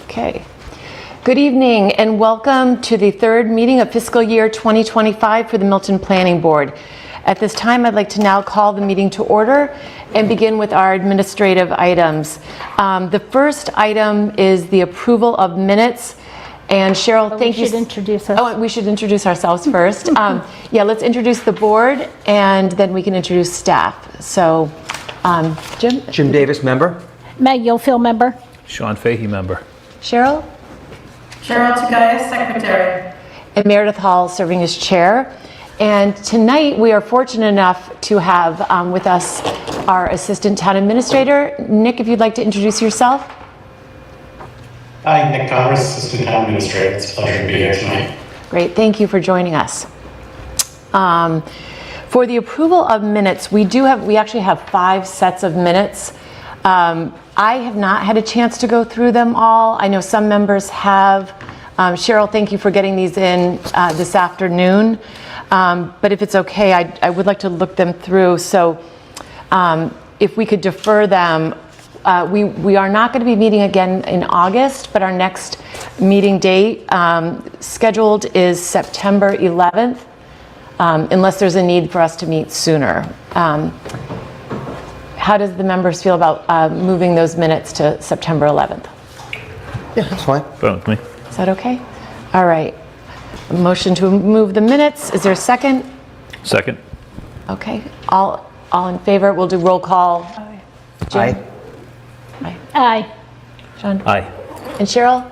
Okay. Good evening and welcome to the third meeting of fiscal year 2025 for the Milton Planning Board. At this time, I'd like to now call the meeting to order and begin with our administrative items. The first item is the approval of minutes. And Cheryl, thank you. We should introduce us. Oh, we should introduce ourselves first. Yeah, let's introduce the board and then we can introduce staff. So, Jim? Jim Davis, member. Meg Yulfield, member. Sean Fahey, member. Cheryl? Cheryl Tagayas, secretary. And Meredith Hall serving as chair. And tonight we are fortunate enough to have with us our assistant town administrator. Nick, if you'd like to introduce yourself. Hi, Nick Congress, assistant town administrator. It's a pleasure to be here tonight. Great, thank you for joining us. For the approval of minutes, we actually have 5 sets of minutes. I have not had a chance to go through them all. I know some members have. Cheryl, thank you for getting these in this afternoon. But if it's okay, I would like to look them through. So if we could defer them, we are not going to be meeting again in August, but our next meeting date scheduled is September 11th, unless there's a need for us to meet sooner. How does the members feel about moving those minutes to September 11th? Yeah, that's fine. Fine with me. Is that okay? All right. A motion to move the minutes. Is there a second? Second. Okay. All in favor? We'll do roll call. Jim? Aye. Aye. Aye. Sean? Aye. And Cheryl?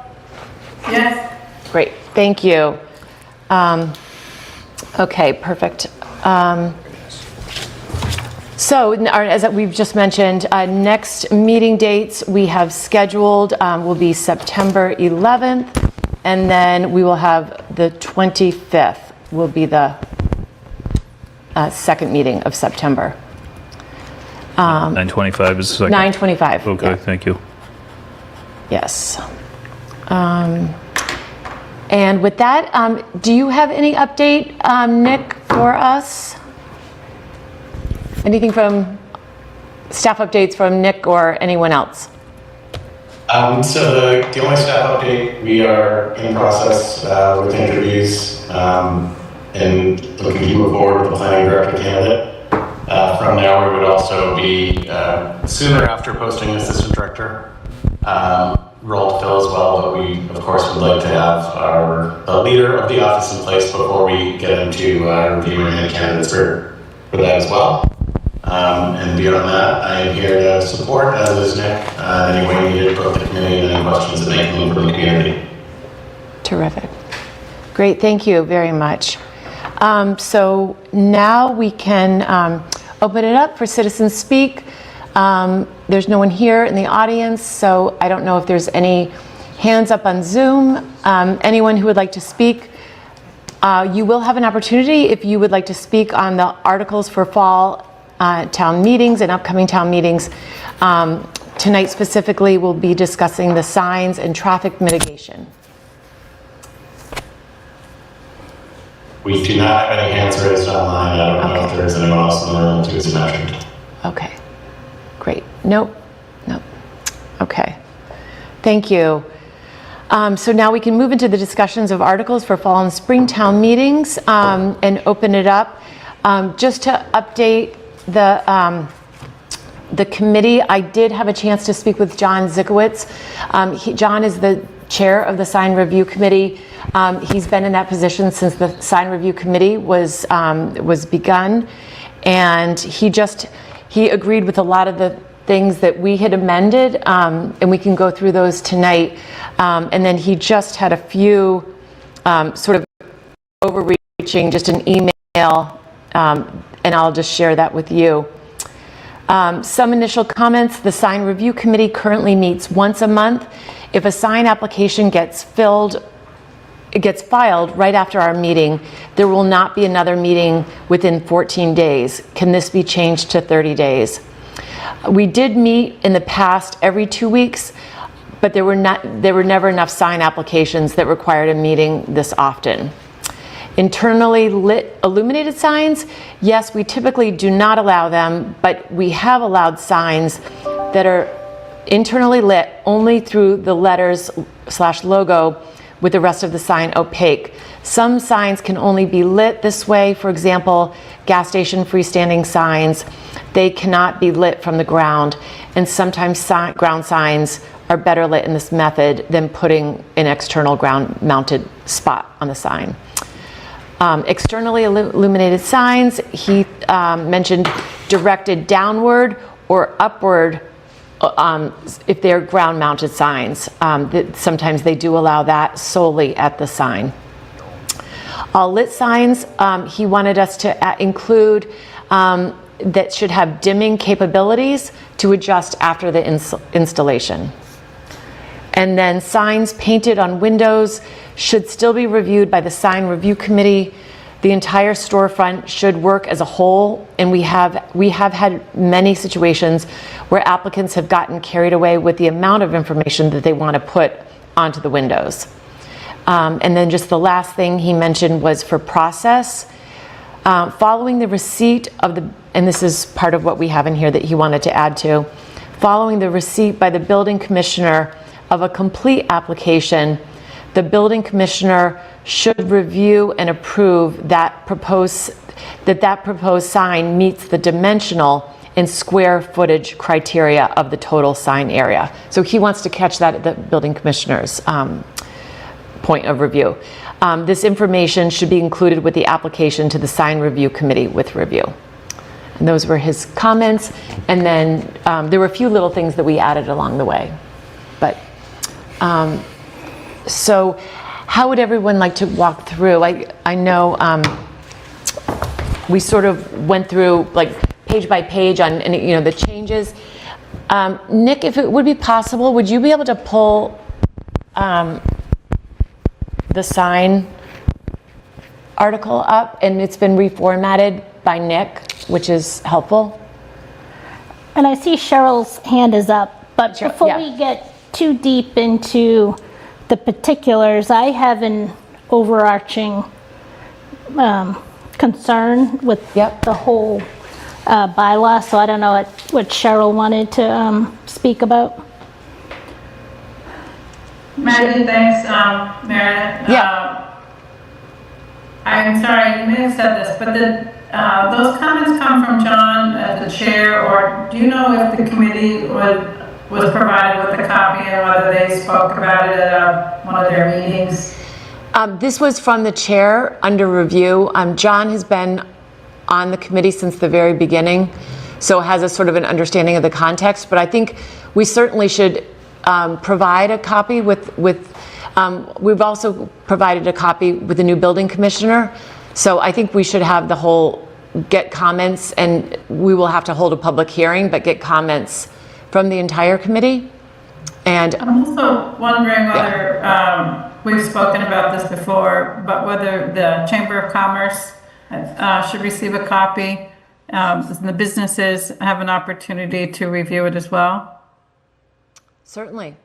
Yes. Great. Thank you. Okay, perfect. So, as we've just mentioned, next meeting dates we have scheduled will be September 11th, and then we will have the 25th will be the second meeting of September. 9:25 is the second. 9:25. Okay, yeah. thank you. Yes. And with that, do you have any update, Nick, for us? Anything staff updates from Nick or anyone else? So the only staff update, we are in process with interviews and looking to move forward with the planning director candidate. From there, we would also be sooner after posting an assistant director role to fill as well, but we of course would like to have the leader of the office in place before we get into reviewing any candidates for that as well. And beyond that, I am here to support, as is Nick, any way needed, both the committee and any questions that may come in from the community. Terrific. Great, thank you very much. So now we can open it up for citizens speak. There's no one here in the audience, so I don't know if there's any hands up on Zoom. Anyone who would like to speak, you will have an opportunity if you would like to speak on the articles for fall town meetings and upcoming town meetings. Tonight specifically, we'll be discussing the signs and traffic mitigation. We do not have any hands raised online. I don't know if there is anyone else in the room who is mentioned. Okay, great. Nope. Okay, thank you. So now we can move into the discussions of articles for fall and spring town meetings and open it up. Just to update the committee, I did have a chance to speak with John Zikowitz. John is the chair of the sign review committee. He's been in that position since the sign review committee was begun, and he agreed with a lot of the things that we had amended, and we can go through those tonight. And then he just had a few sort of overreaching, just an email, and I'll just share that with you. Some initial comments. The sign review committee currently meets once a month. If a sign application gets filed right after our meeting, there will not be another meeting within 14 days. Can this be changed to 30 days? We did meet in the past every 2 weeks, but there were never enough sign applications that required a meeting this often. Internally lit illuminated signs, yes, we typically do not allow them, but we have allowed signs that are internally lit only through the letters slash logo with the rest of the sign opaque. Some signs can only be lit this way. For example, gas station freestanding signs, they cannot be lit from the ground. And sometimes ground signs are better lit in this method than putting an external ground mounted spot on the sign. Externally illuminated signs, he mentioned directed downward or upward if they're ground mounted signs. Sometimes they do allow that solely at the sign. All lit signs, he wanted us to include that should have dimming capabilities to adjust after the installation. And then signs painted on windows should still be reviewed by the sign review committee. The entire storefront should work as a whole, and we have had many situations where applicants have gotten carried away with the amount of information that they want to put onto the windows. And then just the last thing he mentioned was for process. Following the receipt of the, and this is part of what we have in here that he wanted to add to, following the receipt by the building commissioner of a complete application, the building commissioner should review and approve that proposed sign meets the dimensional and square footage criteria of the total sign area. So he wants to catch that at the building commissioner's point of review. This information should be included with the application to the sign review committee with review. And those were his comments. And then there were a few little things that we added along the way. But so how would everyone like to walk through? I know we sort of went through like page by page on the changes. Nick, if it would be possible, would you be able to pull the sign article up? And it's been reformatted by Nick, which is helpful. And I see Cheryl's hand is up, but Sure, before yeah. we get too deep into the particulars, I have an overarching concern with Yep. the whole bylaw, so I don't know what Cheryl wanted to speak about. Maggie, thanks, Meredith. Yeah. I'm sorry, you may have said this, but those comments come from John as the chair, or do you know if the committee was provided with a copy and whether they spoke about it at one of their meetings? This was from the chair under review. John has been on the committee since the very beginning, so has a sort of an understanding of the context, but I think we certainly should provide a copy we've also provided a copy with the new building commissioner. So I think we should have get comments, and we will have to hold a public hearing, but get comments from the entire committee. And I'm also wondering whether, we've spoken about this before, but whether the Chamber of Commerce should receive a copy, and the businesses have an opportunity to review it as well. certainly.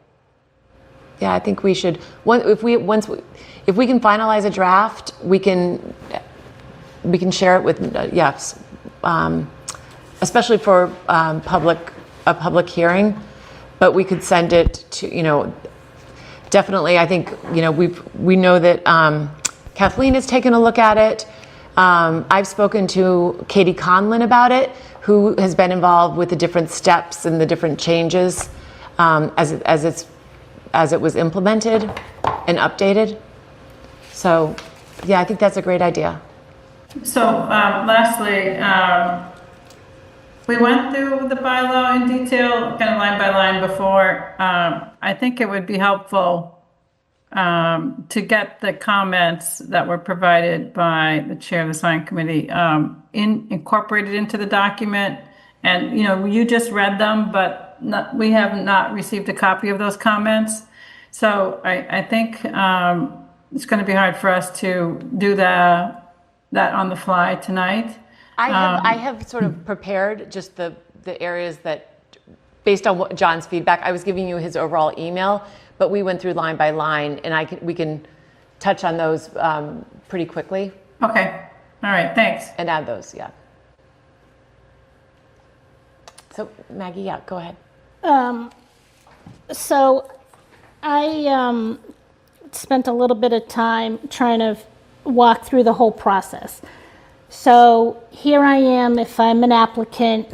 Yeah, I think we should. If we can finalize a draft, we can share it with yes, especially for a public hearing. But we could send it to definitely. I think we know that Kathleen has taken a look at it. I've spoken to Katie Conlin about it, who has been involved with the different steps and the different changes as it was implemented and updated. So, yeah, I think that's a great idea. So, lastly, we went through the bylaw in detail, kind of line by line before. I think it would be helpful to get the comments that were provided by the chair of the sign committee incorporated into the document. And, you just read them, but we have not received a copy of those comments. So I think it's going to be hard for us to do that on the fly tonight. I have sort of prepared just the areas that, based on John's feedback, I was giving you his overall email, but we went through line by line, and we can touch on those pretty quickly. Okay. All right. Thanks. And add those, yeah. So Maggie, yeah, go ahead. So I spent a little bit of time trying to walk through the whole process. So here I am, if I'm an applicant,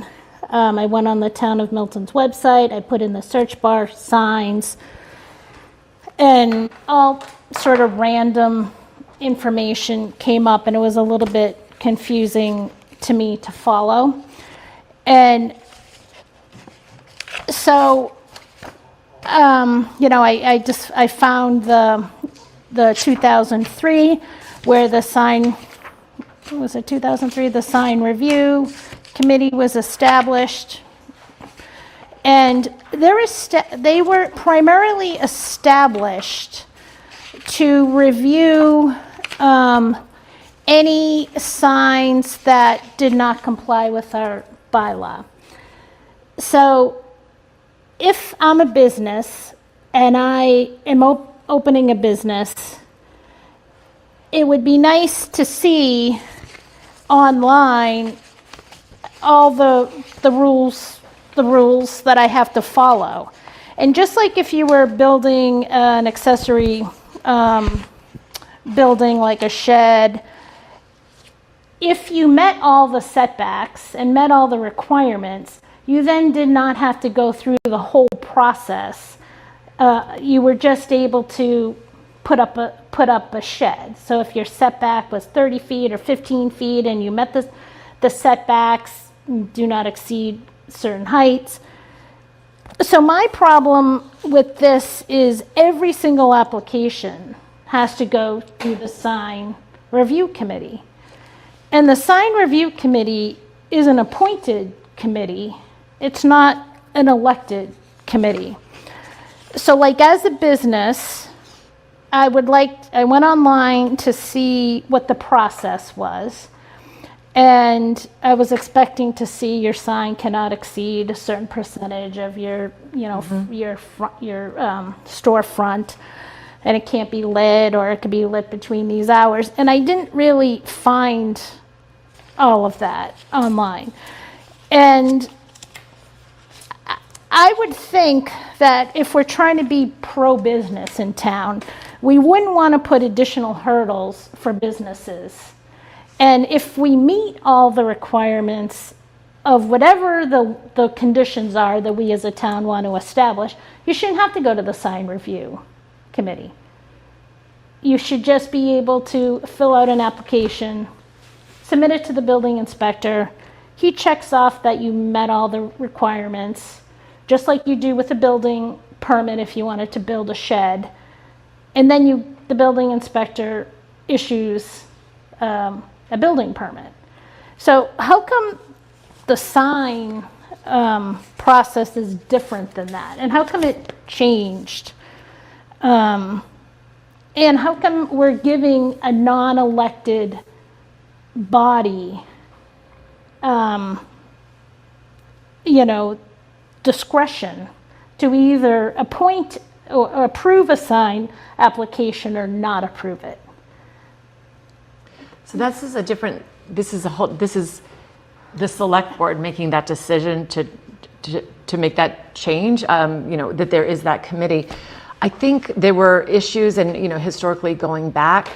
I went on the Town of Milton's website, I put in the search bar signs, and all sort of random information came up, and it was a little bit confusing to me to follow. And so, I found the 2003 where the sign, was it 2003? The sign review committee was established. And they were primarily established to review any signs that did not comply with our bylaw. So if I'm a business and I am opening a business, it would be nice to see online all the rules that I have to follow. And just like if you were building an accessory building like a shed, if you met all the setbacks and met all the requirements, you then did not have to go through the whole process. You were just able to put up a shed. So if your setback was 30 feet or 15 feet and you met the setbacks, do not exceed certain heights. So my problem with this is every single application has to go through the sign review committee. And the sign review committee is an appointed committee. It's not an elected committee. So like as a business, I went online to see what the process was. And I was expecting to see your sign cannot exceed a certain percentage of your storefront, and it can't be lit, or it could be lit between these hours. And I didn't really find all of that online. And I would think that if we're trying to be pro-business in town, we wouldn't want to put additional hurdles for businesses. And if we meet all the requirements of whatever the conditions are that we as a town want to establish, you shouldn't have to go to the sign review committee. You should just be able to fill out an application, submit it to the building inspector. He checks off that you met all the requirements, just like you do with a building permit if you wanted to build a shed. And then the building inspector issues a building permit. So how come the sign process is different than that? And how come it changed? And how come we're giving a non-elected body, discretion to either appoint or approve a sign application or not approve it? So this is the select board making that decision to make that change, that there is that committee. I think there were issues and, historically going back,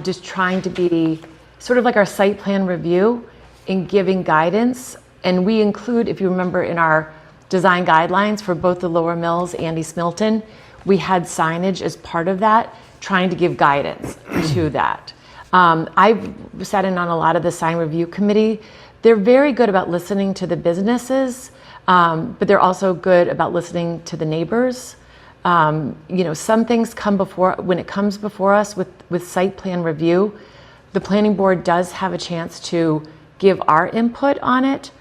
just trying to be sort of like our site plan review in giving guidance. And we include, if you remember, in our design guidelines for both the Lower Mills and East Milton, we had signage as part of that, trying to give guidance to that. I've sat in on a lot of the sign review committee. They're very good about listening to the businesses, but they're also good about listening to the neighbors. Some things when it comes before us with site plan review, the planning board does have a chance to give our input on it,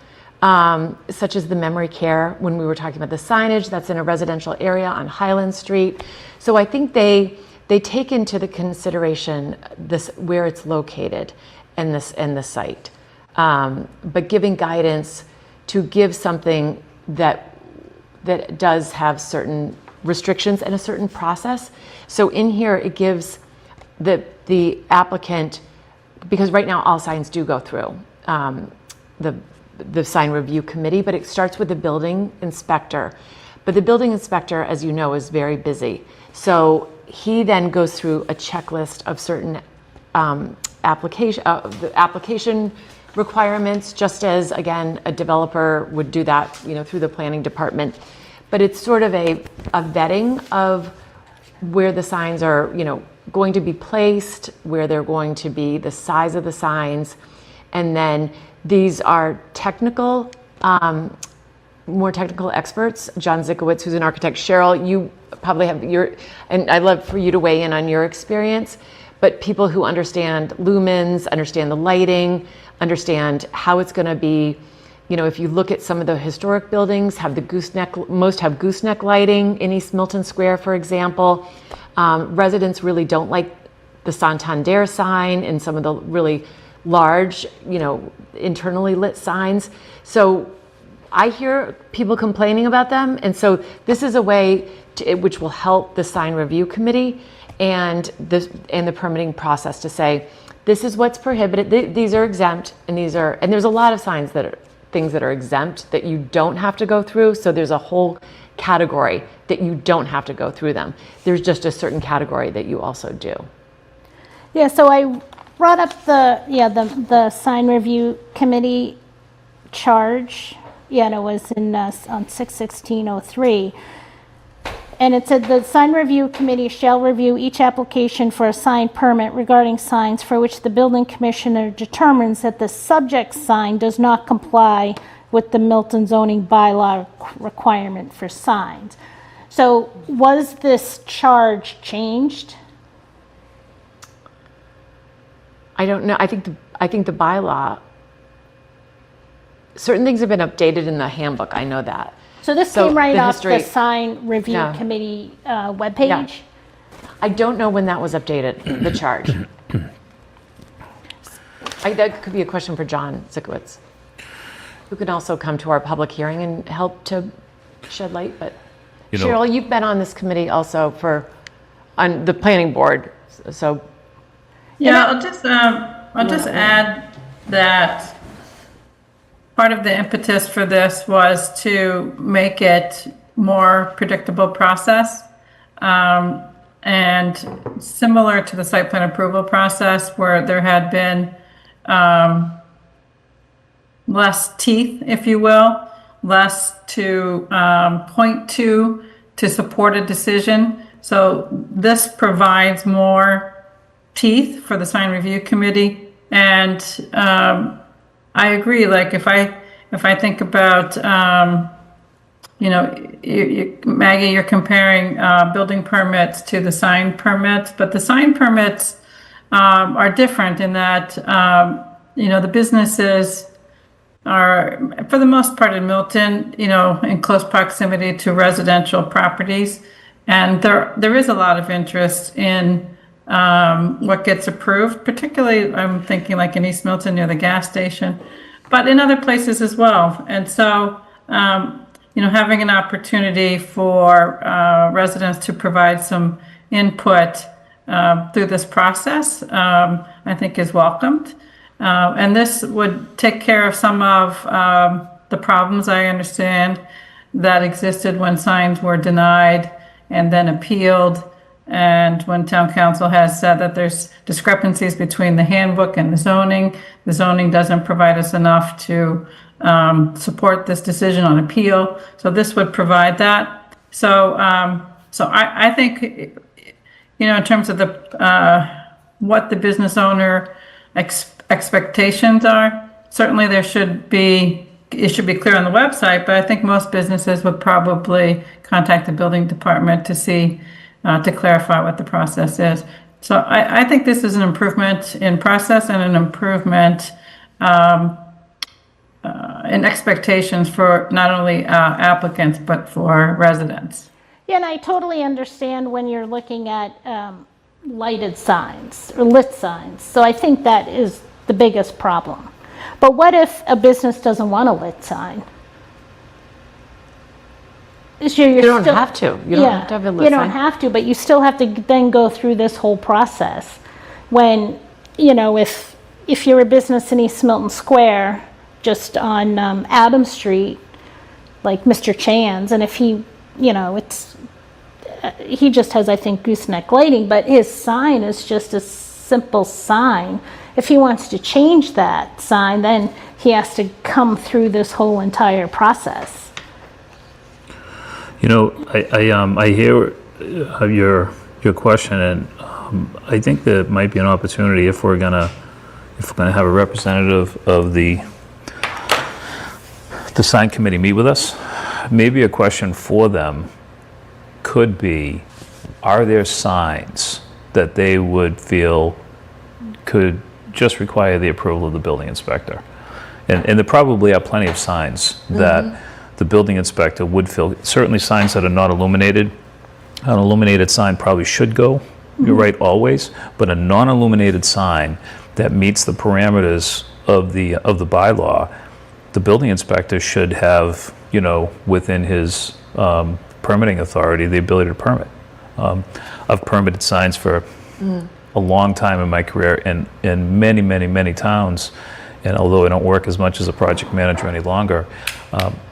such as the memory care when we were talking about the signage that's in a residential area on Highland Street. So I think they take into the consideration where it's located and the site, but giving guidance to give something that does have certain restrictions and a certain process. So in here it gives the applicant, because right now all signs do go through the sign review committee, but it starts with the building inspector. But the building inspector, as you know, is very busy. So he then goes through a checklist of certain the application requirements, just as, again, a developer would do that, through the planning department. But it's sort of a vetting of where the signs are, going to be placed, where they're going to be, the size of the signs. And then these are technical, more technical experts. John Zikowitz, who's an architect. Cheryl, you probably have and I'd love for you to weigh in on your experience, but people who understand lumens, understand the lighting, understand how it's going to be. If you look at some of the historic buildings, most have gooseneck lighting in East Milton Square, for example. Residents really don't like the Santander sign and some of the really large, internally lit signs. So I hear people complaining about them. And so this is a way which will help the sign review committee and the permitting process to say, this is what's prohibited. These are exempt, and there's a lot of signs things that are exempt that you don't have to go through. So there's a whole category that you don't have to go through them. There's just a certain category that you also do. Yeah, so I brought up the sign review committee charge. Yeah, and it was on 6/16/03. And it said the sign review committee shall review each application for a sign permit regarding signs for which the building commissioner determines that the subject sign does not comply with the Milton zoning bylaw requirement for signs. So was this charge changed? I don't know. I think the bylaw, certain things have been updated in the handbook. I know that. So this So came right the off the history- sign review Yeah. committee webpage? I don't know when that was updated, the charge. That could be a question for John Zikowitz, who can also come to our public hearing and help to shed light. But Cheryl, you've been on this committee also on the planning board. So Yeah, I'll just add that part of the impetus for this was to make it more predictable process. And similar to the site plan approval process where there had been less teeth, if you will, less to point to support a decision. So this provides more teeth for the sign review committee. And I agree, like if I think about, Maggie, you're comparing building permits to the sign permits, but the sign permits are different in that, the businesses are, for the most part in Milton, in close proximity to residential properties. And there is a lot of interest in what gets approved, particularly I'm thinking like in East Milton near the gas station, but in other places as well. And so, having an opportunity for residents to provide some input through this process, I think is welcomed. And this would take care of some of the problems I understand that existed when signs were denied and then appealed. And when town council has said that there's discrepancies between the handbook and the zoning doesn't provide us enough to support this decision on appeal. So this would provide that. So I think, in terms of what the business owner expectations are, certainly it should be clear on the website, but I think most businesses would probably contact the building department to see, to clarify what the process is. So I think this is an improvement in process and an improvement in expectations for not only applicants, but for residents. Yeah, and I totally understand when you're looking at lighted signs or lit signs. So I think that is the biggest problem. But what if a business doesn't want a lit sign? You don't have to. You don't have to have a lit You don't sign. have to, but you still have to then go through this whole process. When, if you're a business in East Milton Square, just on Adams Street, like Mr. Chan's, and if he it's, he just has, I think, gooseneck lighting, but his sign is just a simple sign. If he wants to change that sign, then he has to come through this whole entire process. I hear your question, and I think there might be an opportunity if we're gonna have a representative of the sign committee meet with us. Maybe a question for them could be, are there signs that they would feel could just require the approval of the building inspector? And there probably are plenty of signs that the building inspector would feel, certainly signs that are not illuminated. An illuminated sign probably should go, you're right, always, but a non-illuminated sign that meets the parameters of the bylaw, the building inspector should have, within his permitting authority, the ability to permit. I've permitted signs for a long time in my career in many, many, many towns. And although I don't work as much as a project manager any longer,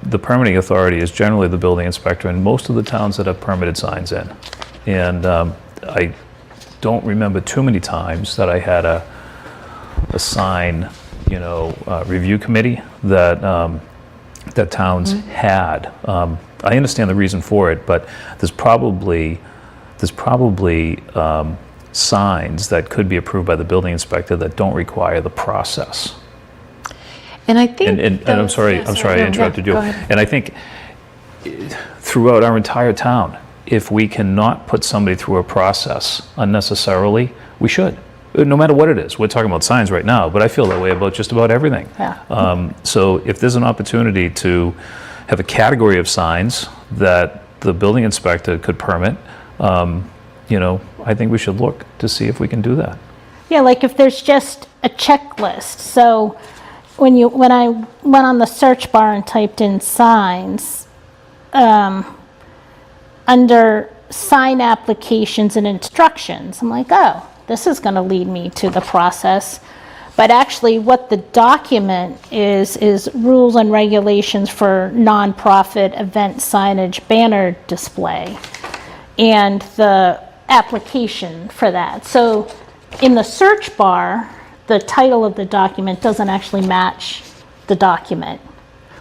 the permitting authority is generally the building inspector in most of the towns that have permitted signs in. And I don't remember too many times that I had a sign, review committee that towns had. I understand the reason for it, but there's probably signs that could be approved by the building inspector that don't require the process. And I think, And I'm sorry, I interrupted you. go ahead. And I think throughout our entire town, if we cannot put somebody through a process unnecessarily, we should. No matter what it is. We're talking about signs right now, but I feel that way about just about everything. Yeah. So if there's an opportunity to have a category of signs that the building inspector could permit, I think we should look to see if we can do that. Yeah, like if there's just a checklist. So when I went on the search bar and typed in signs, under sign applications and instructions, I'm like, oh, this is going to lead me to the process. But actually what the document is rules and regulations for nonprofit event signage banner display and the application for that. So in the search bar, the title of the document doesn't actually match the document.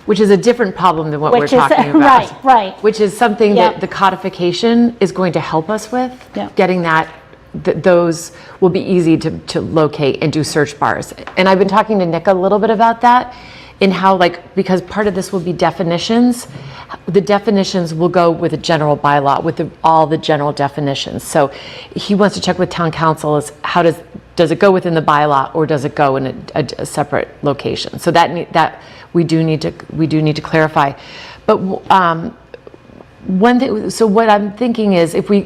which is a different problem than what we're Which is- talking about. right. Which is something Yep. that the codification is going to help us with. Yep. Getting that, those will be easy to locate and do search bars. And I've been talking to Nick a little bit about that, in how, like, because part of this will be definitions, the definitions will go with a general bylaw, with all the general definitions. So he wants to check with town council is how does it go within the bylaw, or does it go in a separate location? So that we do need to clarify. But one thing, so what I'm thinking is, if we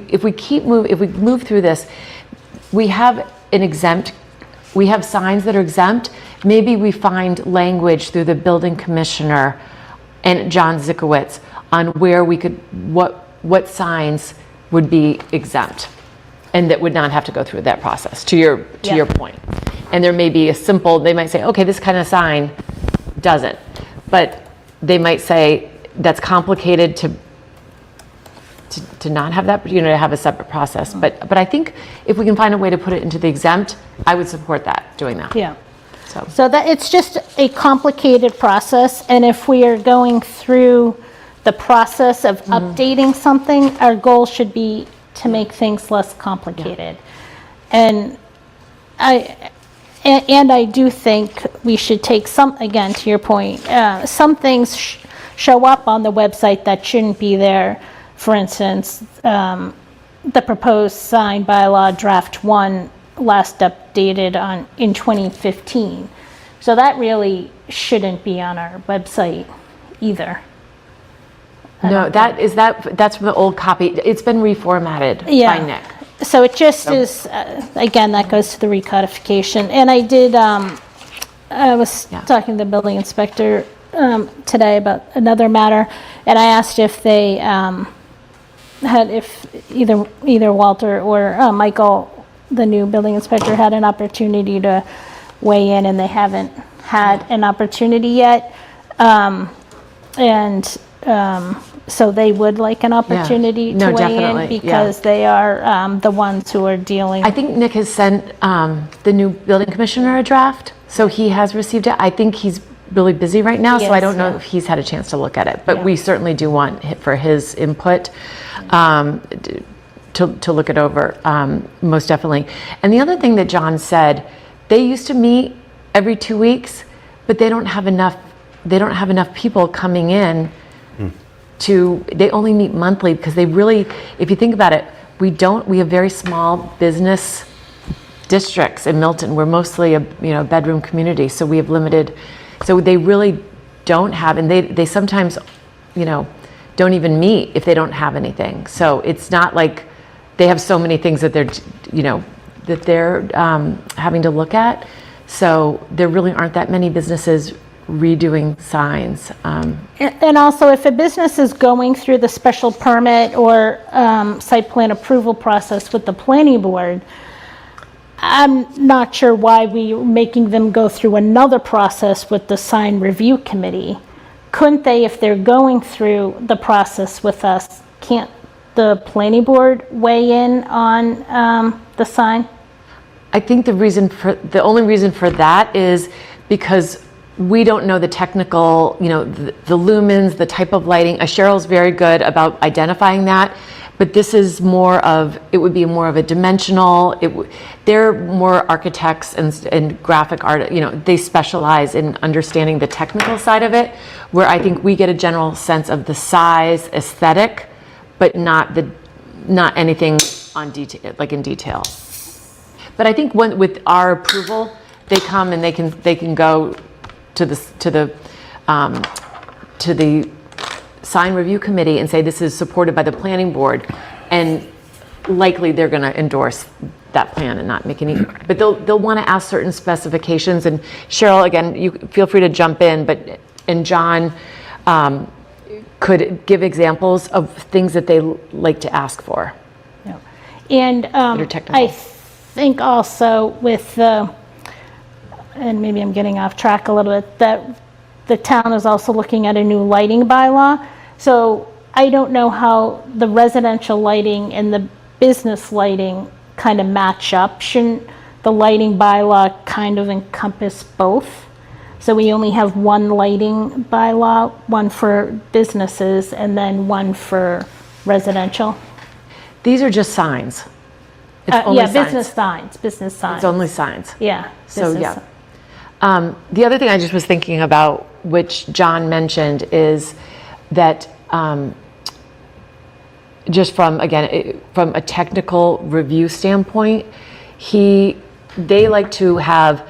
move through this, we have signs that are exempt. Maybe we find language through the building commissioner and John Zikowitz on where we could, what signs would be exempt and that would not have to go through that process, to your point. And there may be they might say, okay, this kind of sign doesn't, but they might say that's complicated to not have that, to have a separate process. But I think if we can find a way to put it into the exempt, I would support doing that. Yeah. So that it's just a complicated process, and if we are going through the process of updating something, our goal should be to make things less complicated. And I do think we should take again, to your point, some things show up on the website that shouldn't be there. For instance, the proposed sign bylaw draft 1 last updated in 2015. So that really shouldn't be on our website either. no, that's from the old copy. It's been reformatted by Nick. So it just is, again, that goes to the recodification. And I did, I was talking to the building inspector today about another matter, and I asked if they if either Walter or Michael, the new building inspector, had an opportunity to weigh in, and they haven't had an opportunity yet. And So they would like an opportunity No, to weigh in definitely, yeah. because they are the ones who are dealing. I think Nick has sent the new building commissioner a draft, so he has received it. I think he's really busy right now, so I Yes, don't know yeah. if he's had a chance to look at it. But Yeah. we certainly do want for his input to look it over, most definitely. And the other thing that John said, they used to meet every 2 weeks, but they don't have enough. They don't have enough people coming in. They only meet monthly because they really, if you think about it, we have very small business districts in Milton. We're mostly a bedroom community, so we have limited, so they really don't have, and they sometimes, don't even meet if they don't have anything. So it's not like they have so many things that they're having to look at. So there really aren't that many businesses redoing signs. And also, if a business is going through the special permit or site plan approval process with the planning board, I'm not sure why we're making them go through another process with the sign review committee. Couldn't they, if they're going through the process with us, can't the planning board weigh in on the sign? I think the only reason for that is because we don't know the technical, the lumens, the type of lighting. Cheryl's very good about identifying that, but this is it would be more of a dimensional, they're more architects and graphic art, they specialize in understanding the technical side of it, where I think we get a general sense of the size, aesthetic, but not anything on detail, like in detail. But I think with our approval, they come and they can go to the sign review committee and say this is supported by the planning board, and likely they're going to endorse that plan and not make any. But they'll want to ask certain specifications. And Cheryl, again, you feel free to jump in. And John could give examples of things that they like to ask for. Yeah. And are technical. I think also with the, and maybe I'm getting off track a little bit, that the town is also looking at a new lighting bylaw. So I don't know how the residential lighting and the business lighting kind of match up. Shouldn't the lighting bylaw kind of encompass both? So we only have one lighting bylaw, one for businesses and then one for residential? These are just signs. It's only Yeah, signs. business signs. It's only signs. Yeah. So, business yeah. signs. The other thing I just was thinking about, which John mentioned, is that just from a technical review standpoint, they like to have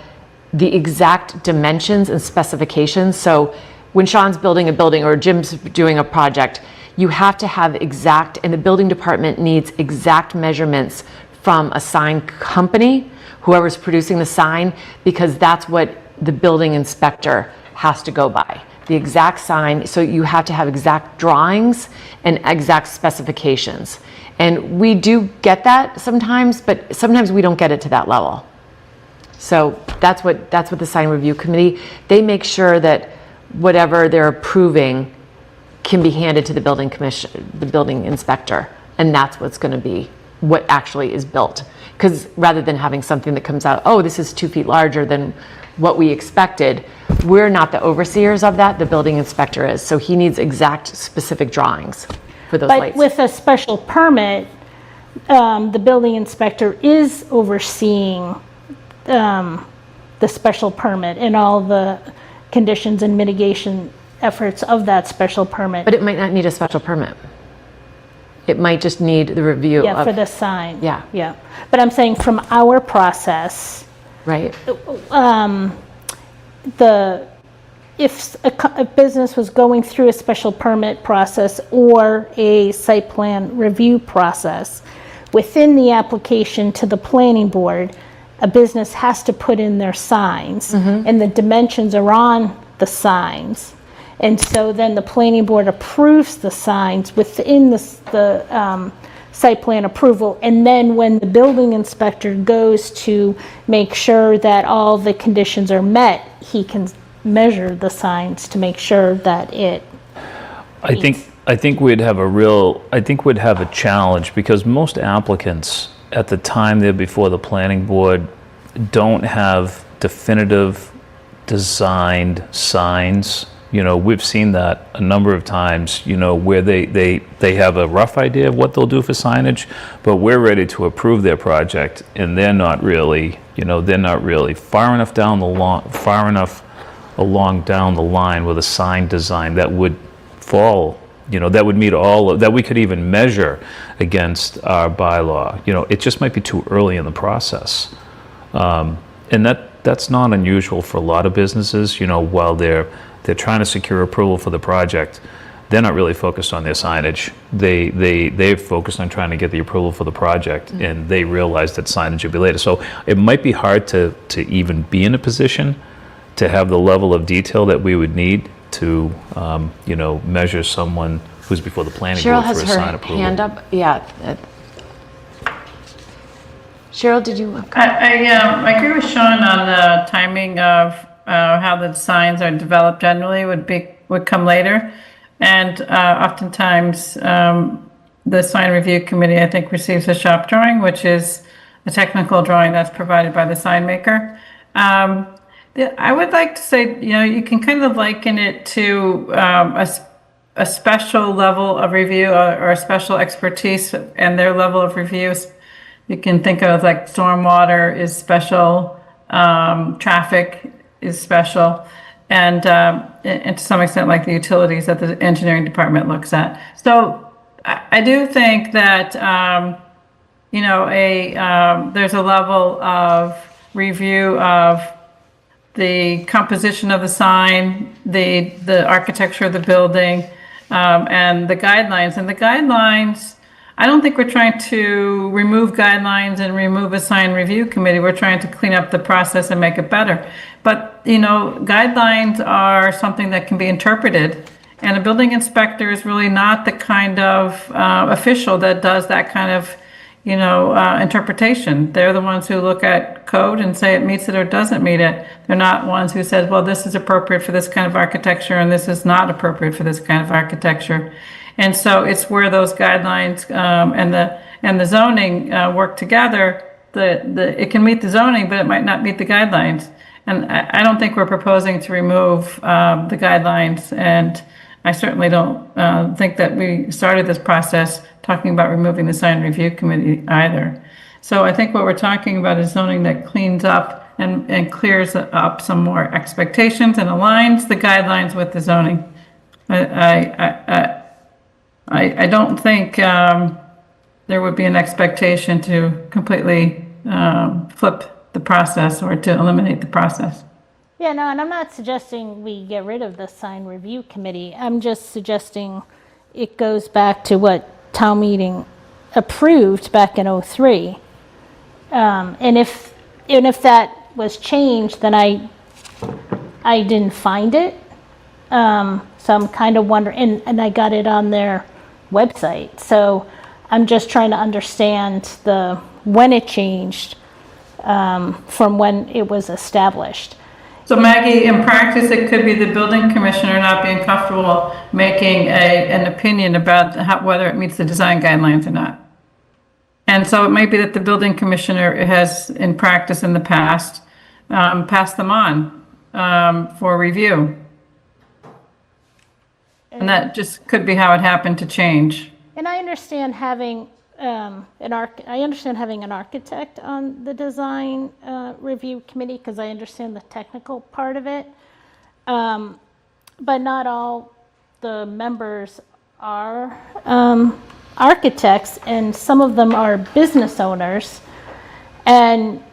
the exact dimensions and specifications. So when Sean's building a building or Jim's doing a project, you have to have exact, and the building department needs exact measurements from a sign company, whoever's producing the sign, because that's what the building inspector has to go by. The exact sign, so you have to have exact drawings and exact specifications. And we do get that sometimes, but sometimes we don't get it to that level. So that's what the sign review committee, they make sure that whatever they're approving can be handed to the building commission, the building inspector, and that's what's going to be what actually is built. Because rather than having something that comes out, oh, this is 2 feet larger than what we expected, we're not the overseers of that, the building inspector is. So he needs exact specific drawings for those But lights. with a special permit, the building inspector is overseeing the special permit and all the conditions and mitigation efforts of that special permit. But it might not need a special permit. It might just need the review Yeah, for of, the sign. Yeah. Yeah. But I'm saying from our process, right? if a business was going through a special permit process or a site plan review process, within the application to the planning board, a business has to put in their signs, and the dimensions are on the signs. And so then the planning board approves the signs within the site plan approval. And then when the building inspector goes to make sure that all the conditions are met, he can measure the signs to make sure that it I think I think we'd have a challenge because most applicants at the time they're before the planning board don't have definitive designed signs. You know, we've seen that a number of times, you know, where they have a rough idea of what they'll do for signage, but we're ready to approve their project and they're not really far enough along down the line with a sign design that would fall, you know, that would meet that we could even measure against our bylaw. You know, it just might be too early in the process. And that's not unusual for a lot of businesses, you know, while they're trying to secure approval for the project, they're not really focused on their signage. They're focused on trying to get the approval for the project, and they realize that signage will be later. So it might be hard to even be in a position to have the level of detail that we would need to, you know, measure someone who's before the planning Cheryl board has for a her sign approval. hand up. Yeah. Cheryl, did you? I agree with Sean on the timing of how the signs are developed generally would come later. And oftentimes the sign review committee, I think, receives a shop drawing, which is a technical drawing that's provided by the sign maker. I would like to say, you know, you can kind of liken it to a special level of review or a special expertise and their level of reviews. You can think of like stormwater is special, traffic is special, and to some extent like the utilities that the engineering department looks at. So I do think that, you know, there's a level of review of the composition of the sign, the architecture of the building, and the guidelines. And the guidelines, I don't think we're trying to remove guidelines and remove a sign review committee. We're trying to clean up the process and make it better. But, you know, guidelines are something that can be interpreted. And a building inspector is really not the kind of official that does that kind of, you know, interpretation. They're the ones who look at code and say it meets it or doesn't meet it. They're not ones who says, well, this is appropriate for this kind of architecture and this is not appropriate for this kind of architecture. And so it's where those guidelines and the zoning work together. It can meet the zoning, but it might not meet the guidelines. And I don't think we're proposing to remove the guidelines. And I certainly don't think that we started this process talking about removing the sign review committee either. So I think what we're talking about is zoning that cleans up and clears up some more expectations and aligns the guidelines with the zoning. I don't think there would be an expectation to completely flip the process or to eliminate the process. Yeah, no, and I'm not suggesting we get rid of the sign review committee. I'm just suggesting it goes back to what town meeting approved back in '03. And if that was changed, then I didn't find it. So I'm kind of wondering, and I got it on their website. So I'm just trying to understand when it changed from when it was established. So Maggie, in practice, it could be the building commissioner not being comfortable making an opinion about whether it meets the design guidelines or not. And so it might be that the building commissioner has, in practice in the past, passed them on for review. And that just could be how it happened to change. And I understand having an architect on the design review committee because I understand the technical part of it. But not all the members are architects, and some of them are business owners. And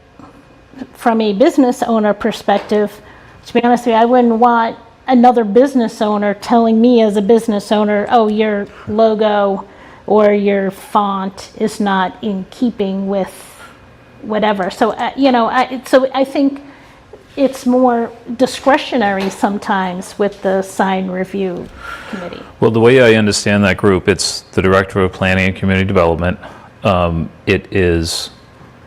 from a business owner perspective, to be honest with you, I wouldn't want another business owner telling me as a business owner, oh, your logo or your font is not in keeping with whatever. So, you know, I think it's more discretionary sometimes with the sign review committee. Well, the way I understand that group, it's the Director of Planning and Community Development. It is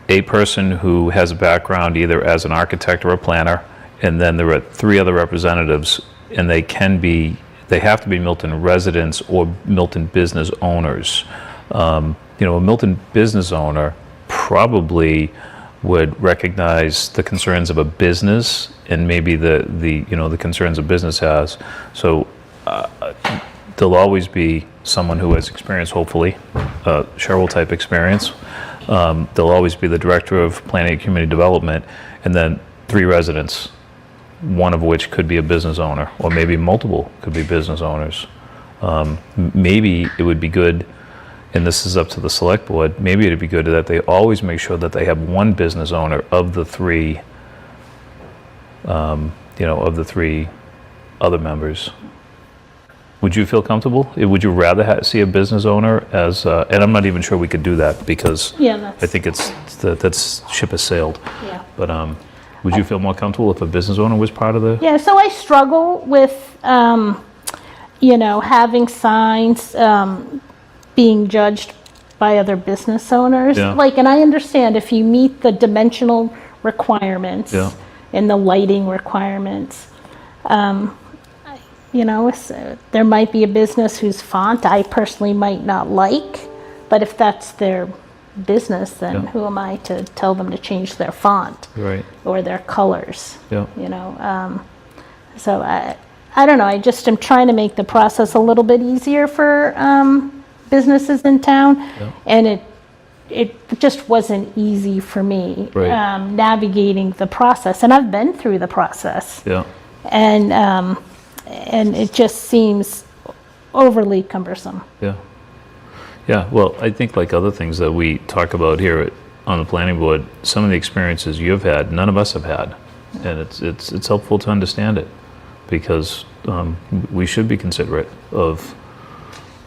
a person who has a background either as an architect or a planner, and then there are 3 other representatives, and they can be they have to be Milton residents or Milton business owners. You know, a Milton business owner probably would recognize the concerns of a business and maybe the you know, the concerns a business has. So there'll always be someone who has experience, hopefully, Cheryl type experience. There'll always be the director of planning and community development, and then 3 residents, one of which could be a business owner, or maybe multiple could be business owners. Maybe it would be good, and this is up to the select board, maybe it'd be good that they always make sure that they have one business owner of the 3, you know, of the 3 other members. Would you feel comfortable? Would you rather see a business owner as, and I'm not even sure we could do that because Yeah, I think that's ship has sailed. yeah. But would you feel more comfortable if a business owner was part of the? Yeah, so I struggle with, you know, having signs being judged by other business owners. Yeah. Like, and I understand if you meet the dimensional requirements Yeah. and the lighting requirements, you know, there might be a business whose font I personally might not like, but if that's their business, then Yeah. who am I to tell them to change their font Right. or their colors? Yeah. You know, so I don't know. I just am trying to make the process a little bit easier for businesses in town, and it just wasn't easy for me Right. navigating the process. And I've been through the process, Yeah. and it just seems overly cumbersome. Yeah. Yeah. Well, I think like other things that we talk about here on the planning board, some of the experiences you've had, none of us have had, and it's helpful to understand it because we should be considerate of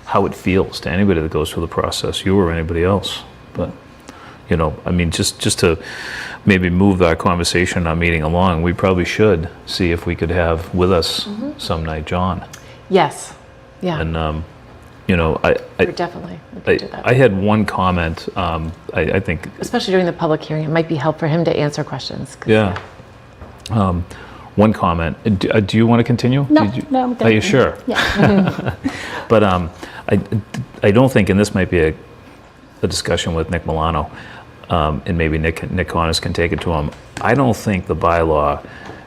how it feels to anybody that goes through the process, you or anybody else. But you know, I mean, just to maybe move our conversation, our meeting along, we probably should see if we could have with us some night John. Yes, yeah, And you know, definitely. We could do that. I had one comment. I think Especially during the public hearing, it might be helpful for him to answer questions. 'Cause- yeah. One comment. Do you want to continue? No, Did you- no, I'm good. Are you sure? Yeah. But I don't think, and this might be a discussion with Nick Milano, and maybe Nick Connors can take it to him. I don't think the bylaw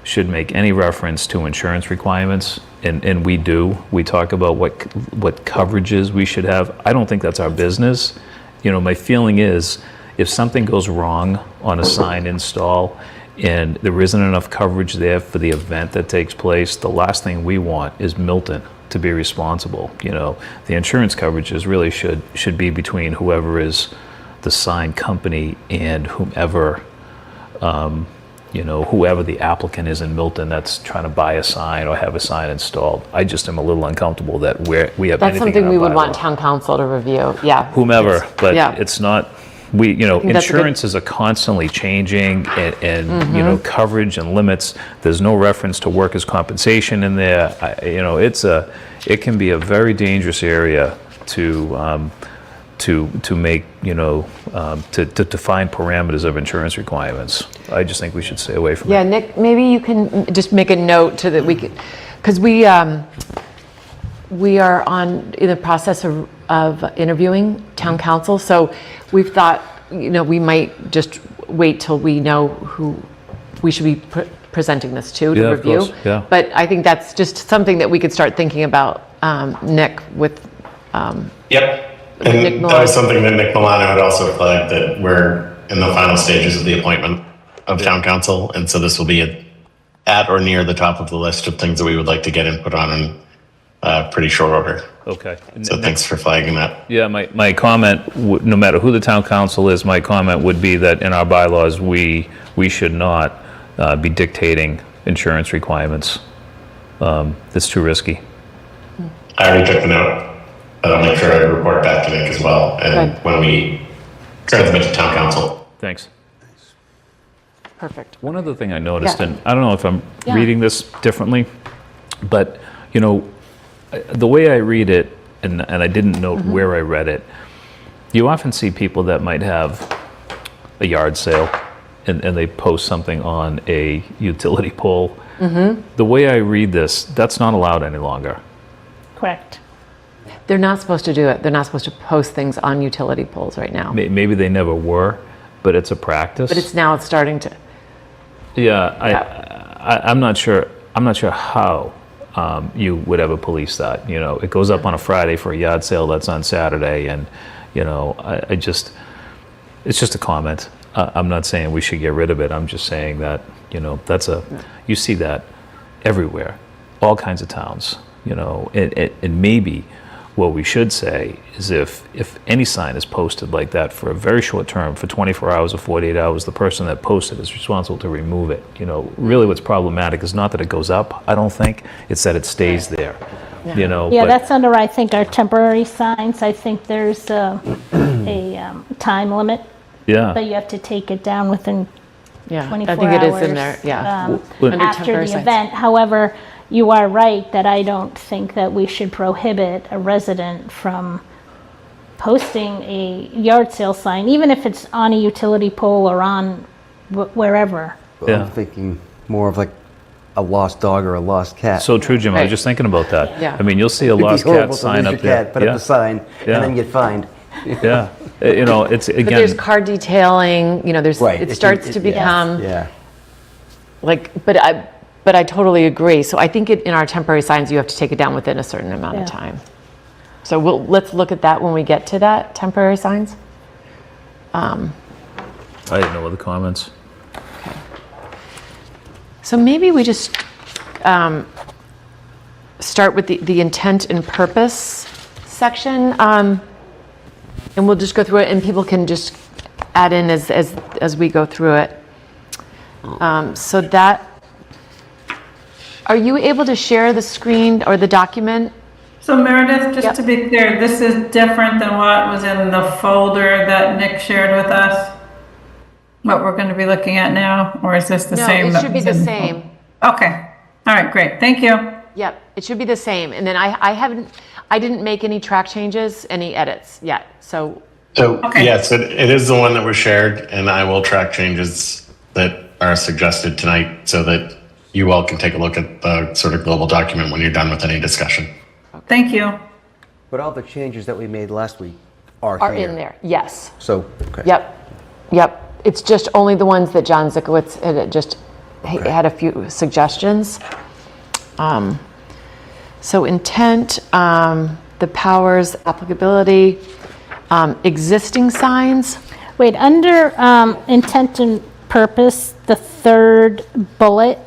should make any reference to insurance requirements, and we do. We talk about what coverages we should have. I don't think that's our business. You know, my feeling is if something goes wrong on a sign install and there isn't enough coverage there for the event that takes place, the last thing we want is Milton to be responsible. You know, the insurance coverages really should be between whoever is the sign company and whomever, you know, whoever the applicant is in Milton that's trying to buy a sign or have a sign installed. I just am a little uncomfortable that we have That's anything in something our we would bylaw. want town council to review, yeah. Whomever, but Yeah. it's not, you know, think that's a good- insurances are constantly changing and you know, coverage and limits. There's no reference to workers' compensation in there. You know, it can be a very dangerous area to make, you know, to define parameters of insurance requirements. I just think we should stay away from Yeah, it. Nick, maybe you can just make a note to that we could, because we are in the process of interviewing town council, so we've thought, you know, we might just wait till we know who we should be presenting this to Yeah, of review. course, yeah. But I think that's just something that we could start thinking about, Nick, with, Yep. Nick And that Milano. was something that Nick Milano had also flagged, that we're in the final stages of the appointment of town council. And so this will be at or near the top of the list of things that we would like to get input on in pretty short order. Okay. So thanks for flagging that. Yeah, my comment, no matter who the town council is, my comment would be that in our bylaws, we should not be dictating insurance requirements. It's too risky. I already took the note, but I'll make sure I report back to Nick as well. And Good. when we transmit to town council. Thanks. perfect. One other thing I noticed, Yeah. and I don't know if I'm Yeah. reading this differently, but, you know, the way I read it, and I didn't note Mm-hmm. where I read it, you often see people that might have a yard sale, and they post something on a utility pole. Mm-hmm. The way I read this, that's not allowed any longer. Correct. They're not supposed to do it. They're not supposed to post things on utility poles right now. Maybe they never were, but it's a practice. But it's starting to. Yeah, I'm not sure. I'm not sure how you would ever police that. You know, it goes up on a Friday for a yard sale that's on Saturday, and you know, I just, it's just a comment. I'm not saying we should get rid of it. I'm just saying that, you know, you see that everywhere, all kinds of towns. You know, and maybe what we should say is if any sign is posted like that for a very short term, for 24 hours or 48 hours, the person that posted is responsible to remove it. You know, really what's problematic is not that it goes up, I don't think, it's that it stays there. You know, Yeah, but that's under, I think, our temporary signs. I think there's a time limit, yeah. but you have to take it down within Yeah, 24 I think it is hours, in there, yeah. Under after temporary the signs. event. However, you are right that I don't think that we should prohibit a resident from posting a yard sale sign, even if it's on a utility pole or on wherever. Yeah. I'm thinking more of like a lost dog or a lost cat. So true, Jim. I was Right. just thinking about that. Yeah. I mean, you'll see a It'd be lost horrible cat to sign lose up your there. cat, put up the sign, Yeah. and then get fined. Yeah. You know, it's But there's again. car detailing, you know, Right. it starts to become Yeah. like, but I totally agree. So I think in our temporary signs, you have to take it down within a certain amount of Yeah. time. So let's look at that when we get to that, temporary signs. I didn't know other comments. So maybe we just start with the intent and purpose section, and we'll just go through it, and people can just add in as we go through it. So that, are you able to share the screen or the document? So Meredith, just Yep. to be clear, this is different than what was in the folder that Nick shared with us? What we're going to be looking at now, or is this the No, same? it that should be was the in the same. folder? Okay, all right, great, thank you. Yep, it should be the same. And then I didn't make any track changes, any edits yet. So, So, Okay. yes, it is the one that was shared, and I will track changes that are suggested tonight so that you all can take a look at the sort of global document when you're done with any discussion. Thank you. But all the changes that we made last week are here. in there, yes. So, okay. Yep. It's just only the ones that John Zikowitz had a few suggestions. So intent, the powers, applicability, existing signs. Wait, under intent and purpose, the third bullet.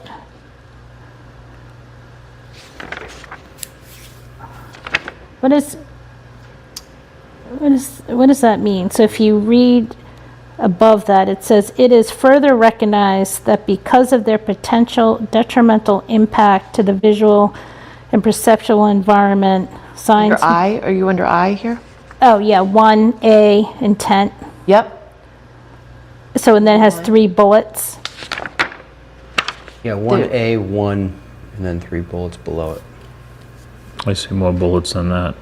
What does that mean? So if you read above that, it says, it is further recognized that because of their potential detrimental impact to the visual and perceptual environment, signs. Under I, are you under I here? Oh, yeah, 1A, intent. Yep. So, and then it has 3 bullets. Yeah, 1A, 1, and then 3 bullets below it. I see more bullets than that.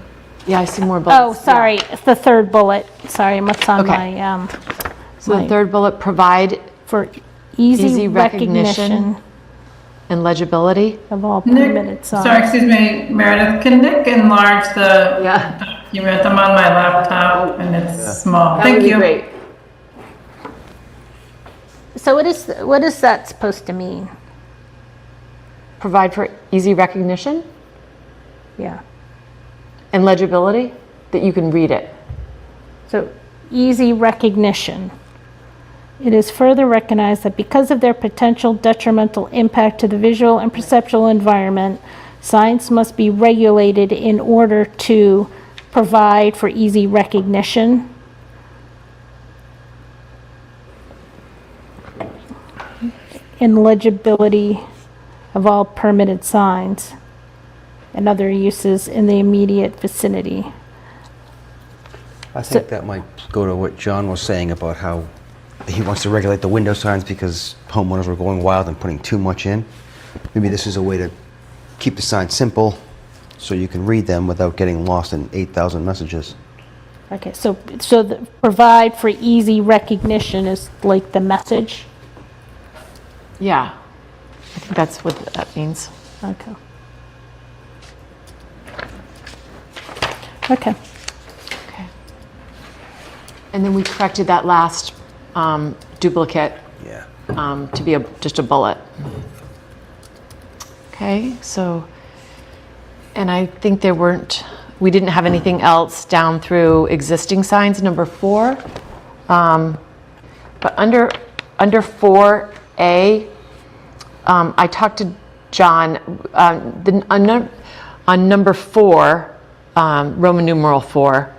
Yeah, I see more Oh, bullets. sorry, it's the third bullet. Sorry, what's on Okay. my, So the third bullet, provide for easy Easy recognition. recognition and legibility. of all Nick, permitted sorry, signs. excuse me, Meredith, can Nick enlarge the Yeah. document? I'm on my laptop and it's small. That would Thank be you. great. So what is that supposed to mean? Provide for easy recognition Yeah, and legibility, that you can read it. so easy recognition. It is further recognized that because of their potential detrimental impact to the visual and perceptual environment, signs must be regulated in order to provide for easy recognition. And legibility of all permitted signs and other uses in the immediate vicinity. I think that might go to what John was saying about how he wants to regulate the window signs because homeowners were going wild and putting too much in. Maybe this is a way to keep the signs simple so you can read them without getting lost in 8,000 messages. Okay, so provide for easy recognition is like the message? Yeah. I think that's what that means. Okay. Okay. Okay. And then we corrected that last duplicate Yeah. to be just a bullet. Okay, so, and I think we didn't have anything else down through existing signs, number 4. But under 4A, I talked to John, on number 4, Roman numeral 4,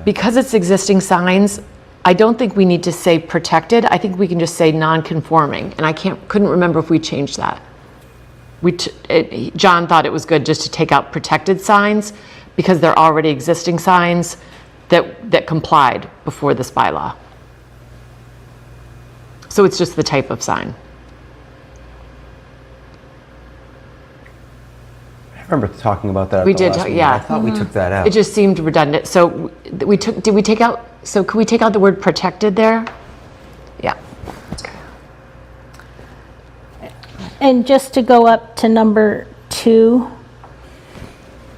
because it's existing signs, I don't think we need to say protected. I think we can just say non-conforming, and I couldn't remember if we changed that. John thought it was good just to take out protected signs because they're already existing signs that complied before this bylaw. So it's just the type of sign. I remember talking about that at We the did, last meeting. yeah. I thought we took that out. It just seemed redundant. So could we take out the word protected there? Yeah. And just to go up to number 2,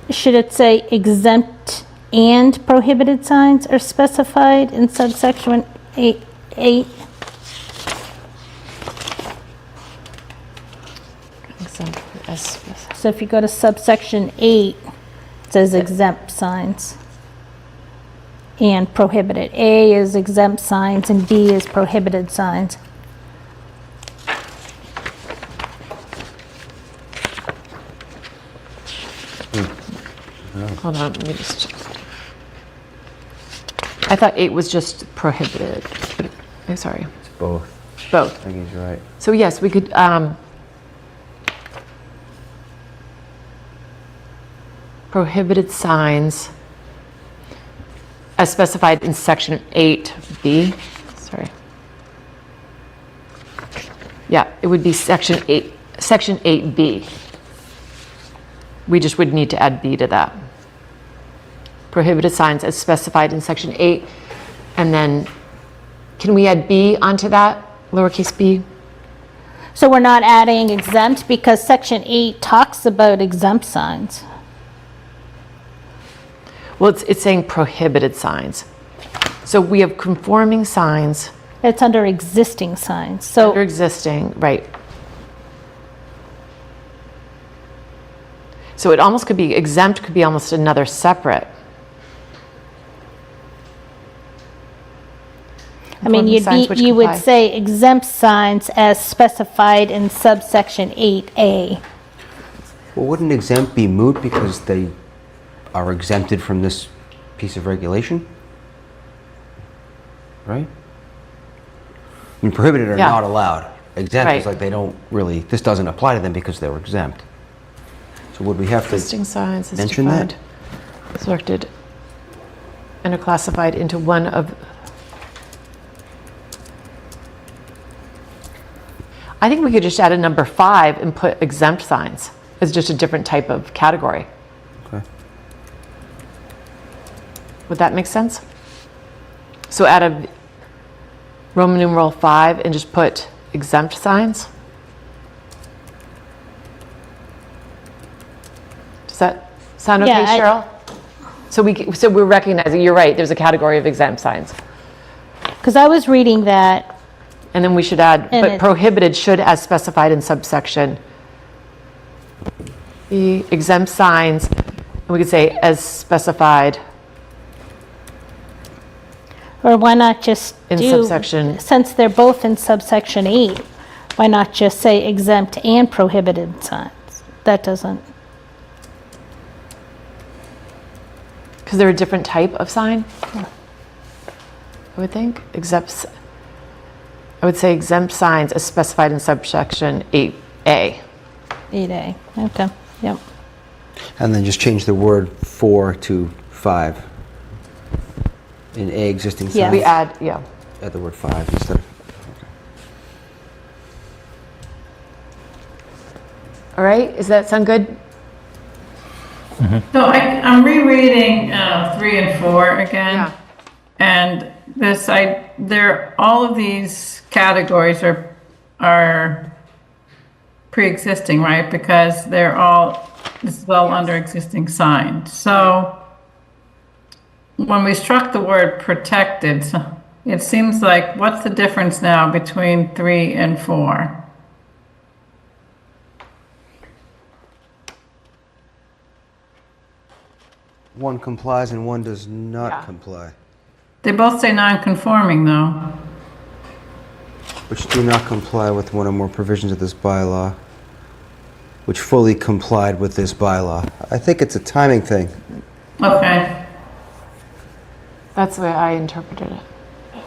should it say exempt and prohibited signs are specified in subsection 8? So if you go to subsection 8, it says exempt signs and prohibited. A is exempt signs and B is prohibited signs. Hold on, let me just check. I thought 8 was just prohibited. I'm sorry, It's both. both. I think he's right. So yes, we could, prohibited signs as specified in section 8B, sorry. Yeah, it would be section 8B. We just would need to add B to that. Prohibited signs as specified in section 8, and then, can we add B onto that, lowercase b? So we're not adding exempt because section 8 talks about exempt signs. Well, it's saying prohibited signs. So we have conforming signs It's under existing signs. that are So existing, right. So it almost could be, exempt could be almost another separate. I mean, Conforming signs which you would comply. say exempt signs as specified in subsection 8A. Well, wouldn't exempt be moot because they are exempted from this piece of regulation? Right? I mean, prohibited are Yeah. not allowed. Exempt is Right. like they don't really, this doesn't apply to them because they're exempt. So would we have to Existing signs is mention that? defined, selected, and are classified into one of. I think we could just add a number 5 and put exempt signs as just a different type of category. Okay. Would that make sense? So add a Roman numeral 5 and just put exempt signs? Does that sound okay, Yeah, Cheryl? So we're recognizing, you're right, there's a category of exempt signs. Because I was reading that, And then we should add, And but it- prohibited should as specified in subsection E, exempt signs, and we could say as specified or why not just in do, subsection. since they're both in subsection 8, why not just say exempt and prohibited signs? That doesn't, Because they're a different type of sign, I would think. I would say exempt signs as specified in subsection 8A. 8A, okay, yep. And then just change the word 4 to 5. In A, existing signs. Yes. We add, yeah. Add the word 5 instead of. All right, does that sound good? So I'm rereading 3 and 4 again. Yeah. And all of these categories are pre-existing, right? Because they're all is well under existing sign. So when we struck the word protected, it seems like, what's the difference now between 3 and 4? One complies and one does not Yeah. comply, They both say non-conforming, though. which do not comply with one or more provisions of this bylaw, which fully complied with this bylaw. I think it's a timing thing. Okay. That's the way I interpreted it.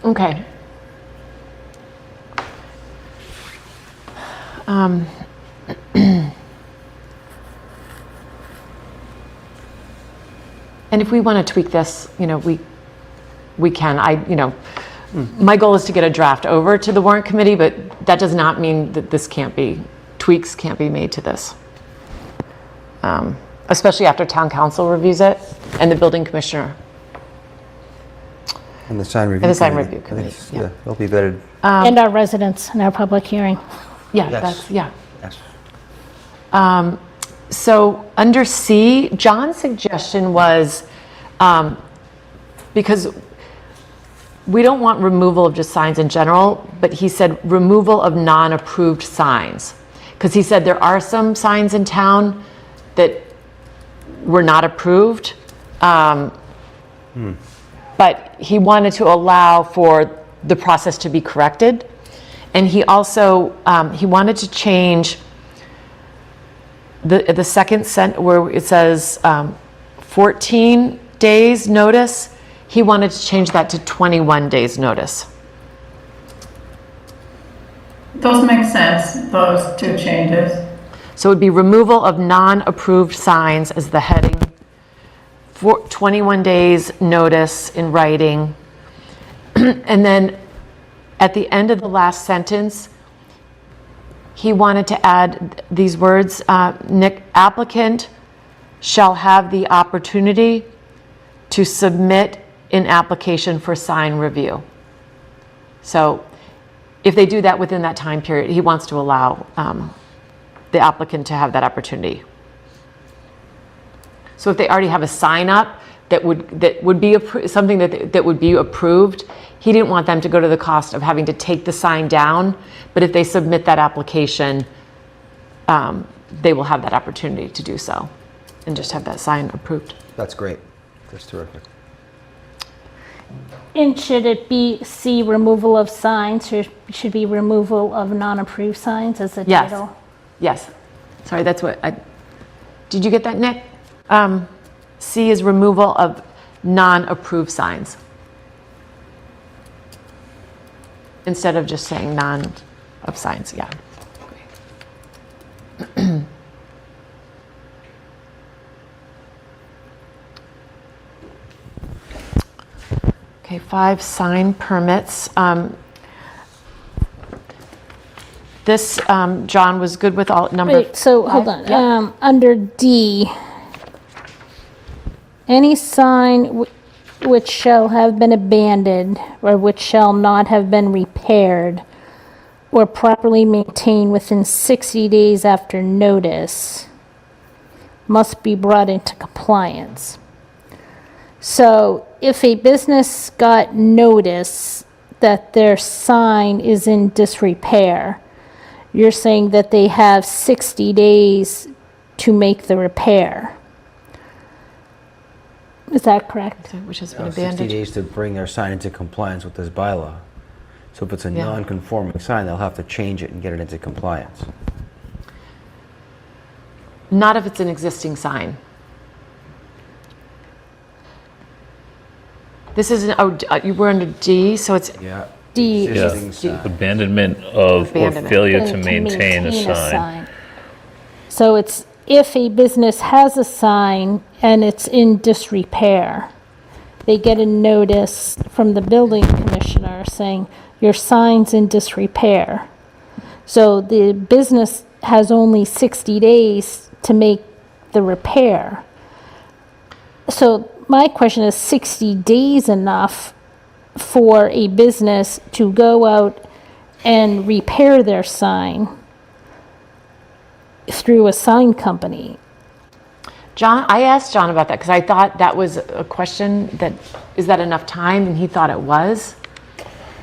Okay. Um, And if we want to tweak this, we can. My goal is to get a draft over to the warrant committee, but that does not mean that tweaks can't be made to this. Especially after town council reviews it and the building commissioner. And the sign review And the sign committee. review committee, I think, yeah. they'll be vetted. And our residents in our public hearing. Yeah, Yes. Yes. So under C, John's suggestion was, because we don't want removal of just signs in general, but he said removal of non-approved signs. Because he said there are some signs in town that were not approved. But he wanted to allow for the process to be corrected. And he also, he wanted to change the second sentence where it says 14 days notice. He wanted to change that to 21 days notice. Those make sense, those two changes. So it would be removal of non-approved signs as the heading, for 21 days notice in writing. And then at the end of the last sentence, he wanted to add these words, applicant shall have the opportunity to submit an application for sign review. So if they do that within that time period, he wants to allow the applicant to have that opportunity. So if they already have a sign up that would be something that would be approved, he didn't want them to go to the cost of having to take the sign down. But if they submit that application, they will have that opportunity to do so and just have that sign approved. That's great. That's terrific. And should it be C, removal of signs, or should be removal of non-approved signs as the Yes. title? Yes. Sorry, that's what did you get that, Nick? C is removal of non-approved signs. Instead of just saying non-of signs, yeah. Okay, 5, sign permits. This, John was good with all number. Wait, so hold on. Yeah. Under D, any sign which shall have been abandoned or which shall not have been repaired or properly maintained within 60 days after notice must be brought into compliance. So if a business got notice that their sign is in disrepair, you're saying that they have 60 days to make the repair. Is that correct? Which has been 60 abandoned. days to bring their sign into compliance with this bylaw. So if it's a Yeah. non-conforming sign, they'll have to change it and get it into compliance. Not if it's an existing sign. This is, you were under D, so it's, Yeah. D. Existing Yeah, sign. abandonment of or Abandonment. failure And to maintain a sign. So it's if a business has a sign and it's in disrepair, they get a notice from the building commissioner saying, your sign's in disrepair. So the business has only 60 days to make the repair. So my question is, 60 days enough for a business to go out and repair their sign through a sign company. John, I asked John about that because I thought that was a question that, is that enough time? And he thought it was.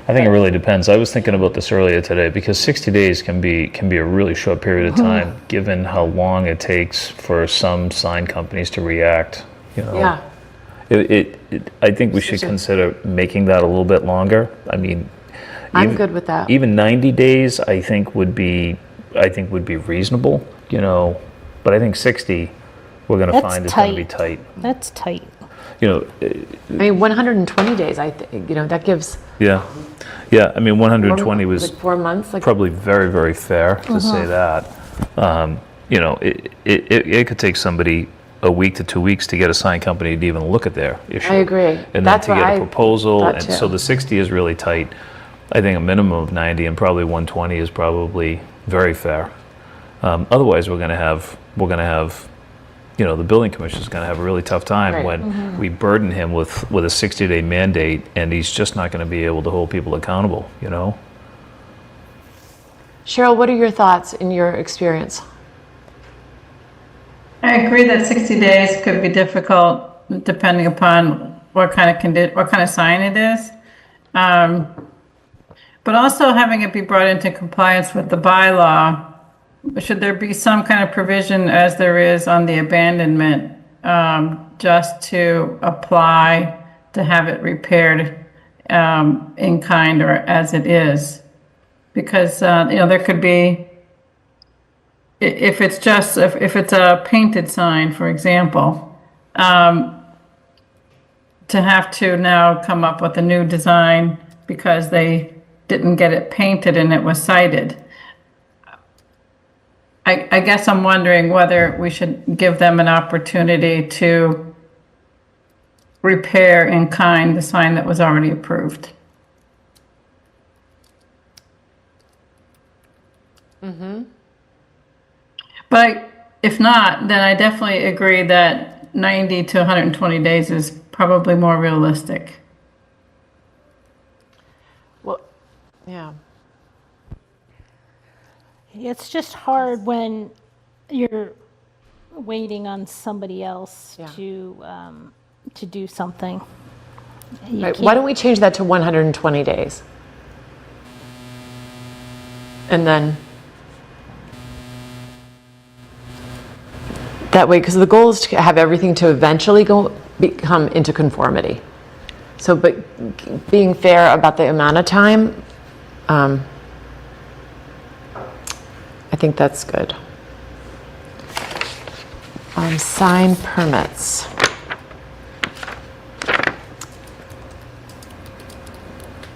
I think it really depends. I was thinking about this earlier today because 60 days can be a really short period of time, given how long it takes for some sign companies to react. You know, Yeah. I think we should consider making that a little bit longer. I mean, I'm good with that. Even 90 days, I think would be reasonable. You know, but I think 60, we're going to That's find is going to be tight. That's tight. You know, I mean, 120 days, I think, you know, that gives yeah. I mean, 120 was like 4 months. Like, probably very, very fair to say that. You know, it could take somebody a week to 2 weeks to get a sign company to even look at their issue. I agree. And That's then to what get I a proposal, thought and too. so the 60 is really tight. I think a minimum of 90 and probably 120 is probably very fair. Otherwise, we're going to have, you know, the building commissioner is going to have a really tough time Right. when we burden him with a 60-day mandate, and he's just not going to be able to hold people accountable. You know. Cheryl, what are your thoughts in your experience? I agree that 60 days could be difficult depending upon what kind of sign it is. But also having it be brought into compliance with the bylaw, should there be some kind of provision as there is on the abandonment, just to apply to have it repaired in kind or as it is? Because, you know, there could be, if it's a painted sign, for example, to have to now come up with a new design because they didn't get it painted and it was cited. I guess I'm wondering whether we should give them an opportunity to repair in kind the sign that was already approved. But if not, then I definitely agree that 90 to 120 days is probably more realistic. Well, yeah. It's just hard when you're waiting on somebody else Yeah. to do something. You Right. can't- Why don't we change that to 120 days? And then that way, because the goal is to have everything to eventually become into conformity. So, but being fair about the amount of time, I think that's good. Sign permits.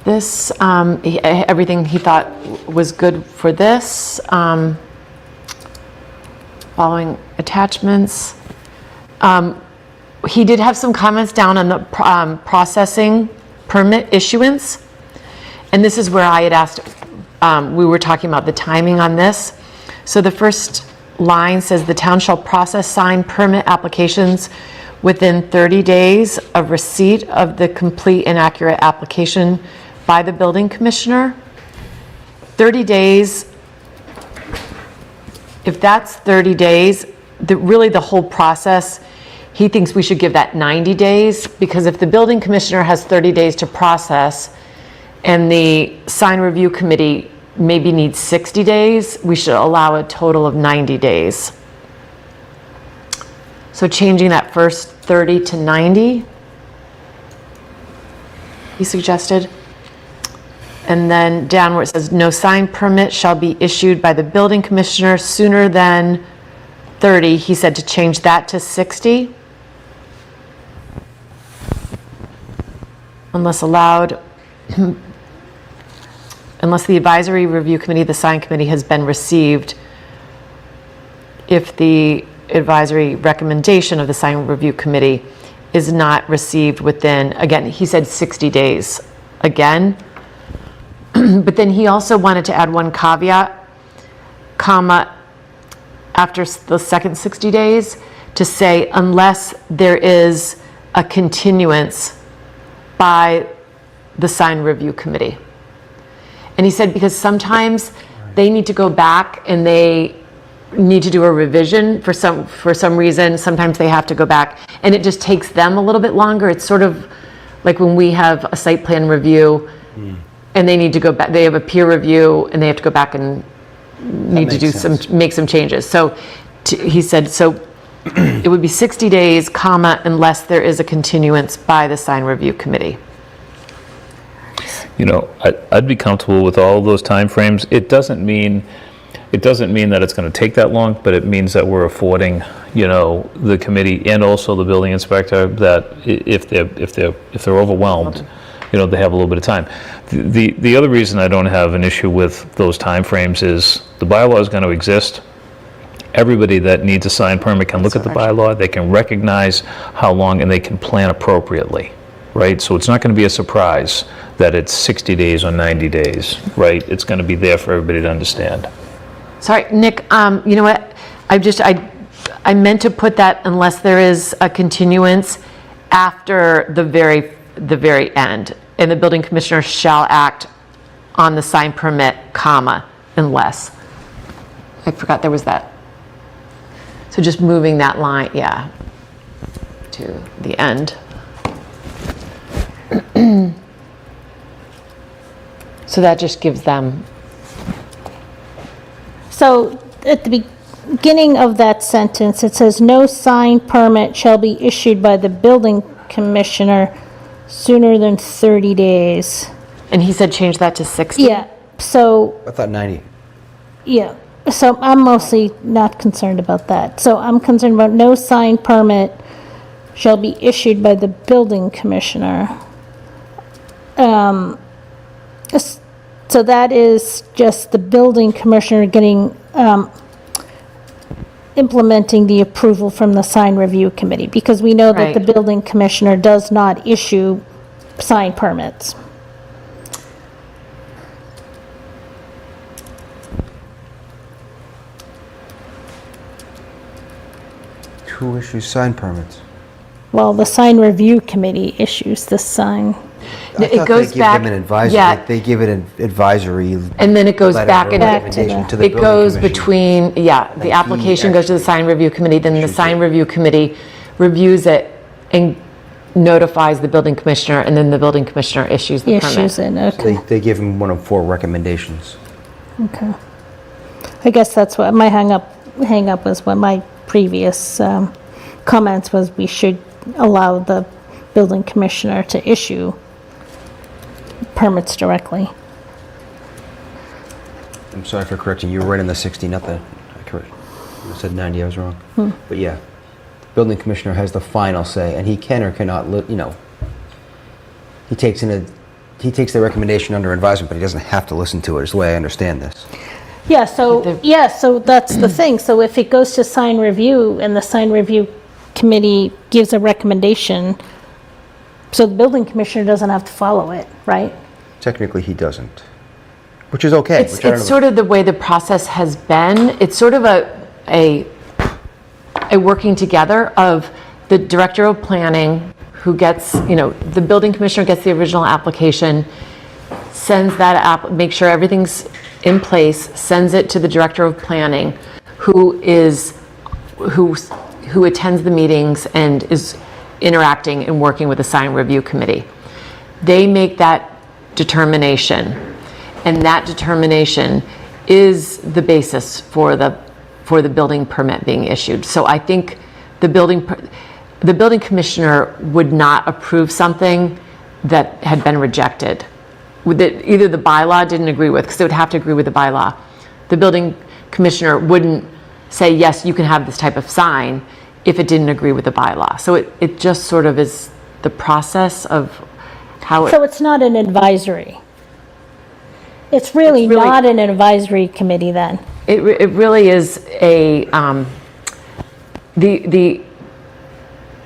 This, everything he thought was good for this. Following attachments. He did have some comments down on the processing permit issuance. And this is where I had asked, we were talking about the timing on this. So the first line says the town shall process sign permit applications within 30 days of receipt of the complete and accurate application by the building commissioner. 30 days, if that's 30 days, really the whole process, he thinks we should give that 90 days, because if the building commissioner has 30 days to process and the sign review committee maybe needs 60 days, we should allow a total of 90 days. So changing that first 30 to 90, he suggested. And then down where it says no sign permit shall be issued by the building commissioner sooner than 30, he said to change that to 60. Unless allowed, unless the advisory review committee, the sign committee has been received. If the advisory recommendation of the sign review committee is not received within, again, he said 60 days again. But then he also wanted to add one caveat, comma, after the second 60 days, to say unless there is a continuance by the sign review committee. And he said because sometimes they need to go back and they need to do a revision for some reason. Sometimes they have to go back and it just takes them a little bit longer. It's sort of like when we have a site plan review and they need to go back, they have a peer review and they have to go back and need to do make some changes. So he said, so it would be 60 days, comma, unless there is a continuance by the sign review committee. You know, I'd be comfortable with all of those timeframes. It doesn't mean that it's going to take that long, but it means that we're affording, you know, the committee and also the building inspector that if they're overwhelmed, you know, they have a little bit of time. The other reason I don't have an issue with those timeframes is the bylaw is going to exist. Everybody that needs a sign permit can look at the bylaw, they can recognize how long, and they can plan appropriately, right? So it's not going to be a surprise that it's 60 days or 90 days, right? It's going to be there for everybody to understand. Sorry, Nick, you know what? I meant to put that unless there is a continuance after the very end. And the building commissioner shall act on the sign permit, comma, unless. I forgot there was that. So just moving that line, yeah, to the end. So that just gives them. So at the beginning of that sentence, it says, "No sign permit shall be issued by the building commissioner sooner than 30 days." And he said change that to 60? Yeah, so, I thought 90. yeah, so I'm mostly not concerned about that. So I'm concerned about no sign permit shall be issued by the building commissioner. So that is just the building commissioner getting, implementing the approval from the sign review committee, because we know that the Right. building commissioner does not issue sign permits. Who issues sign permits? Well, the sign review committee issues the sign. I It thought goes they back- give them an advisory. yeah. They give it an advisory. And then it goes letter back or and recommendation to the it building goes commissioner. between, yeah, the he application goes to the sign review committee, then the issues sign it. review committee reviews it and notifies the building commissioner, and then the building commissioner issues the Issues permit. it, okay, They give them one of 4 recommendations. okay. I guess that's what my hang up was what my previous comments was, we should allow the building commissioner to issue permits directly. I'm sorry for correcting you. Were right in the 60, not the, I correct. You said 90, I was wrong. But yeah, building commissioner has the final say, and he can or cannot, you know, he takes the recommendation under advisement, but he doesn't have to listen to it, is the way I understand this. Yeah, so that's the thing. So if it goes to sign review and the sign review committee gives a recommendation, so the building commissioner doesn't have to follow it, right? Technically, he doesn't, which is okay. It's sort of the way the process has been. It's sort of a working together of the director of planning who gets, you know, the building commissioner gets the original application, sends that makes sure everything's in place, sends it to the director of planning, who attends the meetings and is interacting and working with the sign review committee. They make that determination, and that determination is the basis for the building permit being issued. So I think the building commissioner would not approve something that had been rejected, that either the bylaw didn't agree with, because they would have to agree with the bylaw. The building commissioner wouldn't say, yes, you can have this type of sign if it didn't agree with the bylaw. So it just sort of is the process of how So it's not an advisory. It's really not an advisory committee then. it really is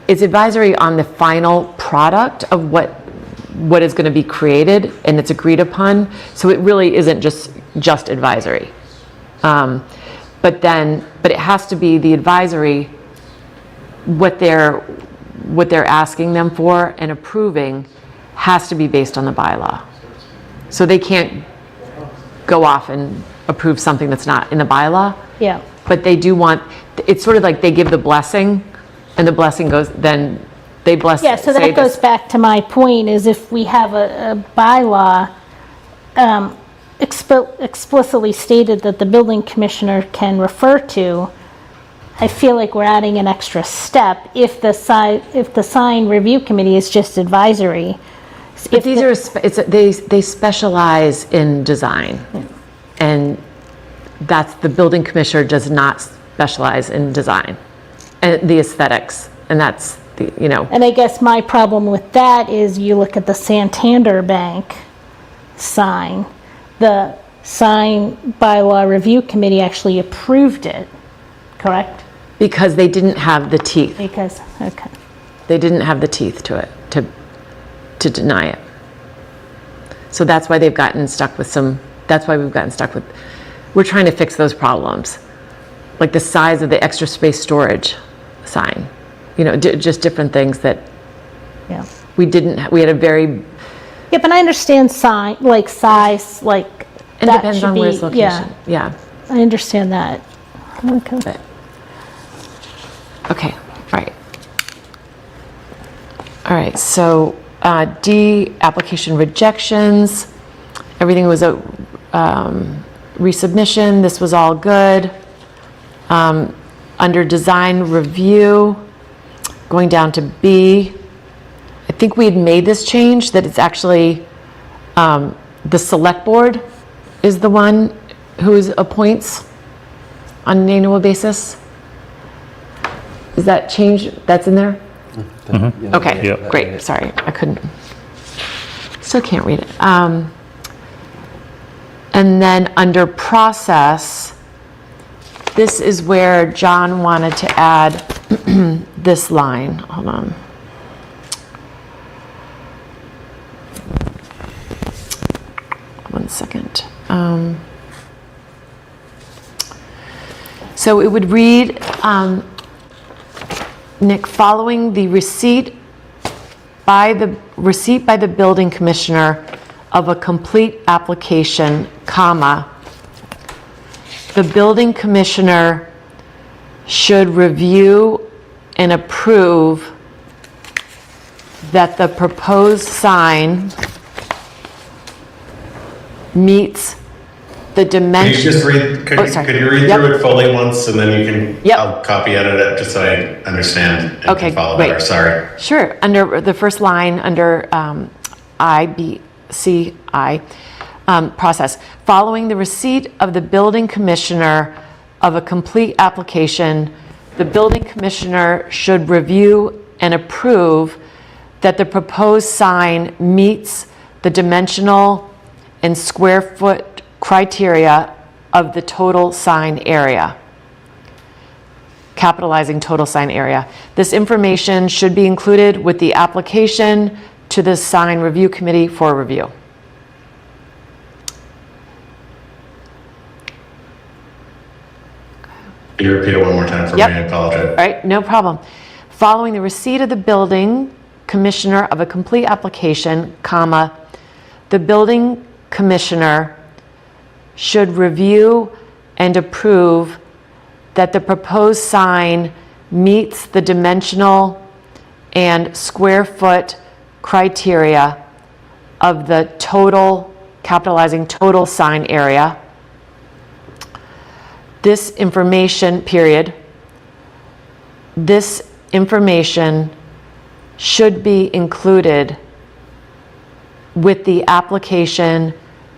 it's advisory on the final product of what is going to be created, and it's agreed upon. So it really isn't just advisory. But it has to be the advisory, what they're asking them for and approving has to be based on the bylaw. So they can't go off and approve something that's not in the bylaw. Yeah. But they do want, it's sort of like they give the blessing, and the blessing goes, then they bless. Yeah, so say that goes this. back to my point, is if we have a bylaw explicitly stated that the building commissioner can refer to, I feel like we're adding an extra step if the sign review committee is just advisory. But these are, they specialize in design. And that's, the building commissioner does not specialize in design and the aesthetics. And that's the, you know. And I guess my problem with that is you look at the Santander Bank sign, the sign bylaw review committee actually approved it, correct? Because they didn't have the teeth. Because, okay. They didn't have the teeth to it, to deny it. So that's why they've gotten stuck with that's why we've gotten stuck with, we're trying to fix those problems. Like the size of the extra space storage sign, you know, just different things that Yeah. we had a very, Yeah, but I understand sign, like size, like it that depends should on where it's be- location. Yeah. I understand that. Okay. But- Okay, right. All right, so D, application rejections. Everything was a resubmission. This was all good. Under design review, going down to B, I think we had made this change, that it's actually the select board is the one who appoints on an annual basis. Is that change, that's in there? Okay, Yep. great, sorry, I couldn't, still can't read it. And then under process, this is where John wanted to add this line, hold on. One second. So it would read, Nick, following the receipt by the building commissioner of a complete application, comma, the building commissioner should review and approve that the proposed sign meets the Can you dimension. just read, Oh, sorry. could you read Yep. through it fully once and then you can, Yep. I'll copy edit it just so I understand and Okay, can follow great. better, sorry. Sure, under the first line, under I, B, C, I, process. Following the receipt of the building commissioner of a complete application, the building commissioner should review and approve that the proposed sign meets the dimensional and square foot criteria of the total sign area. Capitalizing total sign area. This information should be included with the application to the sign review committee for review. Can you repeat it one more time for me? Yep. I apologize. All right, no problem. Following the receipt of the building commissioner of a complete application, comma, the building commissioner should review and approve that the proposed sign meets the dimensional and square foot criteria of the total, capitalizing total sign area. This information, period, this information should be included with the application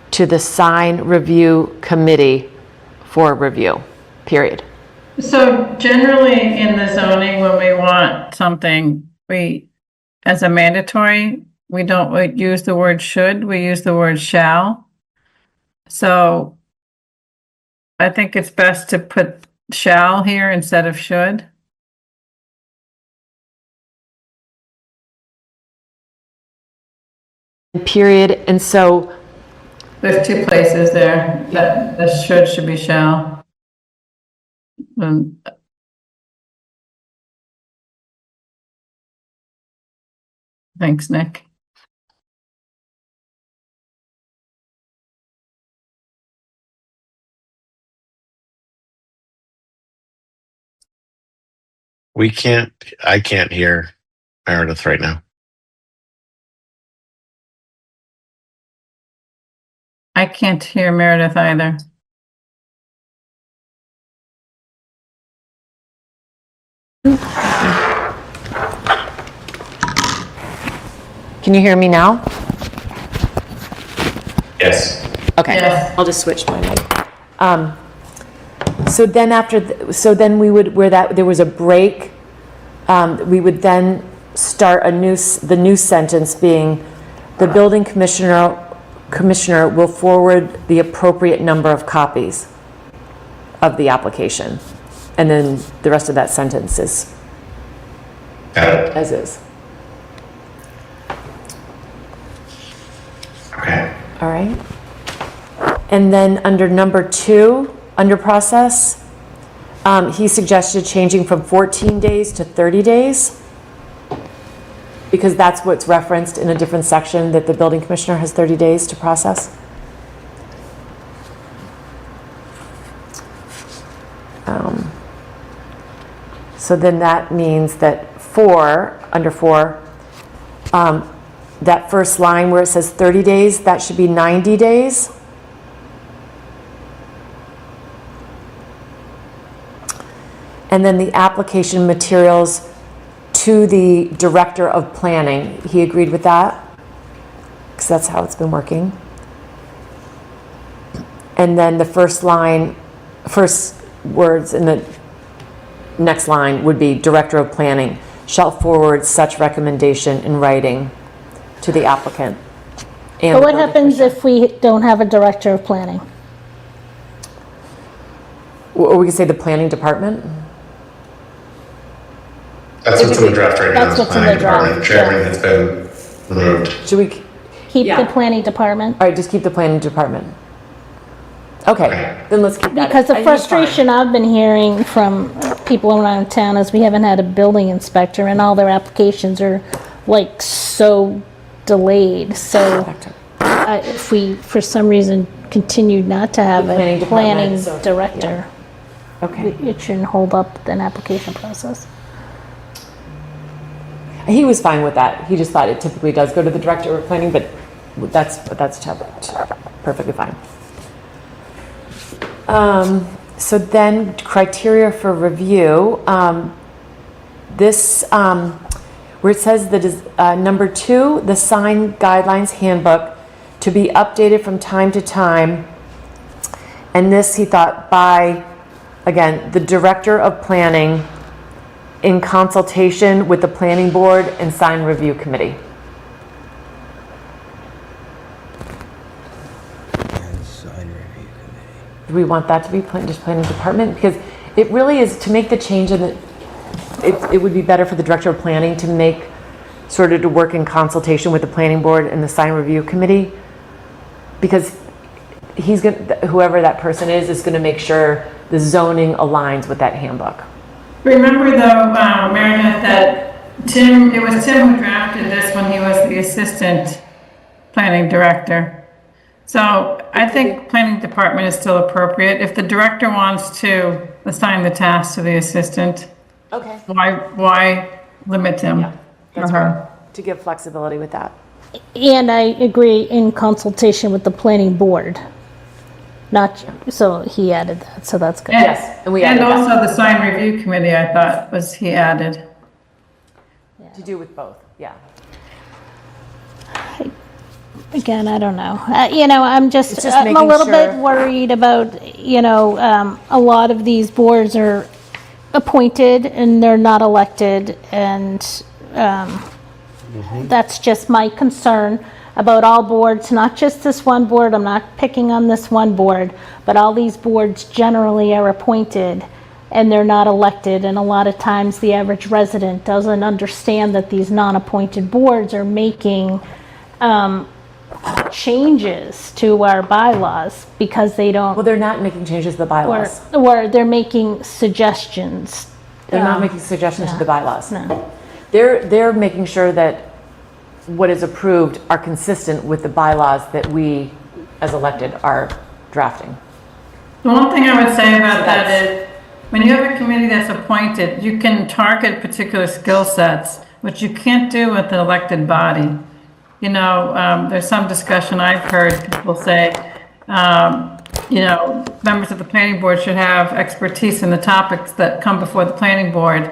to the sign review committee for review, period. So generally in the zoning, when we want something, as a mandatory, we don't use the word should, we use the word shall. So I think it's best to put shall here instead of should. Period, and so, There's two places there, that the should be shall. Thanks, Nick. I can't hear Meredith right now. I can't hear Meredith either. Can you hear me now? Yes. Okay, Yes. I'll just switch my mic. So then so then we would, where there was a break, we would then start the new sentence being, the building commissioner will forward the appropriate number of copies of the application. And then the rest of that sentence is Got it. as is. Okay. All right. And then under number 2, under process, he suggested changing from 14 days to 30 days, because that's what's referenced in a different section, that the building commissioner has 30 days to process. So then that means that under 4, that first line where it says 30 days, that should be 90 days. And then the application materials to the director of planning. He agreed with that, because that's how it's been working. And then the first words in the next line would be director of planning shall forward such recommendation in writing to the applicant. And But the what building happens commissioner. if we don't have a director of planning? Or we could say the planning department? That's what's in the draft right now. That's is what's in the planning department. draft, Chairman yeah. has been removed. Should we, Keep Yeah. the planning department? all right, just keep the planning department. Okay, then let's keep that. Because the I think it's fine. frustration I've been hearing from people around town is we haven't had a building inspector and all their applications are like so delayed. So if we, for some reason, continued not to have The a planning department, planning so, director, Okay. it shouldn't hold up an application process. He was fine with that. He just thought it typically does go to the director of planning, but that's perfectly fine. So then criteria for review, this, where it says that is, number 2, the sign guidelines handbook to be updated from time to time. And this, he thought, by, again, the director of planning in consultation with the planning board and sign review committee. And sign review committee. Do we want that to be just planning department? Because it really is, to make the change in the, it would be better for the director of planning to make, sort of to work in consultation with the planning board and the sign review committee. Because he's whoever that person is gonna make sure the zoning aligns with that handbook. Remember though, Meredith, that it was Tim who drafted this when he was the assistant planning director. So I think planning department is still appropriate. If the director wants to assign the task to the assistant, Okay. why limit him or That's her? right, to give flexibility with that. And I agree, in consultation with the planning board. Not, so he added that, so that's good. Yes, and we And added that. also the sign review committee, I thought, was he added. To do with both, yeah. Again, I don't know. I'm It's just I'm a making little bit sure- worried about, a lot of these boards are appointed and they're not elected, and that's just my concern about all boards, not just this one board. I'm not picking on this one board, but all these boards generally are appointed and they're not elected, and a lot of times the average resident doesn't understand that these non-appointed boards are making changes to our bylaws because they Well, don't, they're not making changes to the bylaws. or they're making suggestions. They're not making suggestions to the bylaws. No. They're making sure that what is approved are consistent with the bylaws that we, as elected, are drafting. The one thing I would say about that is, when you have a committee that's appointed, you can target particular skill sets, which you can't do with the elected body. You know, there's some discussion I've heard people say, you know, members of the planning board should have expertise in the topics that come before the planning board.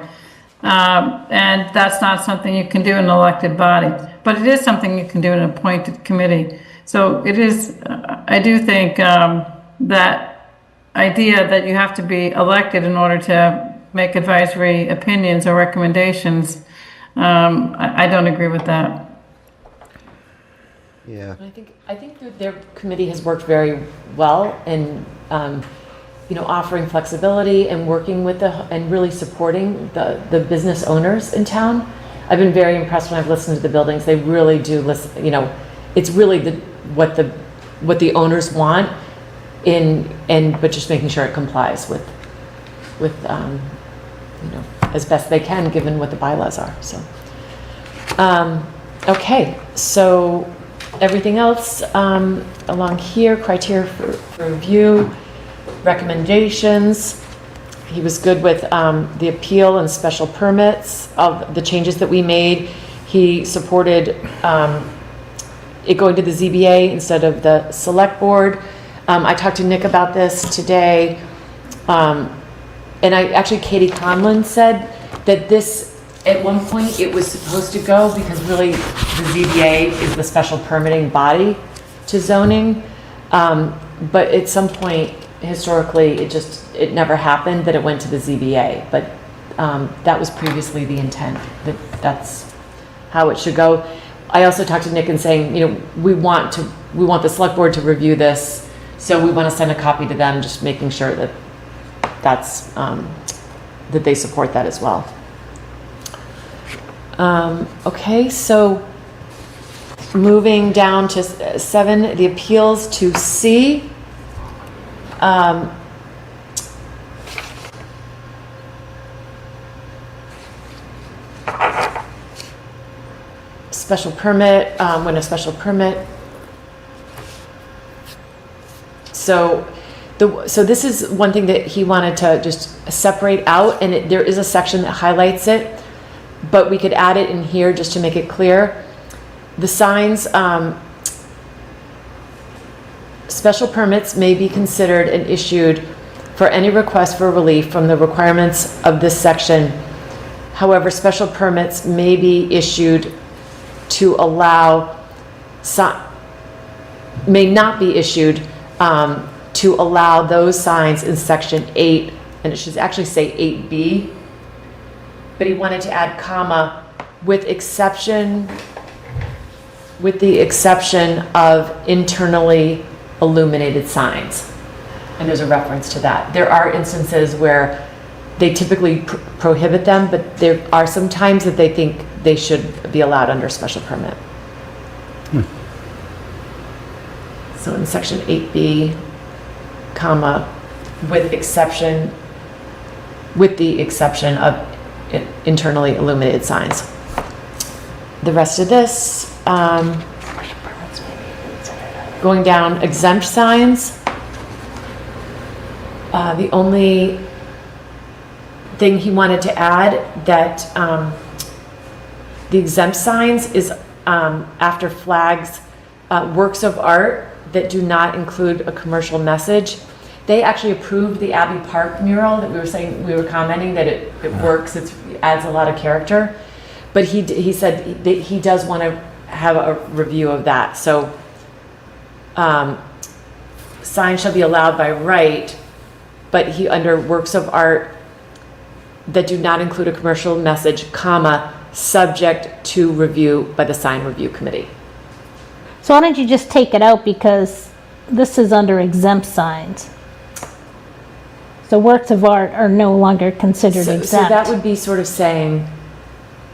And that's not something you can do in an elected body, but it is something you can do in an appointed committee. So it is, I do think that idea that you have to be elected in order to make advisory opinions or recommendations, I don't agree with that. Yeah. I think that their committee has worked very well in, you know, offering flexibility and working with and really supporting the business owners in town. I've been very impressed when I've listened to the buildings. They really do listen, you know, it's really what the owners want but just making sure it complies with you know, as best they can given what the bylaws are, so. Okay, so everything else along here, criteria for review, recommendations. He was good with the appeal and special permits of the changes that we made. He supported it going to the ZBA instead of the select board. I talked to Nick about this today. And Katie Conlon said that this, at one point, it was supposed to go because really the ZBA is the special permitting body to zoning. But at some point, historically, it never happened that it went to the ZBA. But that was previously the intent, that's how it should go. I also talked to Nick and saying, you know, we want the select board to review this, so we want to send a copy to them, just making sure that that they support that as well. Okay, so moving down to 7, the appeals to C. Special permit, when a special permit. So this is one thing that he wanted to just separate out, and there is a section that highlights it, but we could add it in here just to make it clear. The signs, special permits may be considered and issued for any request for relief from the requirements of this section. However, special permits may be issued to allow, may not be issued to allow those signs in section 8, and it should actually say 8B, but he wanted to add comma, with the exception of internally illuminated signs. And there's a reference to that. There are instances where they typically prohibit them, but there are some times that they think they should be allowed under special permit. So in section 8B, comma, with the exception of internally illuminated signs. The rest of this, going down, exempt signs. The only thing he wanted to add that the exempt signs is after flags, works of art that do not include a commercial message. They actually approved the Abbey Park mural that we were commenting that it works, it adds a lot of character. But he said that he does want to have a review of that. So signs shall be allowed by right, but under works of art that do not include a commercial message, comma, subject to review by the sign review committee. So why don't you just take it out, because this is under exempt signs. So works of art are no longer considered exempt. So that would be sort of saying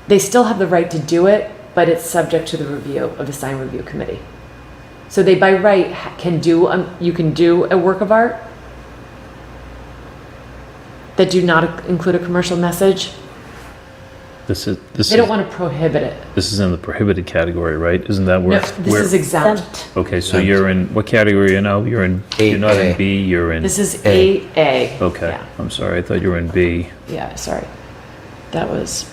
they still have the right to do it, but it's subject to the review of the sign review committee. So they by right can do, you can do a work of art that do not include a commercial message, They don't want to prohibit it. This is in the prohibited category, right? Isn't that No, where? this is exempt. Okay, so you're in, what category are you now? You're not in 8A. B, you're in. This is 8A. Okay, Yeah. I'm sorry, I thought you were in B. Yeah, sorry. That was,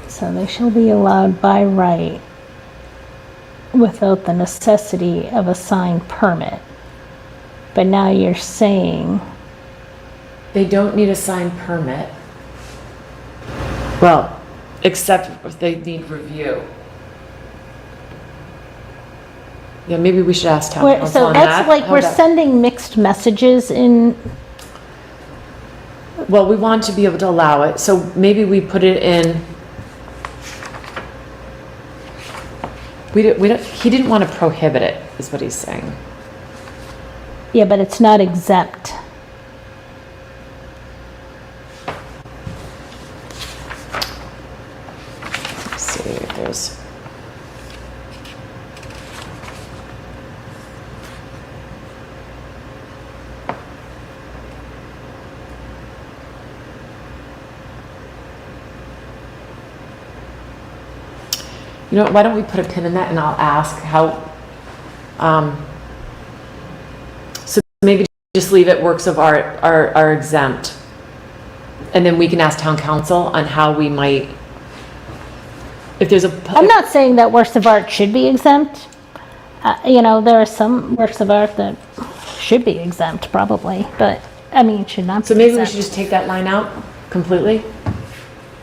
So they shall be allowed by right without the necessity of a sign permit. But now you're saying, they don't need a sign permit. Well, except if they need review. Yeah, maybe we should ask town council so on that's that. like how we're that- sending mixed messages in. Well, we want to be able to allow it, so maybe we put it in. We don't, he didn't want to prohibit it, is what he's saying. Yeah, but it's not exempt. Let's see if there's. You know, why don't we put a pin in that and I'll ask how, so maybe just leave it works of art are exempt. And then we can ask town council on how we might, if there's a. I'm not saying that works of art should be exempt. You know, there are some works of art that should be exempt probably, but I mean, should not be So maybe we exempt. should just take that line out completely?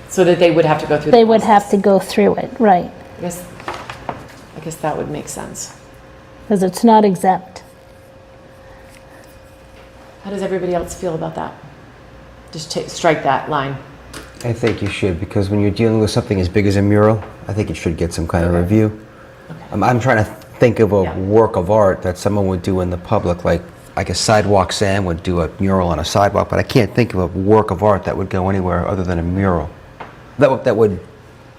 So that they would have to go through. They the would have process. to go through it, right, I guess that would make sense. because it's not exempt. How does everybody else feel about that? Just strike that line. I think you should, because when you're dealing with something as big as a mural, I think it should get some kind of review. I'm trying to think of a Yeah. work of art that someone would do in the public, like a sidewalk Sam would do a mural on a sidewalk, but I can't think of a work of art that would go anywhere other than a mural. That would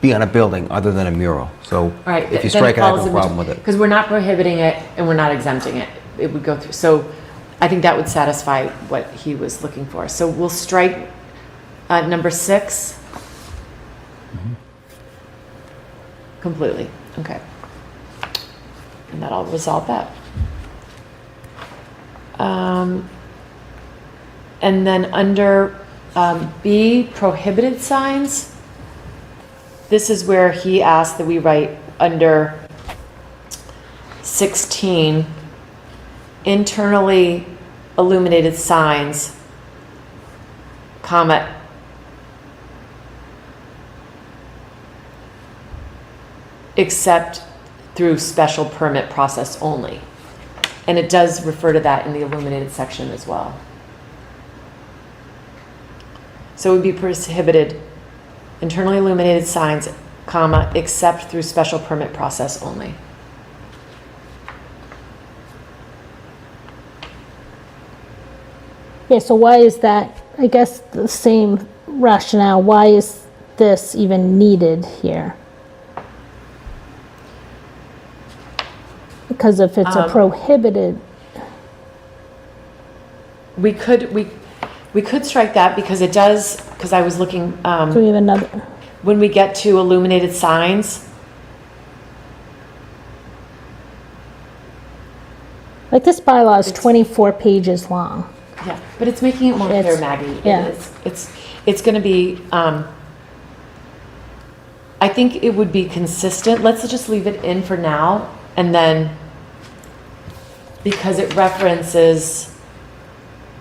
be on a building other than a mural. So All right. if you strike it, I have no problem with it. Because we're not prohibiting it and we're not exempting it. It would go through. So I think that would satisfy what he was looking for. So we'll strike number 6. Completely. Okay. And that'll resolve that. And then under B, prohibited signs, this is where he asked that we write under 16, internally illuminated signs, comma, except through special permit process only. And it does refer to that in the illuminated section as well. So it would be prohibited, internally illuminated signs, comma, except through special permit process only. Yeah, so why is that, I guess the same rationale, why is this even needed here? Because if it's a prohibited, We could strike that because it does, because I was looking, do we have another? when we get to illuminated signs, Like this bylaw is 24 pages long. yeah, but it's making it more clear, It's- Maggie. yeah. It's gonna be, I think it would be consistent, let's just leave it in for now, and then, because it references,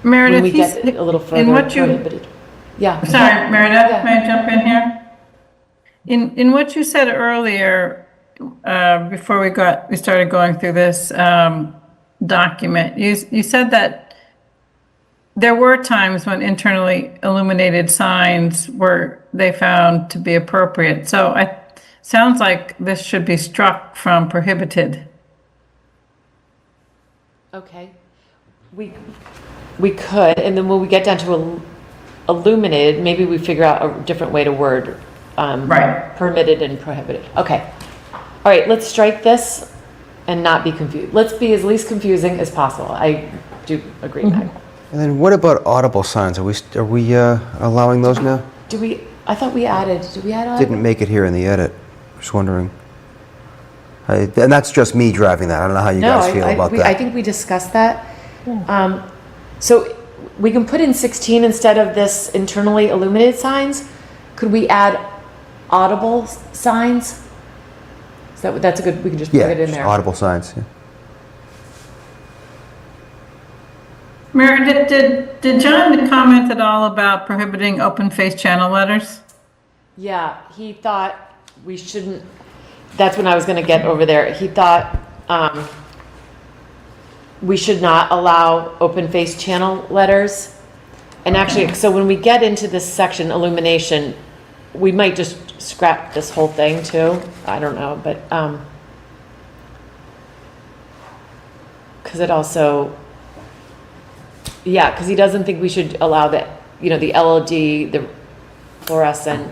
when Meredith, we he's, get a little in further what you, prohibited. Yeah. sorry, Meredith, Yeah. may I jump in here? In what you said earlier, before we started going through this document, you said that there were times when internally illuminated signs they found to be appropriate. So sounds like this should be struck from prohibited. Okay. We could, and then when we get down to illuminated, maybe we figure out a different way to word Right. permitted and prohibited. Okay. All right, let's strike this and not be confused. Let's be as least confusing as possible. I do agree, Meg. And then what about audible signs? Are we allowing those now? I thought we added, did we add audible? Didn't make it here in the edit. Just wondering. And that's just me driving that. I don't know how you guys feel about that. I think we discussed that. So we can put in 16 instead of this internally illuminated signs. Could we add audible signs? That's a good, we can just put it in just there. audible signs. Yeah. Mary, did John comment at all about prohibiting open face channel letters? Yeah, he thought we shouldn't, that's when I was gonna get over there. He thought we should not allow open face channel letters. And actually, so when we get into this section, illumination, we might just scrap this whole thing too. I don't know, but, cause it also, yeah, because he doesn't think we should allow that, the LED, the fluorescent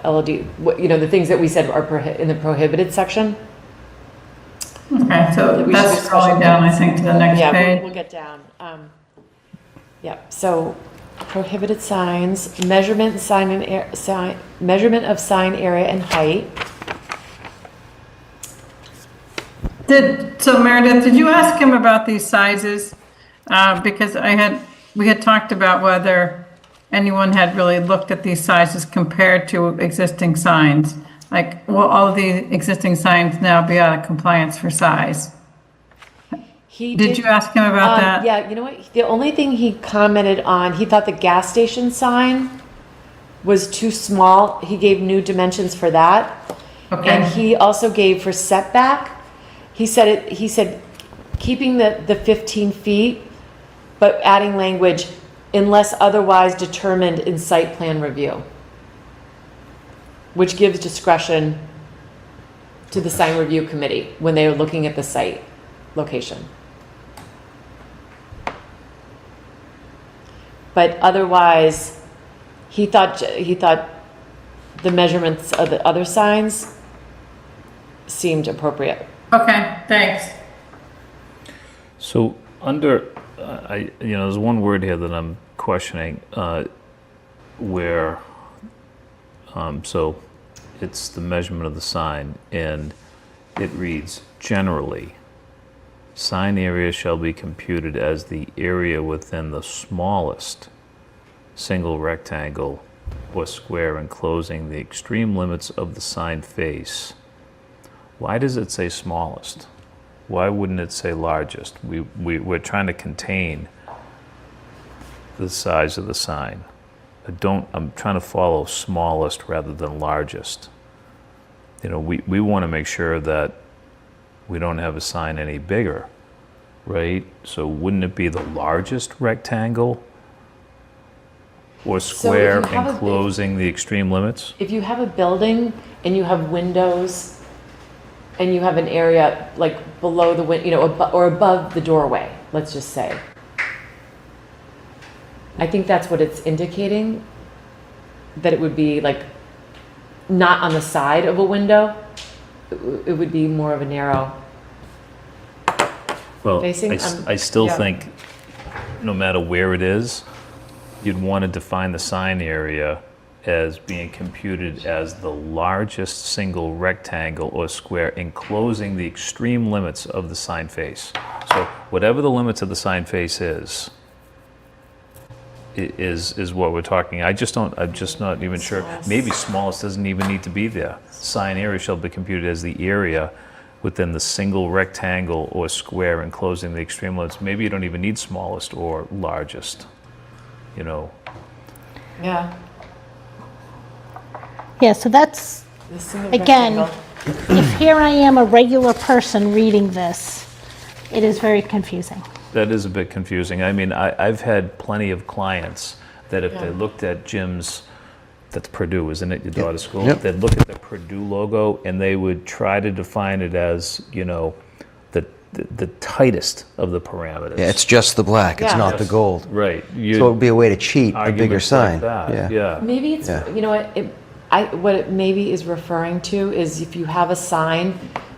LED, the things that we said are in the prohibited section. Okay, so We that's should- scrolling down, I think, to the next Yeah, page. we'll get down. Yeah, so prohibited signs, measurement of sign area and height. So Meredith, did you ask him about these sizes? Because we had talked about whether anyone had really looked at these sizes compared to existing signs. Like, will all of the existing signs now be out of compliance for size? Did you ask him about that? Yeah, you know what? The only thing he commented on, he thought the gas station sign was too small. He gave new dimensions for that. Okay. And he also gave for setback. He said keeping the 15 feet, but adding language unless otherwise determined in site plan review, which gives discretion to the sign review committee when they are looking at the site location. But otherwise, he thought the measurements of the other signs seemed appropriate. Okay, thanks. So under, there's one word here that I'm questioning, where, so it's the measurement of the sign, and it reads, generally, sign area shall be computed as the area within the smallest single rectangle or square enclosing the extreme limits of the sign face. Why does it say smallest? Why wouldn't it say largest? We're trying to contain the size of the sign. I'm trying to follow smallest rather than largest. We want to make sure that we don't have a sign any bigger, right? So wouldn't it be the largest rectangle or square you have a big- enclosing the extreme limits? If you have a building and you have windows and you have an area like below the window, or above the doorway, let's just say. I think that's what it's indicating, that it would be like not on the side of a window. It would be more of a narrow. Well, Facing, I still yeah. think no matter where it is, you'd want to define the sign area as being computed as the largest single rectangle or square enclosing the extreme limits of the sign face. So whatever the limits of the sign face is what we're talking. I'm just not even sure. Maybe smallest doesn't even need to be there. Sign area shall be computed as the area within the single rectangle or square enclosing the extreme limits. Maybe you don't even need smallest or largest, Yeah. Yeah, so that's, The single again, rectangle. if here I am, a regular person reading this, it is very confusing. That is a bit confusing. I mean, I've had plenty of clients that if they looked at Jim's, that's Purdue, isn't it, your daughter's school? Yep. They'd look at the Purdue logo and they would try to define it as, the tightest of the parameters. Yeah, it's just the black. It's Yeah. not the gold. Right. So it would be a way to cheat a bigger Arguments like sign. that, yeah. Maybe it's, Yeah. you know what, what it maybe is referring to is if you have a sign,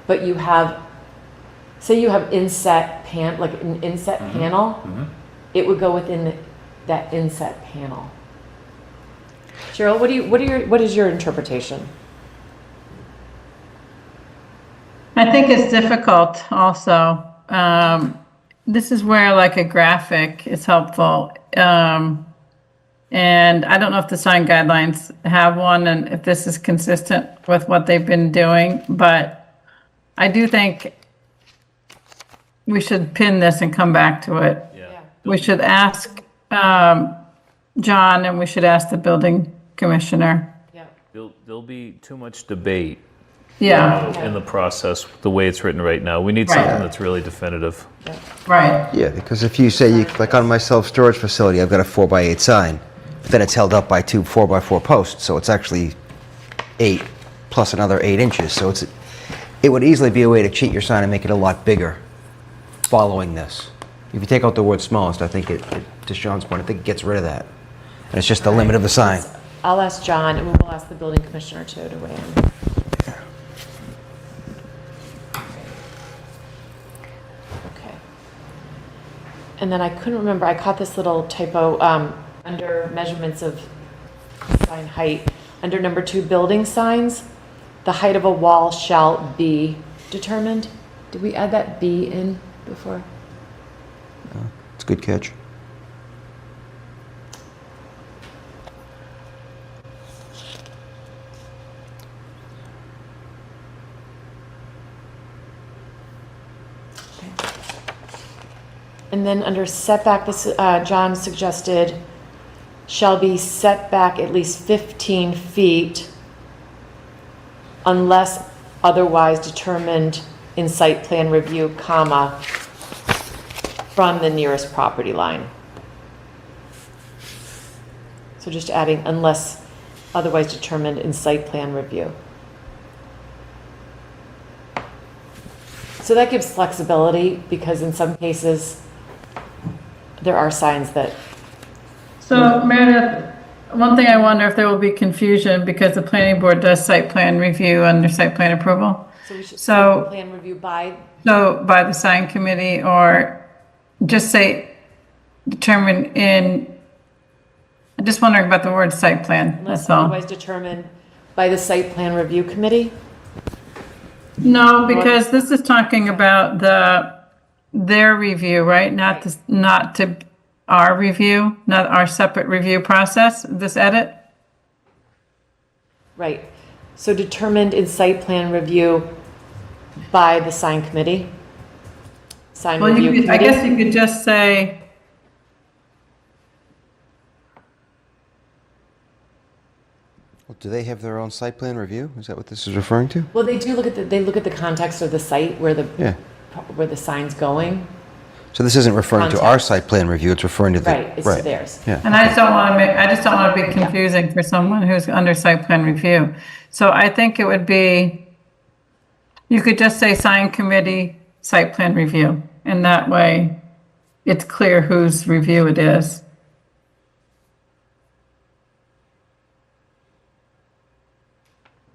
but you have, say you have inset like an inset panel, it would go within that inset panel. Cheryl, what is your interpretation? I think it's difficult also. This is where like a graphic is helpful. And I don't know if the sign guidelines have one and if this is consistent with what they've been doing, but I do think we should pin this and come back to it. Yeah. We should ask John and we should ask the building commissioner. Yeah. There'll be too much debate Yeah, in the process, the way it's written right now. We need Right. something that's really definitive. right. Yeah, because if you say, like on my self-storage facility, I've got a 4x8 sign, but then it's held up by two 4x4 posts, so it's actually 8 plus another 8 inches. So it would easily be a way to cheat your sign and make it a lot bigger following this. If you take out the word smallest, I think to Sean's point, I think it gets rid of that. And it's just the limit of the sign. I'll ask John, and we will ask the building commissioner too to weigh in. Okay. And then I couldn't remember, I caught this little typo under measurements of sign height. Under number 2, building signs, the height of a wall shall be determined. Did we add that "be" in before? It's a good catch. And then under setback, this, John suggested, shall be set back at least 15 feet unless otherwise determined in site plan review, comma, from the nearest property line. So just adding unless otherwise determined in site plan review. So that gives flexibility because in some cases, there are signs that, So Meredith, one thing I wonder if there will be confusion because the planning board does site plan review under site plan approval. so we should So- plan review by, So by the sign committee or just say determine in, I'm just wondering about the word site plan, unless that's all. otherwise determined by the site plan review committee. No, because this is talking about their review, right? Not to our review, not our separate review process, this edit? Right. So determined in site plan review by the sign committee. Sign Well, review I guess committee. you could just say, Well, do they have their own site plan review? Is that what this is referring to? Well, they do look at they look at the context of the site where Yeah. where the sign's going. So this isn't referring to our Context. site plan review, it's referring to the... Right, it's to theirs. Yeah. and I just don't want to be confusing for someone who's under site plan review. So I think it would be, you could just say sign committee, site plan review. And that way it's clear whose review it is.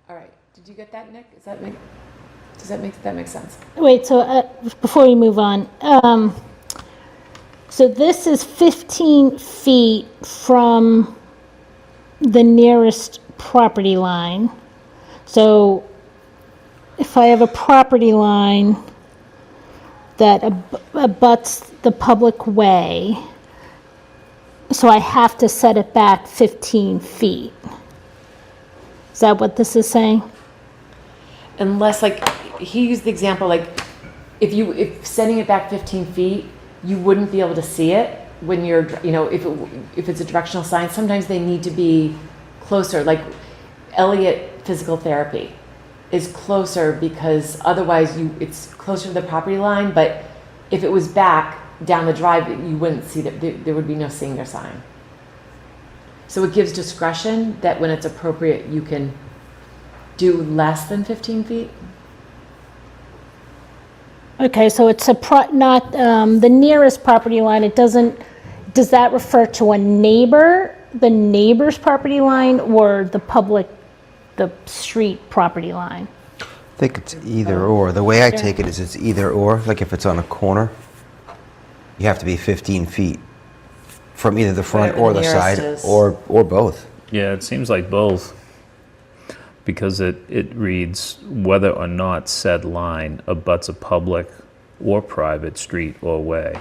All right. Did you get that, Nick? Does that make sense? Wait, so before we move on, so this is 15 feet from the nearest property line. So if I have a property line that abuts the public way, so I have to set it back 15 feet. Is that what this is saying? Unless, like, he used the example, like, if sending it back 15 feet, you wouldn't be able to see it when you're, if it's a directional sign, sometimes they need to be closer. Like Elliott Physical Therapy is closer because otherwise it's closer to the property line, but if it was back down the drive, you wouldn't see that, there would be no seeing their sign. So it gives discretion that when it's appropriate, you can do less than 15 feet. Okay, so it's not the nearest property line, does that refer to a neighbor, the neighbor's property line, or the street property line? I think it's either or. The way I take it is it's either or, like if it's on a corner, you have to be 15 feet from either the front Whatever or the the nearest side, is. or both. Yeah, it seems like both, because it reads whether or not said line abuts a public or private street or way.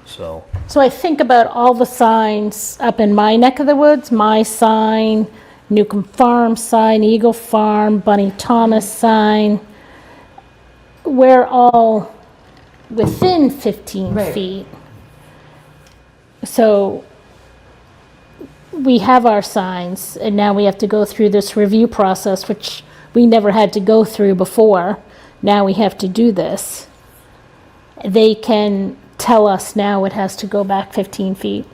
So, So I think about all the signs up in my neck of the woods, my sign, Newcomb Farm sign, Eagle Farm, Bunny Thomas sign. We're all within 15 Right. feet. So we have our signs, and now we have to go through this review process, which we never had to go through before. Now we have to do this. They can tell us now it has to go back 15 feet.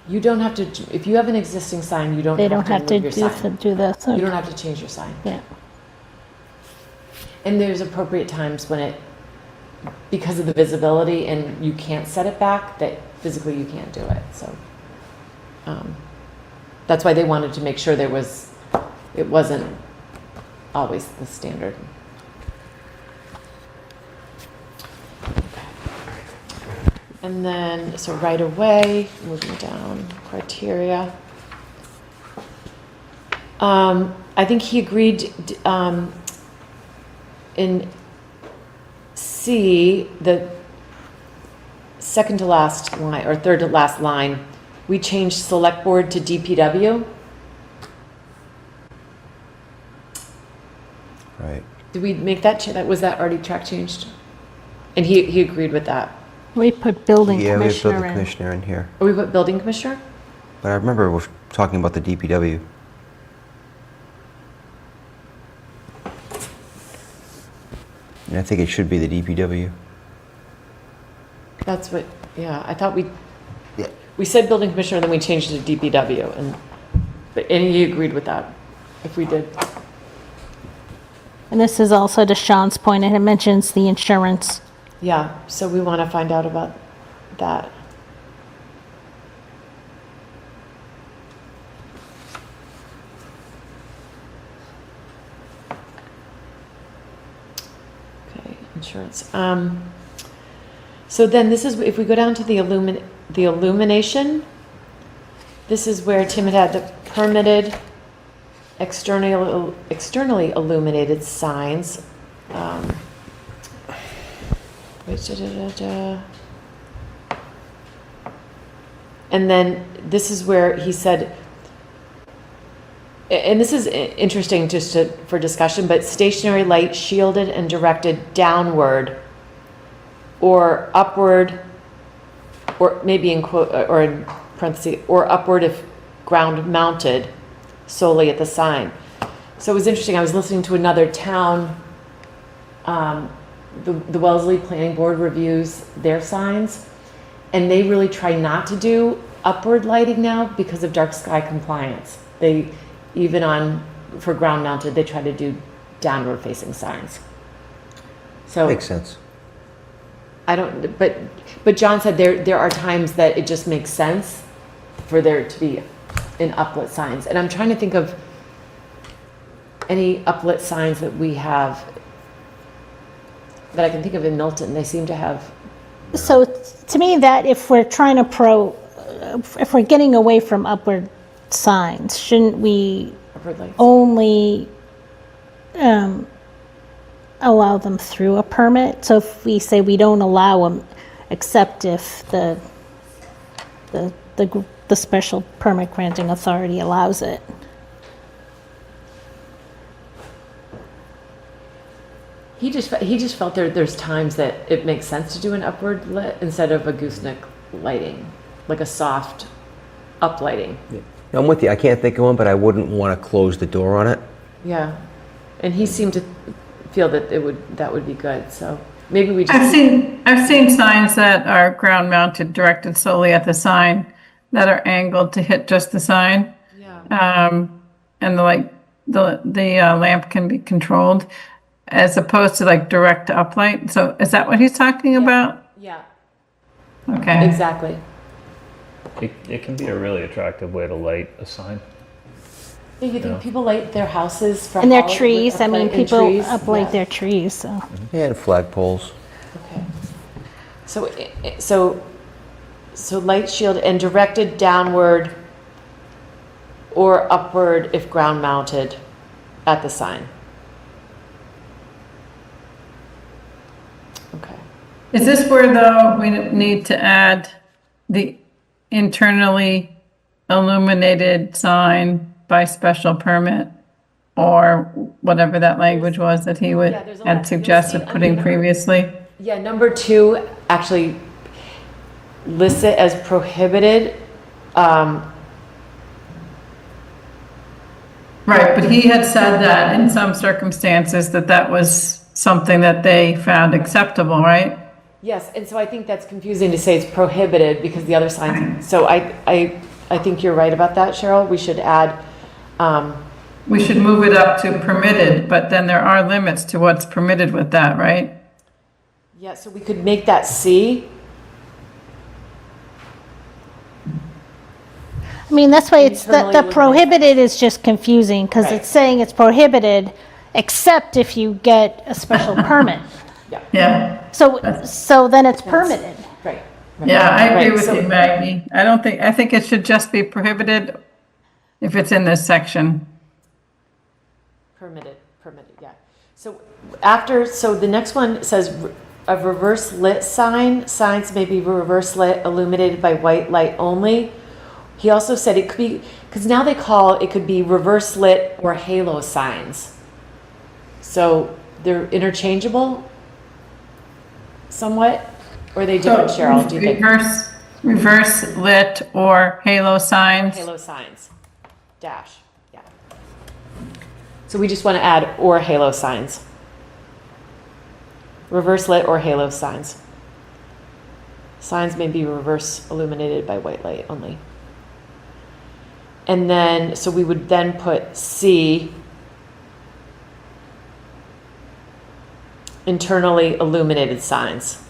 You don't have to, if you have an existing sign, you don't They have don't to have to remove your sign. do this. You don't have to change your sign. Yeah. And there's appropriate times when it, because of the visibility and you can't set it back, that physically you can't do it, so. That's why they wanted to make sure it wasn't always the standard. And then, so right away, moving down, criteria. I think he agreed, in C, the second to last line, or third to last line, we changed select board to DPW. Right. Did we make that, was that already track changed? And he agreed with that. We put building Yeah, we have building commissioner in. commissioner in here. Or we put building commissioner? But I remember we're talking about the DPW. And I think it should be the DPW. That's what, yeah, I thought Yeah. we said building commissioner, then we changed it to DPW, and he agreed with that, if we did. And this is also to Sean's point, and it mentions the insurance. Yeah, so we want to find out about that. Okay, insurance. So then this is, if we go down to the illumination, this is where Tim had the permitted externally illuminated signs. And then this is where he said, and this is interesting just for discussion, but stationary light shielded and directed downward or upward, or maybe in quote, or in parentheses, or upward if ground mounted solely at the sign. So it was interesting, I was listening to another town, the Wellesley Planning Board reviews their signs, and they really try not to do upward lighting now because of dark sky compliance. They, even for ground mounted, they try to do downward facing signs. So Makes sense. I don't, but John said there are times that it just makes sense for there to be an uplit signs. And I'm trying to think of any uplit signs that we have that I can think of in Milton. They seem to have. So to me, that if we're trying to if we're getting away from upward signs, shouldn't we Upward lights. only allow them through a permit? So if we say we don't allow them, except if the special permit granting authority allows it. He just felt there's times that it makes sense to do an upward lit instead of a gooseneck lighting, like a soft uplighting. No, I'm with you. I can't think of one, but I wouldn't want to close the door on it. Yeah, and he seemed to feel that that would be good. So maybe we just. I've seen signs that are ground mounted, directed solely at the sign, that are angled to hit just the sign. Yeah. And the lamp can be controlled, as opposed to like direct to uplight. So is that what he's talking about? Yeah. Okay. Exactly. it can be a really attractive way to light a sign. Yeah, you think people light their houses from And their trees, I mean, people uplight yeah. their trees, so. Yeah, and flagpoles. Okay. So So light shield and directed downward or upward if ground mounted at the sign. Okay. Is this where, though, we need to add the internally illuminated sign by special permit? Or whatever that language was that he would, Yeah, there's a had lot. suggested You'll see putting under- previously? Yeah, number 2 actually lists it as prohibited. Right, but he had said that in some circumstances that was something that they found acceptable, right? Yes, and so I think that's confusing to say it's prohibited because the other signs, so I think you're right about that, Cheryl. We should add, We should move it up to permitted, but then there are limits to what's permitted with that, right? yeah, so we could make that C. I mean, that's why it's, the Internally prohibited is just confusing, because Right. it's saying it's prohibited, except if you get a special permit. Yeah, So then it's permitted. Right. yeah, I agree Right, with so- you, Maggie. I think it should just be prohibited if it's in this section. Permitted, yeah. So so the next one says a reverse lit sign. Signs may be reverse lit, illuminated by white light only. He also said it could be, because now it could be reverse lit or halo signs. So they're interchangeable somewhat, or are they different, Cheryl, do you think? Reverse lit or halo signs? Halo signs, dash, yeah. So we just want to add or halo signs. Reverse lit or halo signs. Signs may be reverse illuminated by white light only. And then, so we would then put C, internally illuminated signs.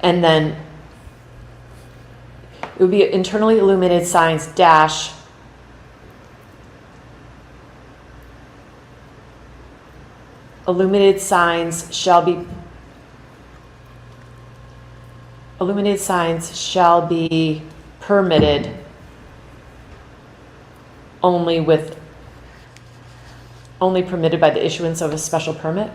And then it would be internally illuminated signs dash illuminated signs shall be permitted only permitted by the issuance of a special permit.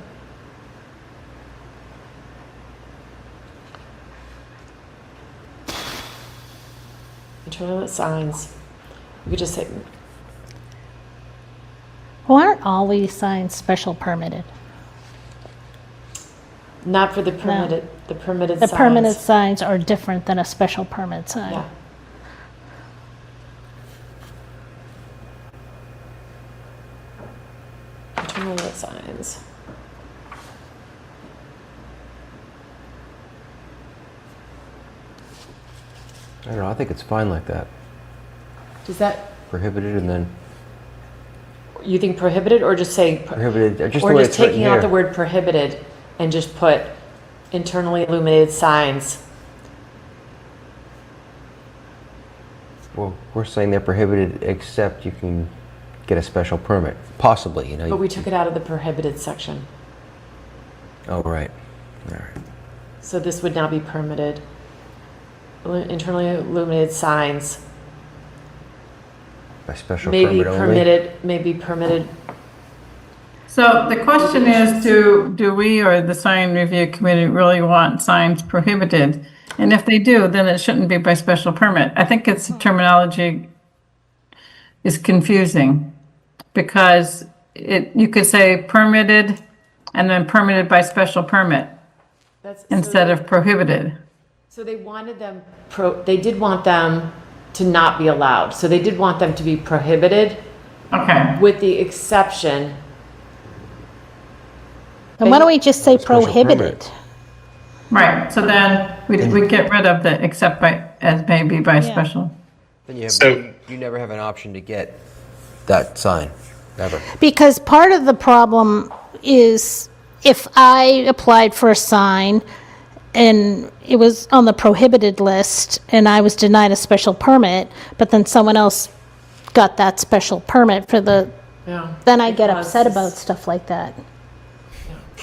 Internal signs, we could just say, Why aren't all these signs special permitted? not for the permitted The signs. permitted signs are different than a special permit sign. Yeah. Internal lit signs. I don't know, I think it's fine like that. Does that, Prohibited and then you think prohibited or just say? prohibited, just the Or way just it's written taking out the here. word prohibited and just put internally illuminated signs. Well, we're saying they're prohibited except you can get a special permit, possibly, you know. But we took it out of the prohibited section. Oh, right. All right. So this would now be permitted. Internally illuminated signs By special may be permit only. permitted. So the question is, do we or the sign review committee really want signs prohibited? And if they do, then it shouldn't be by special permit. I think its terminology is confusing because you could say permitted and then permitted by special permit instead of prohibited. So they wanted them, they did want them to not be allowed. So they did want them to be prohibited Okay, with the exception. And why don't we just say Special prohibited? permit. right. So then we get rid of the except by, as may be by special. Then you have, So- you never have an option to get that sign, ever. Because part of the problem is if I applied for a sign and it was on the prohibited list and I was denied a special permit, but then someone else got that special permit for the, Yeah. then I get Because- upset about stuff like that.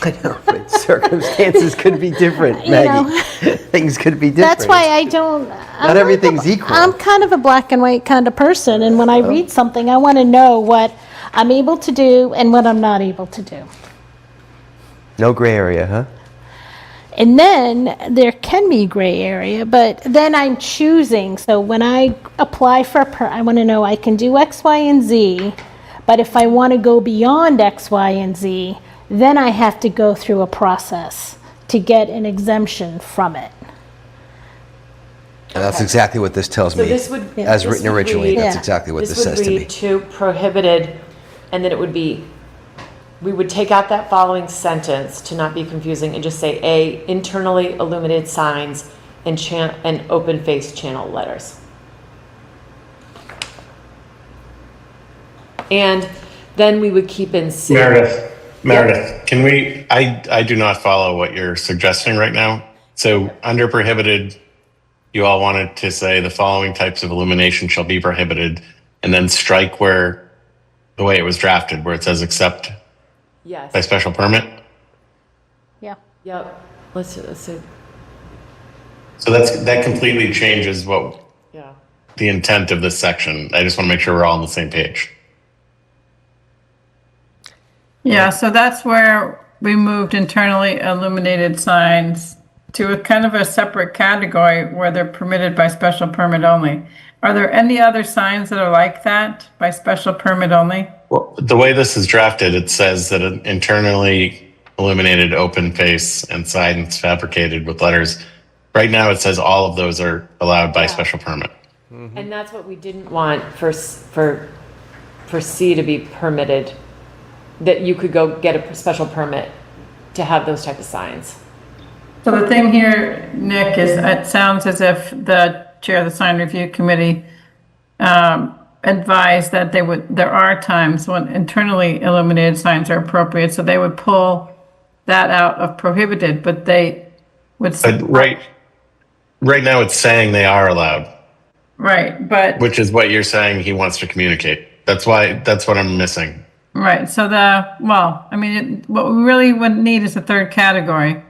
I know, but circumstances could be different, You Maggie. Things could be different. That's why I don't. Not everything's equal. I'm kind of a black and white kind of person, and when I read something, I want to know what I'm able to do and what I'm not able to do. No gray area, huh? And then there can be gray area, but then I'm choosing. So when I apply for I want to know I can do X, Y, and Z, but if I want to go beyond X, Y, and Z, then I have to go through a process to get an exemption from it. And that's exactly what this tells So me. this would. As this written would originally, read- that's Yeah. exactly what this says would to me. read to prohibited, and then it would be, we would take out that following sentence to not be confusing and just say A, internally illuminated signs and open face channel letters. And then we would keep in C. Meredith, can we, I do not follow what you're suggesting right now. So under prohibited, you all wanted to say the following types of illumination shall be prohibited, and then strike where, the way it was drafted, where it says except Yes. by special permit. Yeah. Yep. Let's see. So that completely changes what Yeah. the intent of this section. I just want to make sure we're all on the same page. Yeah, so that's where we moved internally illuminated signs to a kind of a separate category where they're permitted by special permit only. Are there any other signs that are like that, by special permit only? Well, the way this is drafted, it says that an internally illuminated open face and signs fabricated with letters. Right now, it says all of those are allowed by special permit. And that's what we didn't want for C to be permitted, that you could go get a special permit to have those type of signs. So the thing here, Nick, is it sounds as if the chair of the sign review committee advised that there are times when internally illuminated signs are appropriate, so they would pull that out of prohibited, but they would. But right now, it's saying they are allowed, Right, but. which is what you're saying he wants to communicate. That's what I'm missing. Right, so what we really would need is a third category.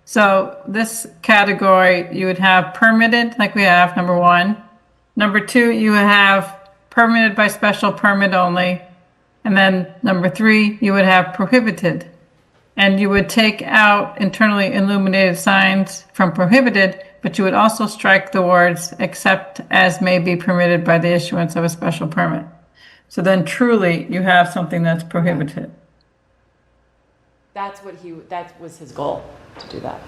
So this category, you would have permitted, like we have, number one. Number two, you would have permitted by special permit only. And then number three, you would have prohibited. And you would take out internally illuminated signs from prohibited, but you would also strike the words except as may be permitted by the issuance of a special permit. So then truly you have something that's prohibited. That was his goal, to do that.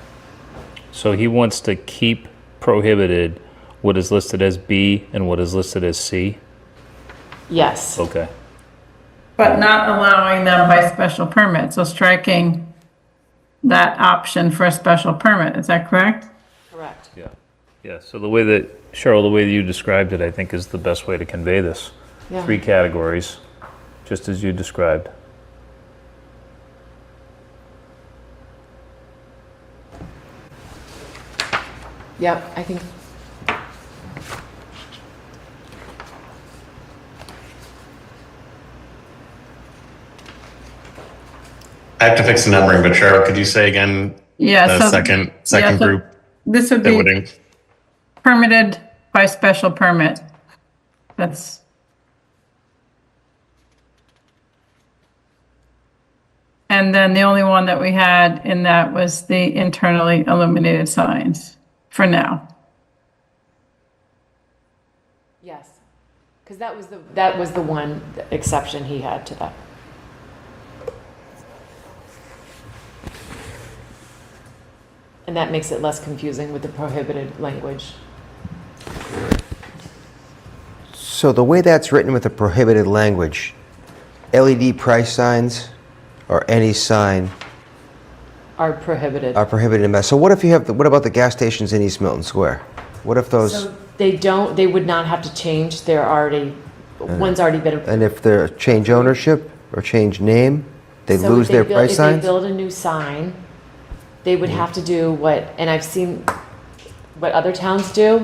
So he wants to keep prohibited what is listed as B and what is listed as C? Yes. Okay. But not allowing them by special permit, so striking that option for a special permit, is that correct? Correct. Yeah. Yeah, so the way that, Cheryl, the way that you described it, I think is the best way to convey this. Yeah. 3 categories, just as you described. Yep, I think. I have to fix the numbering, but Cheryl, could you say again Yeah. the so- second yeah, so group This would that be would permitted by special permit. That's. And then the only one that we had in that was the internally illuminated signs, for now. Yes. Because that was the one exception he had to that. And that makes it less confusing with the prohibited language. So the way that's written with the prohibited language, LED price signs or any sign Are prohibited. are prohibited in Mass. So what if you have, what about the gas stations in East Milton Square? What if those, So they would not have to change, one's already been. and if they're change ownership or change name, they So lose if their build- price If signs? they build a new sign, they would have to do and I've seen what other towns do,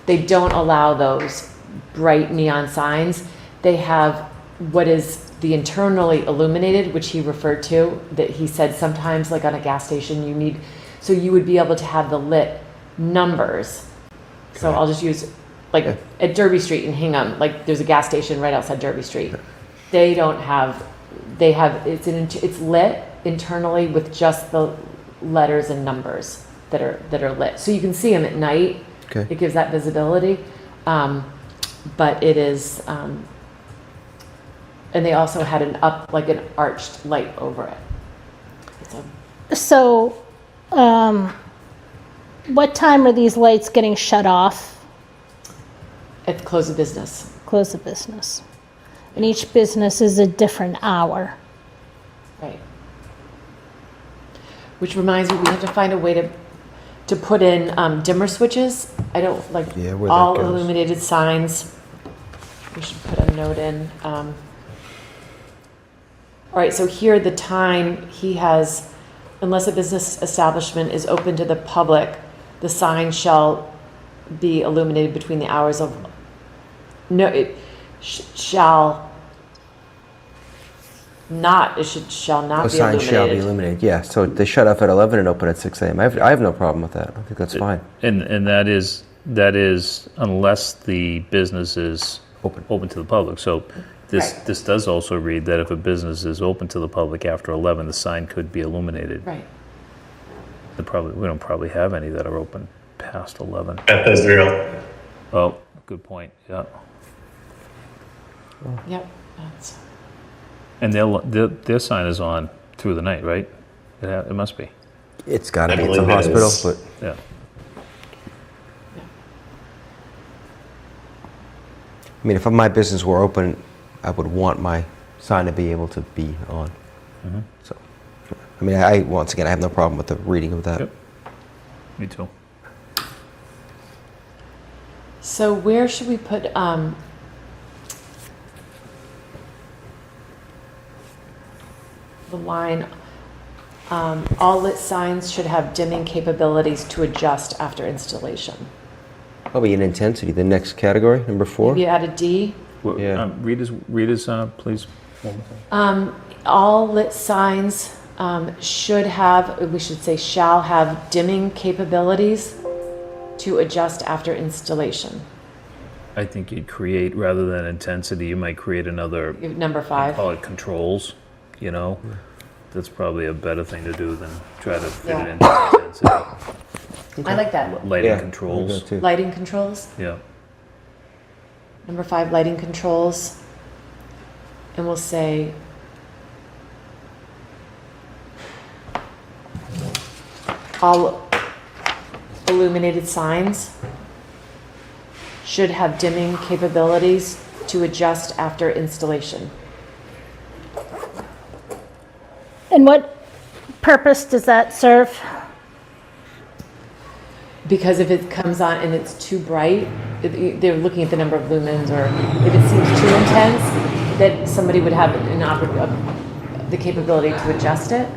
they don't allow those bright neon signs. They have what is the internally illuminated, which he referred to, that he said sometimes like on a gas station you need, so you would be able to have the lit numbers. So I'll just use like at Derby Street in Hingham, like there's a gas station right outside Derby Street. They don't have, they have, it's lit internally with just the letters and numbers that are lit. So you can see them at night. Okay. It gives that visibility. But it is, and they also had like an arched light over it. So, what time are these lights getting shut off? At the close of business. Close of business. And each business is a different hour. Right. Which reminds me, we have to find a way to put in dimmer switches. I don't like Yeah, where that all goes. illuminated signs. We should put a note in. All right, so here the time he has, unless a business establishment is open to the public, the sign shall be illuminated between the hours of, no, it shall not, shall not The be sign illuminated. shall be illuminated, yeah. So they shut off at 11 and open at 6 a.m. I have no problem with that. I think that's fine. And that is unless the business is open to the public. So this does also read that if a business is open to the public after 11, the sign could be illuminated. Right. We don't probably have any that are open past 11. Beth Israel. Oh, good point. Yeah. Yep. That's, And their sign is on through the night, right? It must be. It's got to I be. It's a believe it hospital, is. but Yeah. I mean, if my business were open, I would want my sign to be able to be on. So, I mean, once again, I have no problem with the reading of that. Yep. Me too. so where should we put, the line, all lit signs should have dimming capabilities to adjust after installation. Probably in intensity, the next category, number 4. Maybe add a D. Yeah. Read his, please. One more time. All lit signs should have, we should say shall have dimming capabilities to adjust after installation. I think you'd create, rather than intensity, you might create another, Number 5. call it controls, you know? That's probably a better thing to do than try to fit it into intensity. I like that. Lighting Yeah, controls. I think that too. Lighting controls. Yeah. Number 5, lighting controls. And we'll say all illuminated signs should have dimming capabilities to adjust after installation. And what purpose does that serve? Because if it comes on and it's too bright, they're looking at the number of lumens, or if it seems too intense, that somebody would have the capability to adjust it.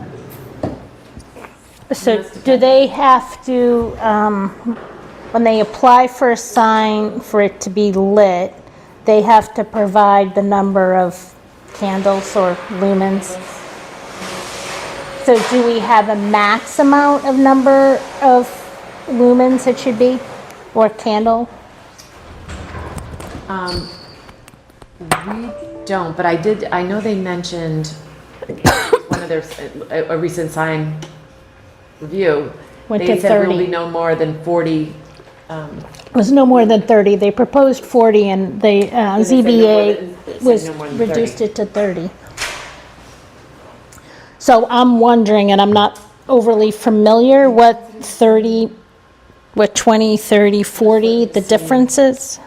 So do they have to, when they apply for a sign for it to be lit, they have to provide the number of candles or lumens? So do we have a max amount of number of lumens it should be, or candle? We don't, but I know they mentioned one of their, a recent sign review. Went They to said will 30. be no more than 40. It was no more than 30. They proposed 40 and the said no more ZBA than- said was no more than 30. reduced it to 30. So I'm wondering, and I'm not overly familiar, what 30, what 20, 30, 40, the difference is?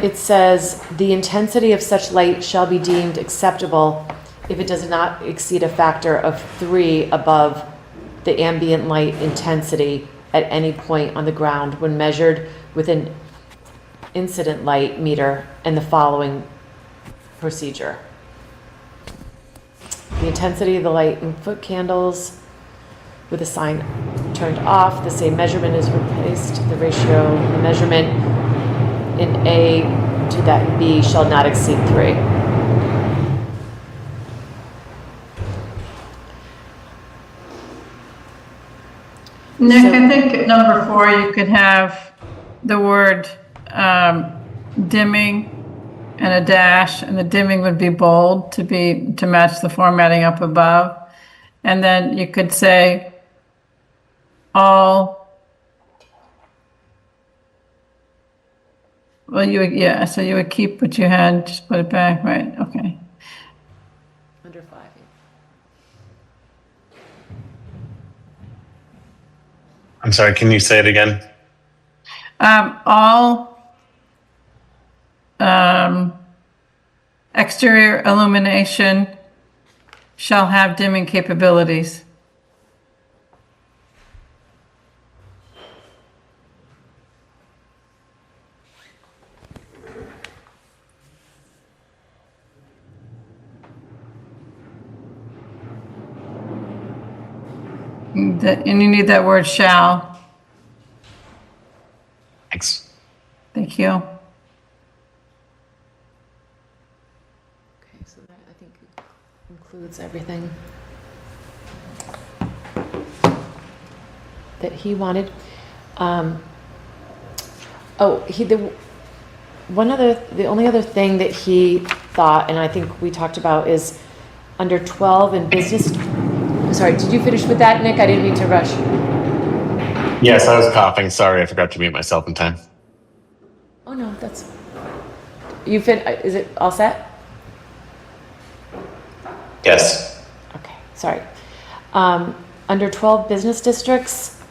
It says, "The intensity of such light shall be deemed acceptable if it does not exceed a factor of 3 above the ambient light intensity at any point on the ground when measured with an incident light meter and the following procedure. The intensity of the light in foot candles with the sign turned off, the same measurement is replaced, the ratio, the measurement in A to that B shall not exceed 3. Nick, I think at number 4, you could have the word dimming and a dash, and the dimming would be bold to match the formatting up above. And then you could say all, well, yeah, so you would keep what you had, just put it back, right, okay. Under 5. I'm sorry, can you say it again? All exterior illumination shall have dimming capabilities. And you need that word shall. Thanks. Thank you. Okay, so that I think includes everything that he wanted. The only other thing that he thought, and I think we talked about, is under 12 in business. Sorry, did you finish with that, Nick? I didn't mean to rush. Yes, I was coughing. Sorry, I forgot to mute myself in time. Oh no, that's is it all set? Yes. Okay, sorry. Under 12 business districts,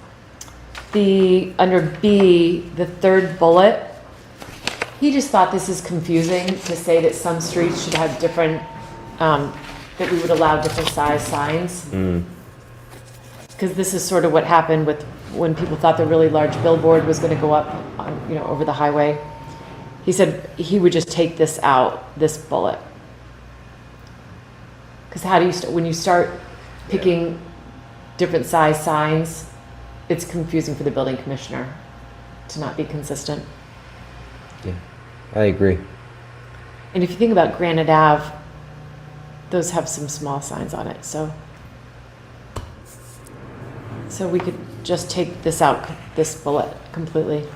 under B, the third bullet, he just thought this is confusing to say that some streets should have different, that we would allow different size signs. Because this is sort of what happened with when people thought the really large billboard was going to go up on, over the highway. He said he would just take this out, this bullet. Because how do you when you start picking different size signs, it's confusing for the building commissioner to not be consistent. Yeah, I agree. And if you think about Granite Ave, those have some small signs on it, so we could just take this out, this bullet completely.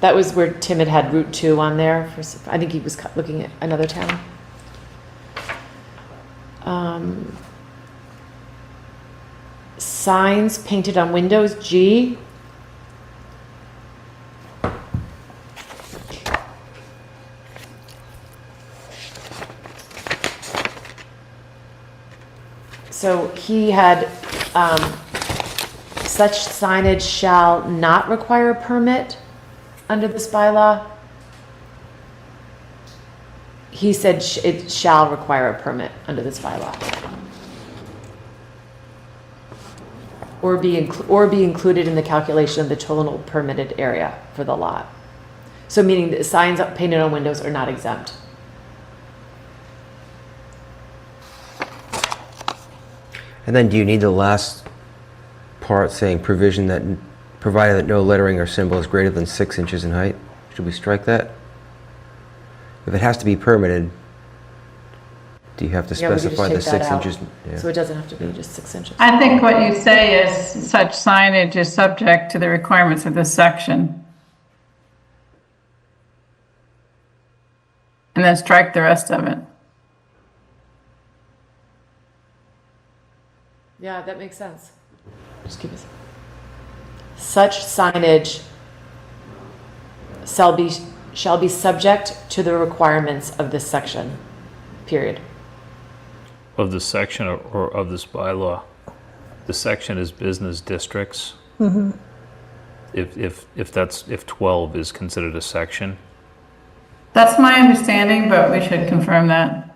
That was where Tim had Route 2 on there. I think he was looking at another town. Signs painted on windows, G. So he had, such signage shall not require a permit under this bylaw. He said it shall require a permit under this bylaw. Or be included in the calculation of the total permitted area for the lot. So meaning that signs painted on windows are not exempt. And then do you need the last part saying provision that, provided that no lettering or symbol is greater than 6 inches in height? Should we strike that? If it has to be permitted, do you have to Yeah, we could just specify the take that 6 out. inches? Yeah. So it doesn't have to be just 6 inches. I think what you say is such signage is subject to the requirements of this section. And then strike the rest of it. Yeah, that makes sense. Just keep it. Such signage shall be subject to the requirements of this section, period. Of this section or of this bylaw, the section is business districts. If 12 is considered a section. That's my understanding, but we should confirm that.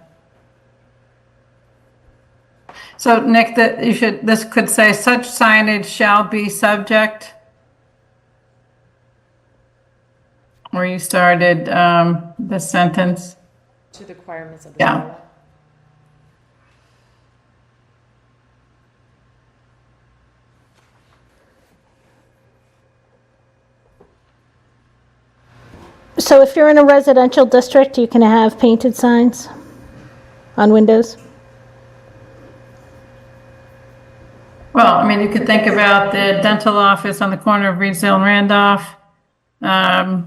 So Nick, this could say such signage shall be subject. Where you started the sentence. To the requirements of the Yeah. bylaw. So if you're in a residential district, you can have painted signs on windows? Well, I mean, you could think about the dental office on the corner of Reedsdale and Randolph. I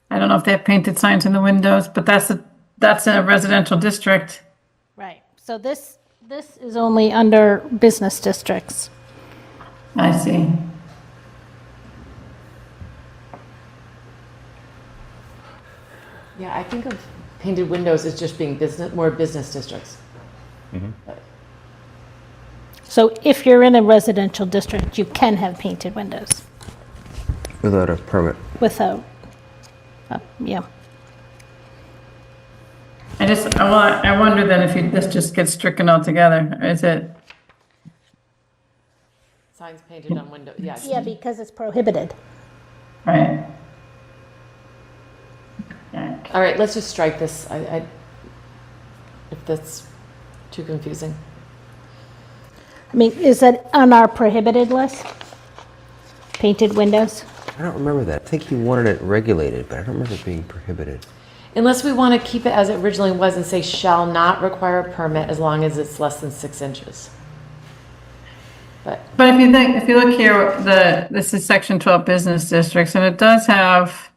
don't know if they have painted signs in the windows, but that's a residential district. Right. So this is only under business districts. I see. Yeah, I think of painted windows as just being more business districts. So if you're in a residential district, you can have painted windows Without a permit. without, yeah. I wonder then if this just gets stricken altogether. Is it? Signs painted on windows, yeah. Yeah, because it's prohibited. Right. Yeah. All right, let's just strike this. If that's too confusing. I mean, is that on our prohibited list? Painted windows? I don't remember that. I think he wanted it regulated, but I don't remember it being prohibited. Unless we want to keep it as it originally was and say shall not require a permit as long as it's less than 6 inches. But If you look here, this is section 12 business districts, and it does have,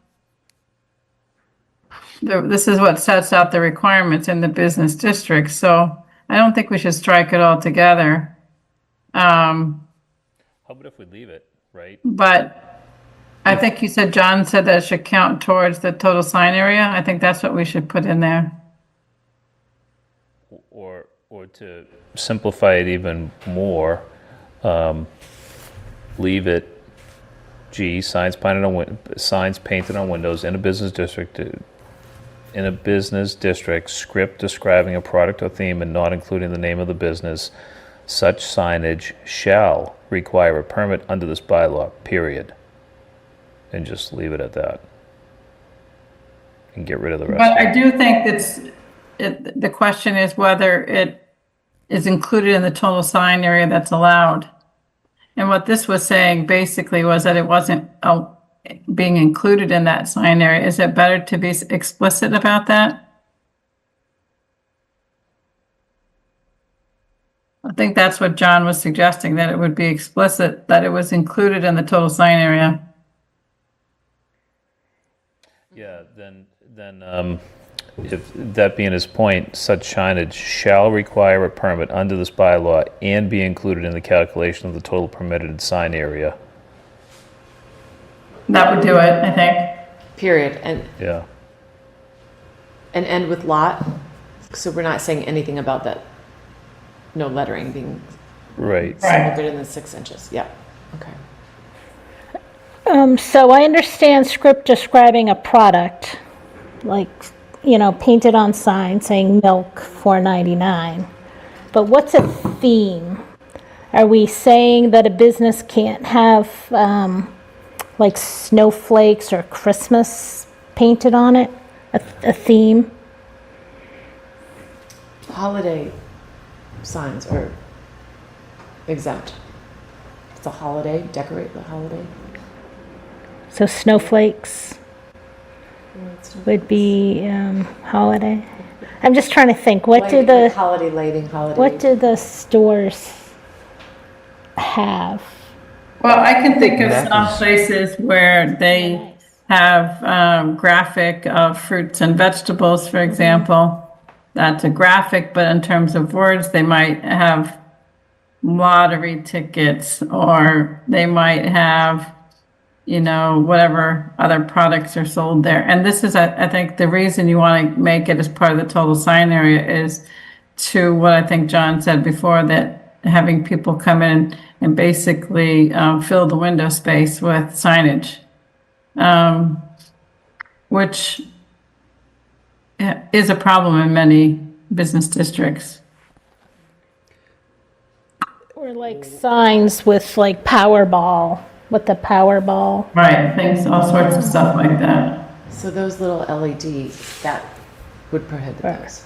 this is what sets out the requirements in the business district. So I don't think we should strike it all together. How about if we leave it, right? But I think you said, John said that it should count towards the total sign area. I think that's what we should put in there. Or to simplify it even more, leave it, G, signs painted on windows in a business district, script describing a product or theme and not including the name of the business. Such signage shall require a permit under this bylaw, period. And just leave it at that. And get rid of the rest. But I do think the question is whether it is included in the total sign area that's allowed. And what this was saying basically was that it wasn't being included in that sign area. Is it better to be explicit about that? I think that's what John was suggesting, that it would be explicit, that it was included in the total sign area. Yeah, then if that being his point, such signage shall require a permit under this bylaw and be included in the calculation of the total permitted sign area. That would do it, I think. period, and Yeah. end with lot. So we're not saying anything about that. No lettering being Right. greater than 6 inches. Yeah. Okay. So I understand script describing a product, like, painted on sign saying milk $4.99. But what's a theme? Are we saying that a business can't have like snowflakes or Christmas painted on it? A theme? Holiday signs are exempt. It's a holiday, decorate the holiday. So snowflakes would be holiday. I'm just trying to think. What do Like holiday lighting, holiday. what do the stores have? Well, I can think of some places where they have graphic of fruits and vegetables, for example. That's a graphic, but in terms of words, they might have lottery tickets, or they might have, whatever other products are sold there. And this is, I think, the reason you want to make it as part of the total sign area is to what I think John said before, that having people come in and basically fill the window space with signage, which is a problem in many business districts. Or like signs with like Powerball, with the Powerball. Right, things, all sorts of stuff like that. So those little LEDs, that would prohibit those.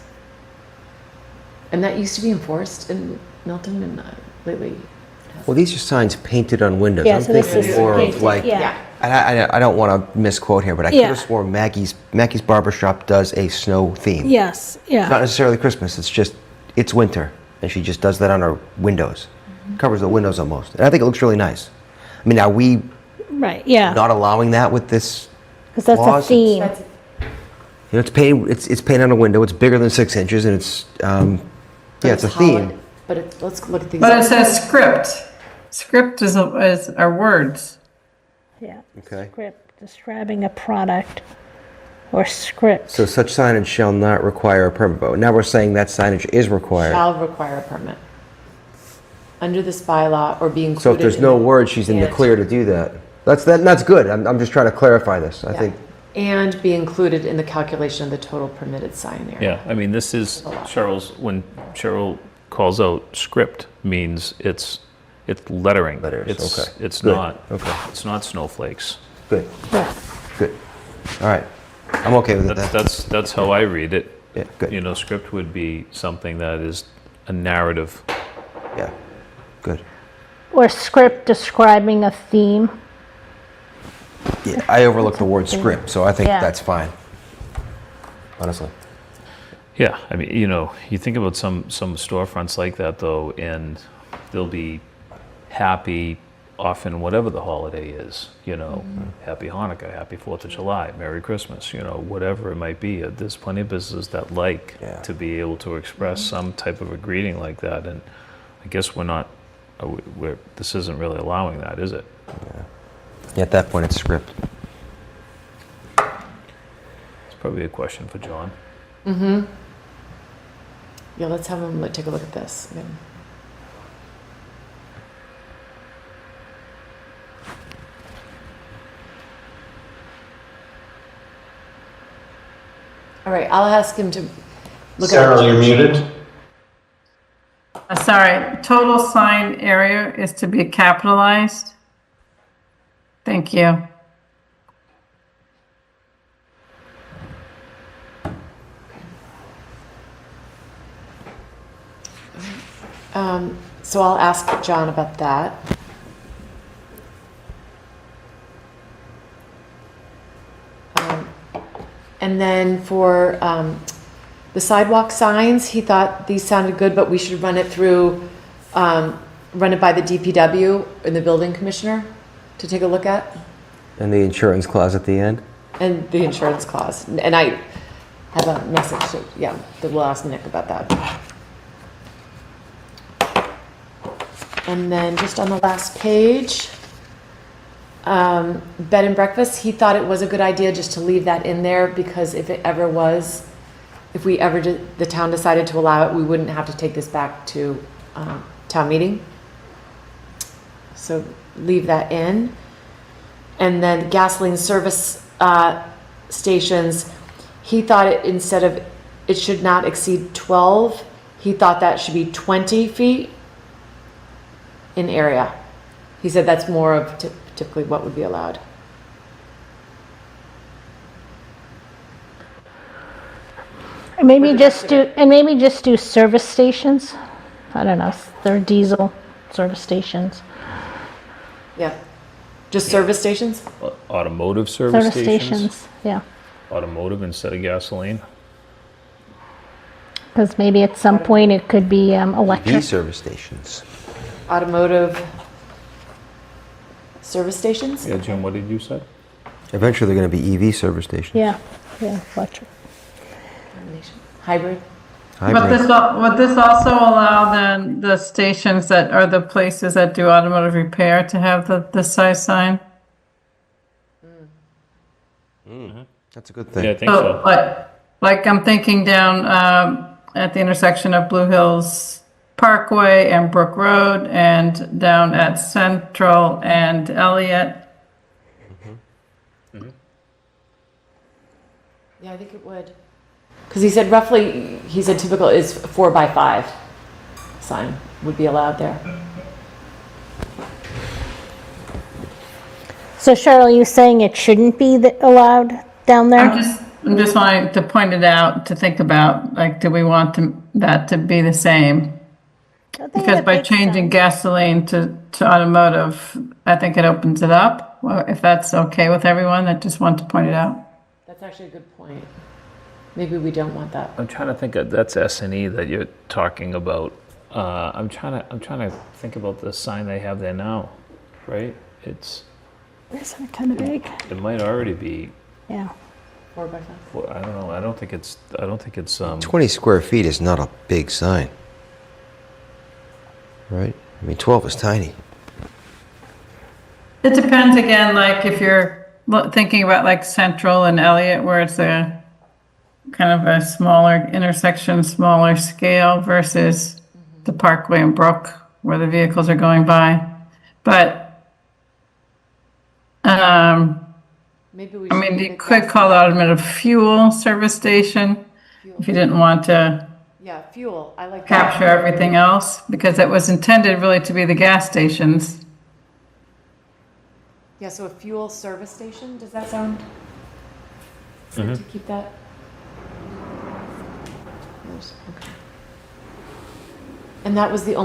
And that used to be enforced in Milton and lately. Well, these are signs painted on windows. Yeah, I'm so this thinking is more of painted, like, yeah. I don't want to misquote here, but I could Yeah. have sworn Maggie's Barbershop does a snow theme. Yes, Not yeah. necessarily Christmas, it's winter. And she just does that on her windows. Covers the windows almost. And I think it looks really nice. I mean, are we Right, yeah. not allowing that with this? Because that's a clause? theme. That's, You know, it's painted on a window. It's bigger than 6 inches, and it's yeah, it's a theme. But let's look at these. But it says script. Script is are words. Yeah. Okay. Script, describing a product or script. So such signage shall not require a permit. But now we're saying that signage is required. Shall require a permit. Under this bylaw or be included. So if there's in no the- word, she's in the and- clear to do that. That's good. I'm just trying to clarify this. I Yeah. think. And be included in the calculation of the total permitted sign area. Yeah, I mean, this is when Cheryl calls out script, means it's lettering. Letters, It's, okay. it's Good, not, okay. it's not snowflakes. Good. Yeah. Good. All right. I'm okay with it then. That's how I read it. Yeah, good. You know, script would be something that is a narrative. Yeah. Good. Or script describing a theme. Yeah, I overlooked the word script, so I think Yeah. that's fine. Honestly. Yeah, I mean, you know, you think about some storefronts like that though, and they'll be happy often whatever the holiday is, you know, happy Hanukkah, happy 4th of July, Merry Christmas, you know, whatever it might be. There's plenty of businesses that like Yeah. to be able to express some type of a greeting like that, and I guess this isn't really allowing that, is it? Yeah, at that point, it's script. It's probably a question for John. Yeah, let's have them take a look at this. again. All right, I'll ask him to look at. Sarah, you're muted. Sorry, total sign area is to be capitalized. Thank you. So I'll ask John about that. And then for the sidewalk signs, he thought these sounded good, but we should run it through, run it by the DPW and the building commissioner to take a look at, And the insurance clause at the end. and the insurance clause. And I have a message, that we'll ask Nick about that. And then just on the last page, bed and breakfast, he thought it was a good idea just to leave that in there because if the town decided to allow it, we wouldn't have to take this back to town meeting. So leave that in. And then gasoline service stations, he thought it should not exceed 12. He thought that should be 20 feet in area. He said that's more of typically what would be allowed. And maybe just do service stations. I don't know, they're diesel service stations. Yeah. Just service stations? Automotive service Service stations? stations, yeah. Automotive instead of gasoline? Because maybe at some point it could be These electric. service stations. Automotive service stations? Yeah, Jim, what did you say? Eventually, they're going to be EV service stations. Yeah, electric. Hybrid? But Hybrid. would this also allow then the stations that are the places that do automotive repair to have this size sign? That's a good Yeah, thing. I think so. Like I'm thinking down at the intersection of Blue Hills Parkway and Brook Road and down at Central and Elliott. Yeah, I think it would. Because he said typical is 4x5 sign would be allowed there. So Cheryl, you saying it shouldn't be allowed down there? I'm just wanting to point it out to think about, like, do we want that to be the same? Because by changing gasoline to automotive, I think it opens it up. Well, if that's okay with everyone, I just want to point it out. That's actually a good point. Maybe we don't want that. I'm trying to think of, that's S&E that you're talking about. I'm trying to think about the sign they have there now, right? Isn't it kind of big? It might already be, Yeah. 4x5. well, I don't know, I don't think it's 20 square feet is not a big sign. Right? I mean, 12 is tiny. It depends again, like if you're thinking about like Central and Elliott, where it's a kind of a smaller intersection, smaller scale versus the Parkway and Brook, where the vehicles are going by. But Maybe we I should mean, leave you it could gas- call it a fuel service station if you didn't want to Yeah, fuel. I like that. capture everything else, because it was intended really to be the gas stations. Yeah, so a fuel service station, does that sound good to keep that? Yes, okay. And that was the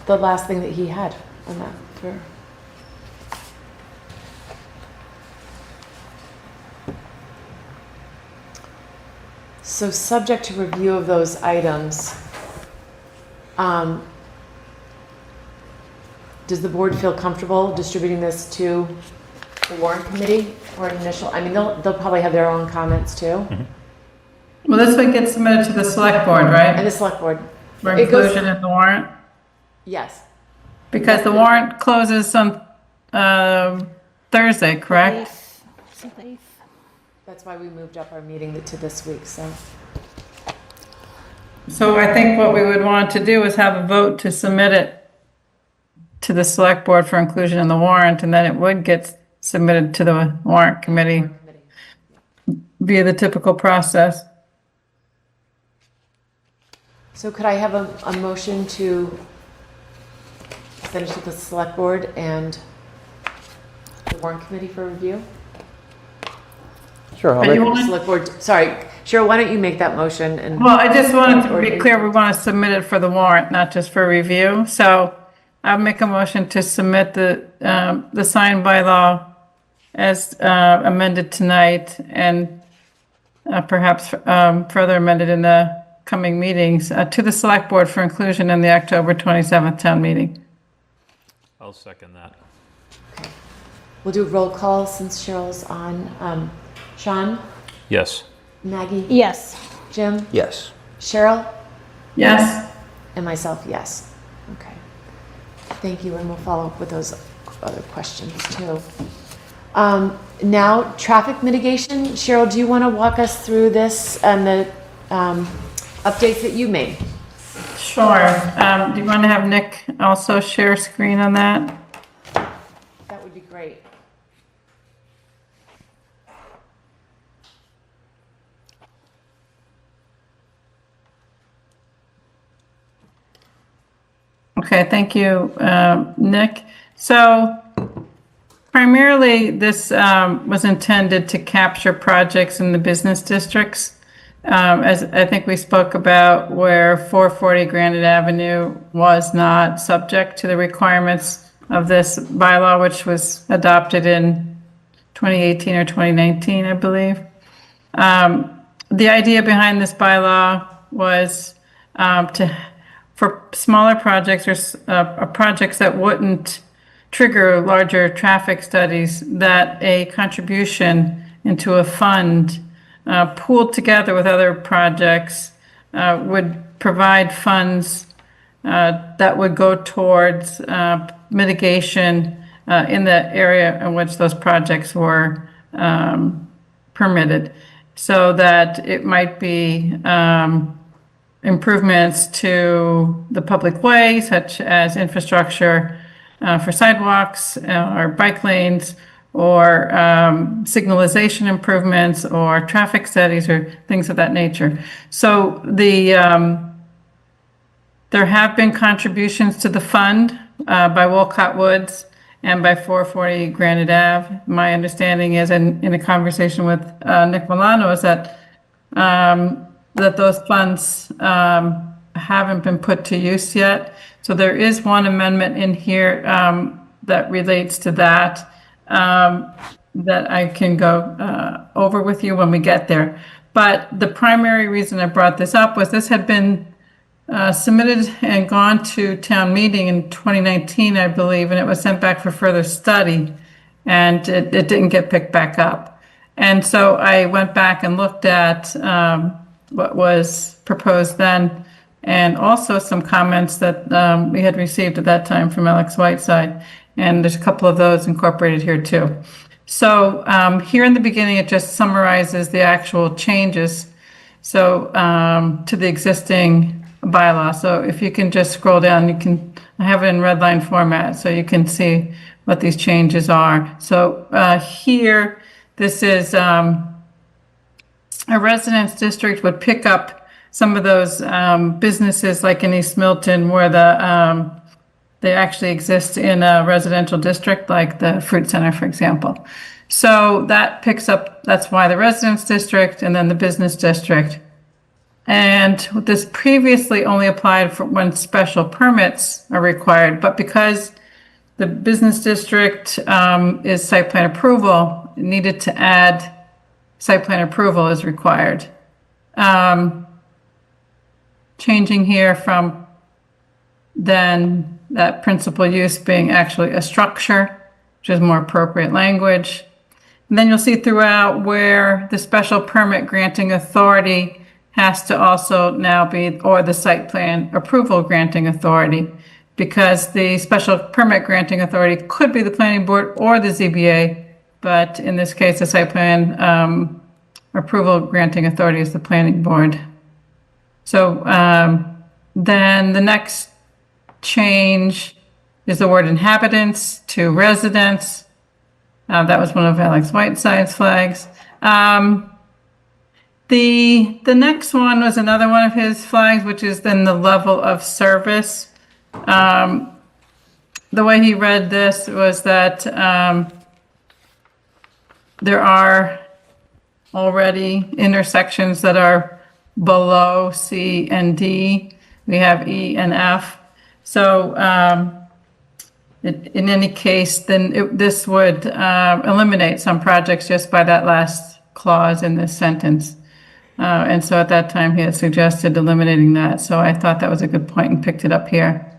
last thing that he had on that for. So subject to review of those items, does the board feel comfortable distributing this to the warrant committee or an initial, I mean, they'll probably have their own comments too. Well, this would get submitted to the select board, And right? the select board, For it goes- inclusion in the warrant? yes. Because the warrant closes on Thursday, correct? Eighth. Is it the 8th? That's why we moved up our meeting to this week, so. So I think what we would want to do is have a vote to submit it to the select board for inclusion in the warrant, and then it would get submitted to the warrant committee via the typical process. So could I have a motion to send it to the select board and the warrant committee for review? Sure, I'll But make, you want- Select board, sorry, Cheryl, why don't you make that motion and, Well, I just wanted to be clear, we want to submit it for the warrant, not just for review. So I'll make a motion to submit the sign bylaw as amended tonight, and perhaps further amended in the coming meetings to the select board for inclusion in the October 27th town meeting. I'll second that. we'll do a roll call since Cheryl's on. Sean, Yes. Maggie, Yes. Jim, yes. Cheryl, Yes? and myself, yes. Okay. Thank you, and we'll follow up with those other questions too. Now, traffic mitigation. Cheryl, do you want to walk us through this and the updates that you made? Sure. Do you want to have Nick also share screen on that? That would be great. Okay, thank you, Nick. So primarily, this was intended to capture projects in the business districts. As I think we spoke about, where 440 Granite Avenue was not subject to the requirements of this bylaw, which was adopted in 2018 or 2019, I believe. The idea behind this bylaw was for smaller projects or projects that wouldn't trigger larger traffic studies, that a contribution into a fund pooled together with other projects would provide funds that would go towards mitigation in the area in which those projects were permitted. So that it might be improvements to the public way, such as infrastructure for sidewalks or bike lanes, or signalization improvements, or traffic studies, or things of that nature. So there have been contributions to the fund by Wolcott Woods and by 440 Granite Ave. My understanding is, in a conversation with Nick Milano, is that that those funds haven't been put to use yet. So there is one amendment in here that relates to that, that I can go over with you when we get there. But the primary reason I brought this up was this had been submitted and gone to town meeting in 2019, I believe, and it was sent back for further study, and it didn't get picked back up. And so I went back and looked at what was proposed then, and also some comments that we had received at that time from Alex Whiteside, and there's a couple of those incorporated here too. So here in the beginning, it just summarizes the actual changes so to the existing bylaw. So if you can just scroll down, I have it in red line format so you can see what these changes are. So here, this is a residence district would pick up some of those businesses like in East Milton where they actually exist in a residential district, like the Fruit Center, for example. So that picks up, that's why the residence district and then the business district. And this previously only applied for when special permits are required, but because the business district is site plan approval, it needed to add site plan approval is required. Changing here from then that principal use being actually a structure, which is more appropriate language. And then you'll see throughout where the special permit granting authority has to also now be, or the site plan approval granting authority, because the special permit granting authority could be the planning board or the ZBA, but in this case, the site plan approval granting authority is the planning board. So then the next change is the word inhabitants to residents. That was one of Alex Whiteside's flags. The next one was another one of his flags, which is then the level of service. The way he read this was that there are already intersections that are below C and D. We have E and F. So in any case, then this would eliminate some projects just by that last clause in this sentence. And so at that time, he had suggested eliminating that. So I thought that was a good point and picked it up here.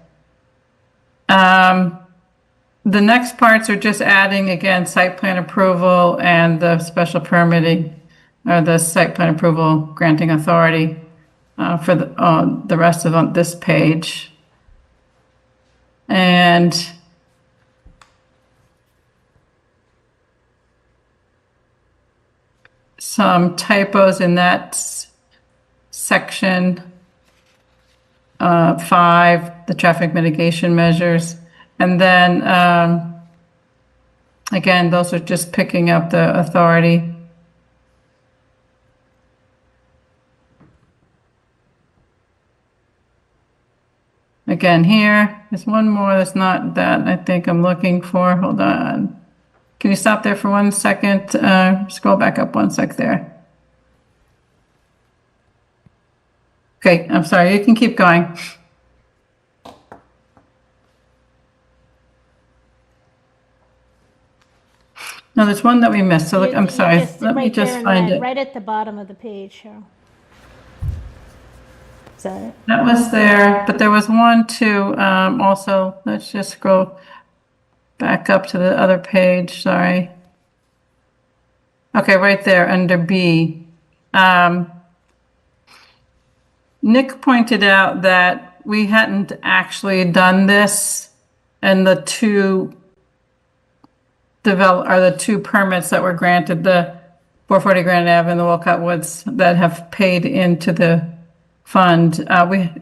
The next parts are just adding, again, site plan approval and the special permitting, or the site plan approval granting authority for the rest of this page. And some typos in that section 5, the traffic mitigation measures. And then, again, those are just picking up the authority. Again, here, there's one more that's not that I think I'm looking for. Hold on. Can you stop there for 1 second? Scroll back up 1 sec there. Okay, I'm sorry, you can keep going. No, there's one that we missed, so look, I'm sorry, let me just find it. Right at the bottom of the page, Cheryl. Is that it? That was there, but there was one too, also, let's just scroll back up to the other page, sorry. Okay, right there, under B. Nick pointed out that we hadn't actually done this, and the two permits that were granted, the 440 Granite Ave and the Wolcott Woods, that have paid into the fund.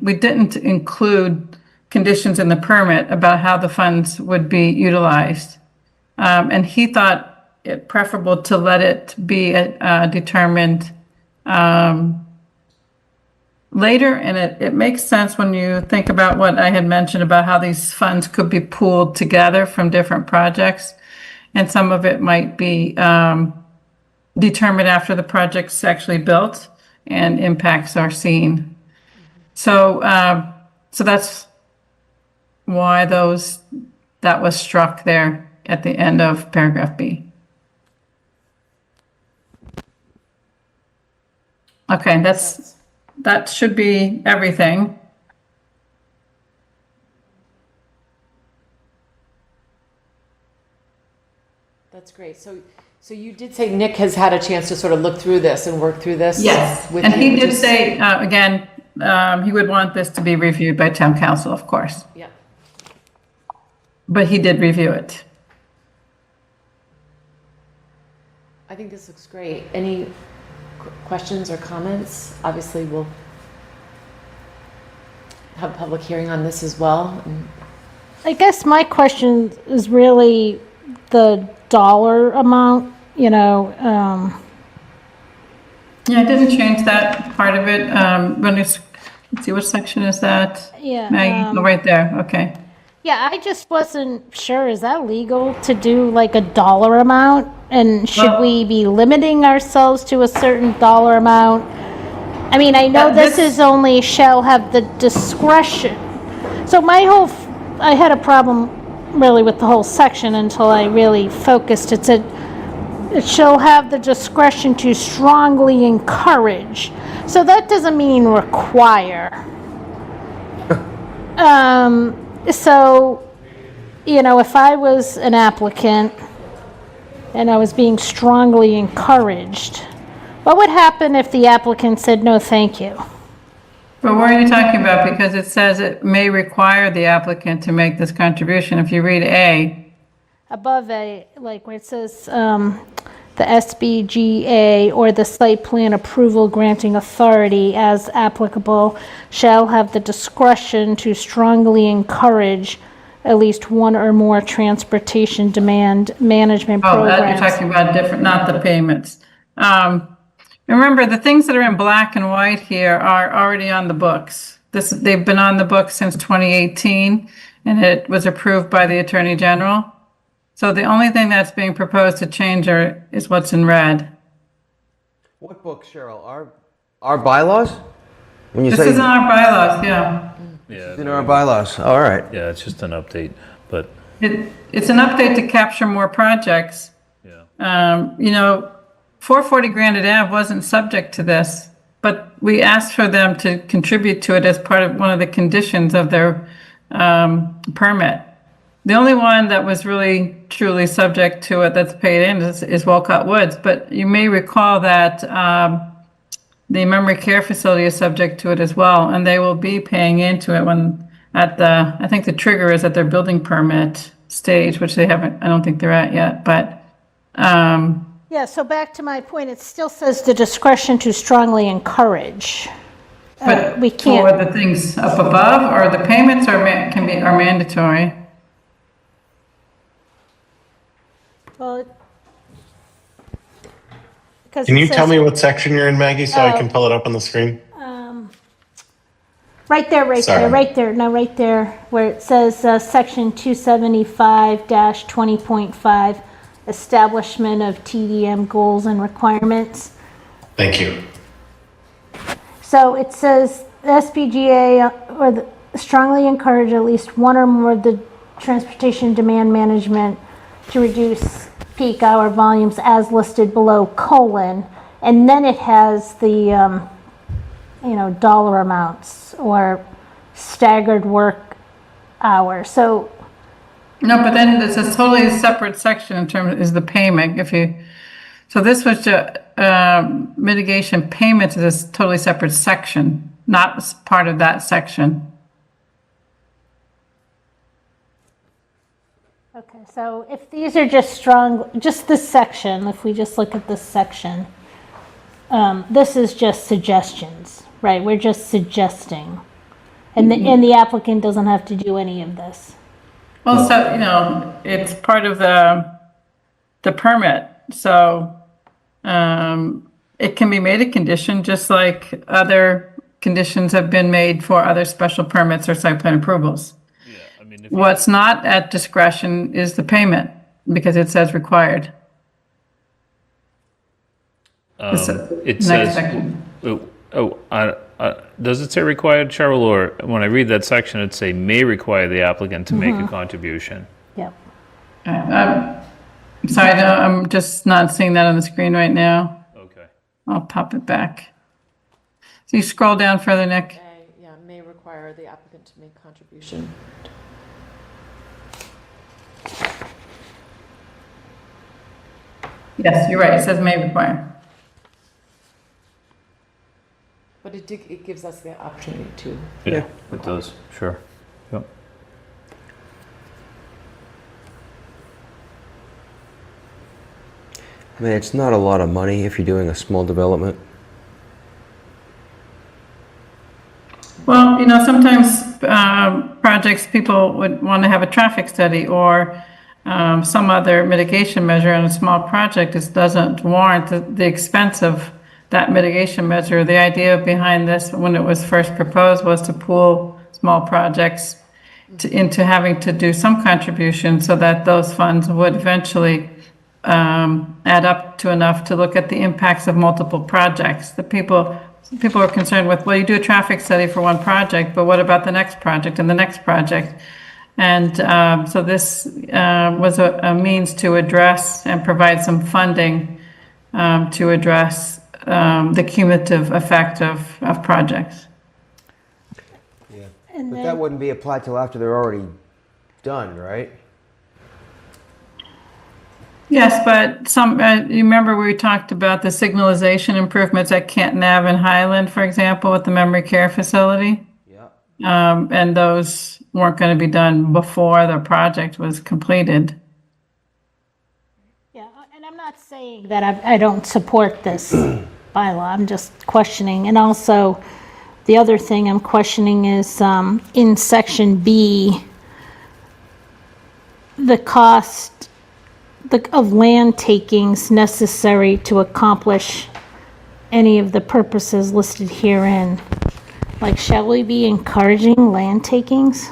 We didn't include conditions in the permit about how the funds would be utilized. And he thought it preferable to let it be determined later. And it makes sense when you think about what I had mentioned about how these funds could be pooled together from different projects. And some of it might be determined after the project's actually built and impacts are seen. So, so that's why that was struck there at the end of paragraph B. Okay, that should be everything. That's great. So you did say Nick has had a chance to sort of look through this and work through this? Yes, with and you, he which did is- say, again, he would want this to be reviewed by town council, of course, Yeah. but he did review it. I think this looks great. Any questions or comments? Obviously, we'll have a public hearing on this as well. I guess my question is really the dollar amount, you know, Yeah, I didn't change that part of it. Let's see, what section is that? Yeah, Maggie, oh, right there, okay. yeah, I just wasn't sure, is that legal to do like a dollar amount? And should Well- we be limiting ourselves to a certain dollar amount? I mean, I know this This- is only shall have the discretion. So I had a problem really with the whole section until I really focused. It said, it shall have the discretion to strongly encourage. So that doesn't mean require. So, you know, if I was an applicant and I was being strongly encouraged, what would happen if the applicant said, no, thank you? But what are you talking about? Because it says it may require the applicant to make this contribution. If you read A, Above A, like where it says, the SBGA or the site plan approval granting authority as applicable shall have the discretion to strongly encourage at least one or more transportation demand management oh, that you're programs. talking about different, not the payments. Remember, the things that are in black and white here are already on the books. They've been on the books since 2018, and it was approved by the Attorney General. So the only thing that's being proposed to change is what's in red. What books, Cheryl? Our bylaws? When you This say is in our bylaws, yeah. Yeah, in our bylaws, all right. yeah, it's just an update, but It's an update to capture more projects. yeah. You know, 440 Granite Ave wasn't subject to this, but we asked for them to contribute to it as part of one of the conditions of their permit. The only one that was really truly subject to it that's paid in is Walcott Woods, but you may recall that the memory care facility is subject to it as well, and they will be paying into it I think the trigger is at their building permit stage, which they haven't, I don't think they're at yet, but Yeah, so back to my point, it still says the discretion to strongly encourage. But We for can't, the things up above, or the payments are mandatory. well, because Can it you tell says- me what section you're in, Maggie, so I Oh. can pull it up on the screen? Right there, Sorry. right there, where it says section 275-20.5, establishment of TDM goals and requirements. Thank you. So it says the SPGA strongly encourage at least one or more of the transportation demand management to reduce peak hour volumes as listed below, and then it has the, dollar amounts or staggered work hours. So, No, but then there's a totally separate section in terms, is the payment, so this was mitigation payments is a totally separate section, not part of that section. okay, so if these are just this section, if we just look at this section, this is just suggestions, right? We're just suggesting. And the applicant doesn't have to do any of this. Well, so, it's part of the permit, so it can be made a condition, just like other conditions have been made for other special permits or site plan approvals. Yeah, I mean, What's not at discretion is the payment, because it says required. it Next says, section. does it say required, Cheryl, or when I read that section, it say may require the applicant to make a contribution? Yep. Sorry, no, I'm just not seeing that on the screen right now. Okay. I'll pop it back. So you scroll down further, Nick. May require the applicant to make contribution. Yes, you're right, it says may require. But it gives us the opportunity to. Yeah, it does, sure. Yep. I mean, it's not a lot of money if you're doing a small development. Well, sometimes projects, people would want to have a traffic study or some other mitigation measure on a small project. It doesn't warrant the expense of that mitigation measure. The idea behind this, when it was first proposed, was to pool small projects into having to do some contribution so that those funds would eventually add up to enough to look at the impacts of multiple projects. The people are concerned with, well, you do a traffic study for one project, but what about the next project and the next project? And so this was a means to address and provide some funding to address the cumulative effect of projects. Yeah. And But then- that wouldn't be applied till after they're already done, right? Yes, but you remember we talked about the signalization improvements at Canton Ave and Highland, for example, with the memory care facility? Yeah. And those weren't going to be done before the project was completed. Yeah, and I'm not saying that I don't support this bylaw, I'm just questioning. And also, the other thing I'm questioning is in section B, the cost of land takings necessary to accomplish any of the purposes listed herein. Like, shall we be encouraging land takings?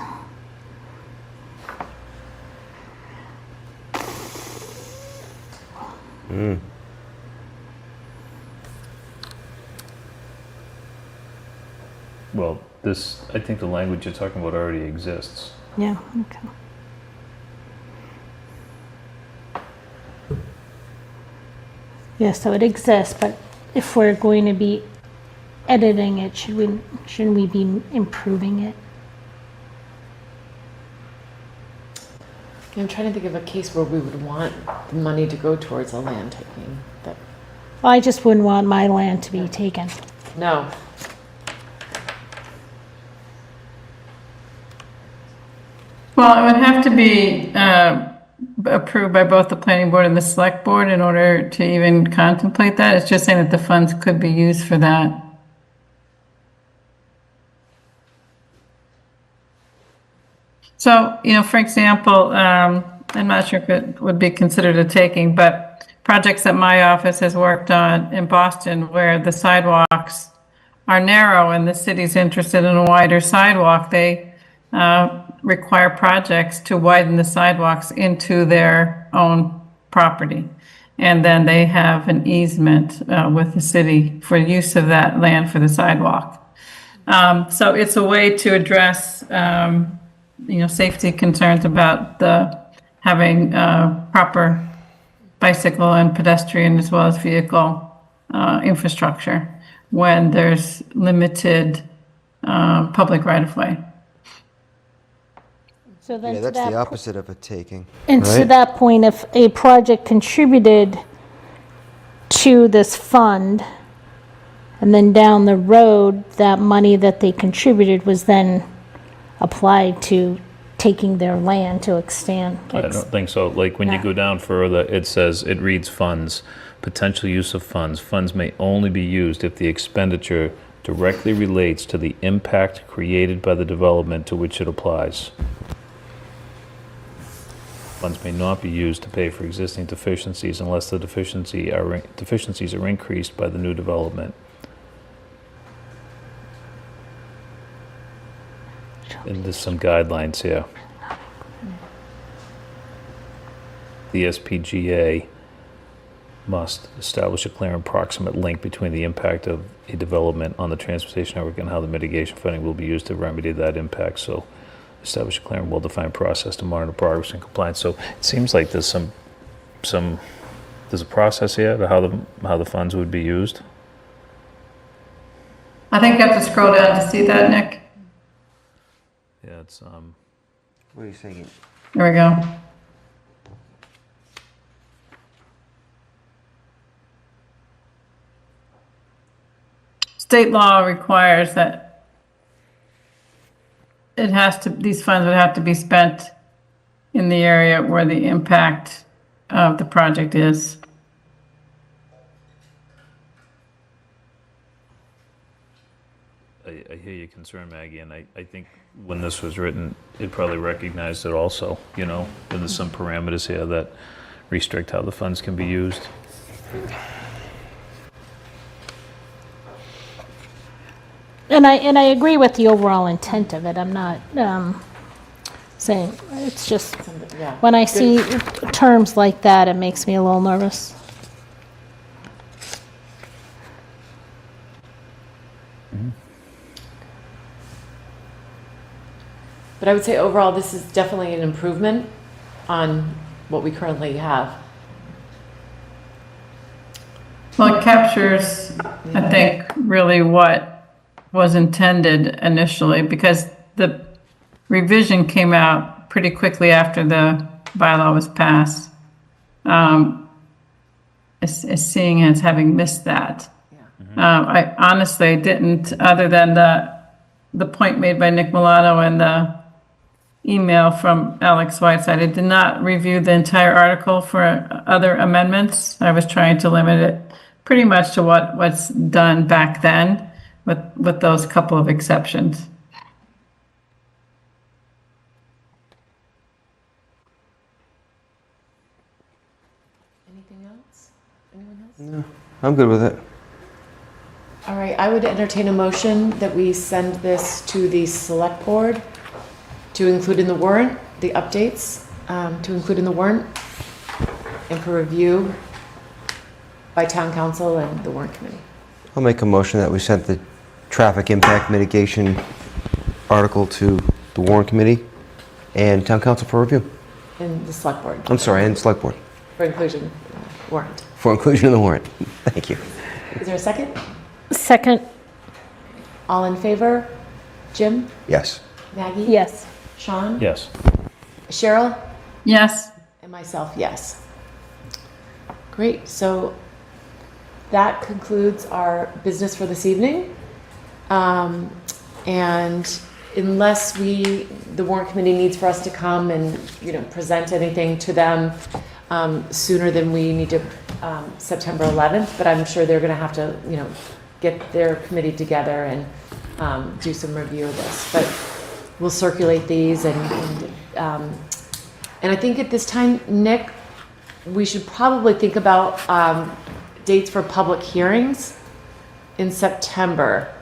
Well, I think the language you're talking about already exists. Yeah, okay. Yeah, so it exists, but if we're going to be editing it, shouldn't we be improving it? I'm trying to think of a case where we would want the money to go towards a land taking. Well, I just wouldn't want my land to be taken. No. Well, it would have to be approved by both the planning board and the select board in order to even contemplate that. It's just saying that the funds could be used for that. So, for example, I'm not sure if it would be considered a taking, but projects that my office has worked on in Boston where the sidewalks are narrow and the city's interested in a wider sidewalk, they require projects to widen the sidewalks into their own property. And then they have an easement with the city for use of that land for the sidewalk. So it's a way to address, safety concerns about having proper bicycle and pedestrian as well as vehicle infrastructure when there's limited public right-of-way. So then Yeah, to that's the that, opposite of a taking. and to right? that point, if a project contributed to this fund, and then down the road, that money that they contributed was then applied to taking their land to extend. I don't think so. Like, when you go down further, it reads funds, potential use of funds. Funds may only be used if the expenditure directly relates to the impact created by the development to which it applies. Funds may not be used to pay for existing deficiencies unless the deficiencies are increased by the new development. And there's some guidelines here. The SPGA must establish a clear and proximate link between the impact of a development on the transportation network and how the mitigation funding will be used to remedy that impact. So establish a clear and well-defined process to monitor progress and compliance. So it seems like there's there's a process here to how the funds would be used. I think you have to scroll down to see that, Nick. Yeah, it's What are you saying? There we go. State law requires that these funds would have to be spent in the area where the impact of the project is. I hear your concern, Maggie, and I think when this was written, it probably recognized it also, and there's some parameters here that restrict how the funds can be used. And I agree with the overall intent of it. I'm not saying, it's just, Yeah. when I see terms like that, it makes me a little nervous. But I would say overall, this is definitely an improvement on what we currently have. Well, it captures, I think, really what was intended initially, because the revision came out pretty quickly after the bylaw was passed. As seeing as having missed that. I honestly didn't, other than the point made by Nick Milano and the email from Alex Whiteside, I did not review the entire article for other amendments. I was trying to limit it pretty much to what's done back then, with those couple of exceptions. Anything else? Anyone else? I'm good with it. All right, I would entertain a motion that we send this to the select board to include in the warrant, the updates, to include in the warrant, and for review by town council and the warrant committee. I'll make a motion that we sent the traffic impact mitigation article to the warrant committee and town council for review. And the select board. I'm sorry, and select board For inclusion, warrant. for inclusion in the warrant. Thank you. Is there a second? Second, All in favor? Jim? Yes. Maggie? yes. Sean? Yes. Cheryl? Yes, And myself, yes. Great, so that concludes our business for this evening. And unless the warrant committee needs for us to come and, present anything to them sooner than we need to, September 11th, but I'm sure they're gonna have to, get their committee together and do some review of this. But we'll circulate these and I think at this time, Nick, we should probably think about dates for public hearings in September.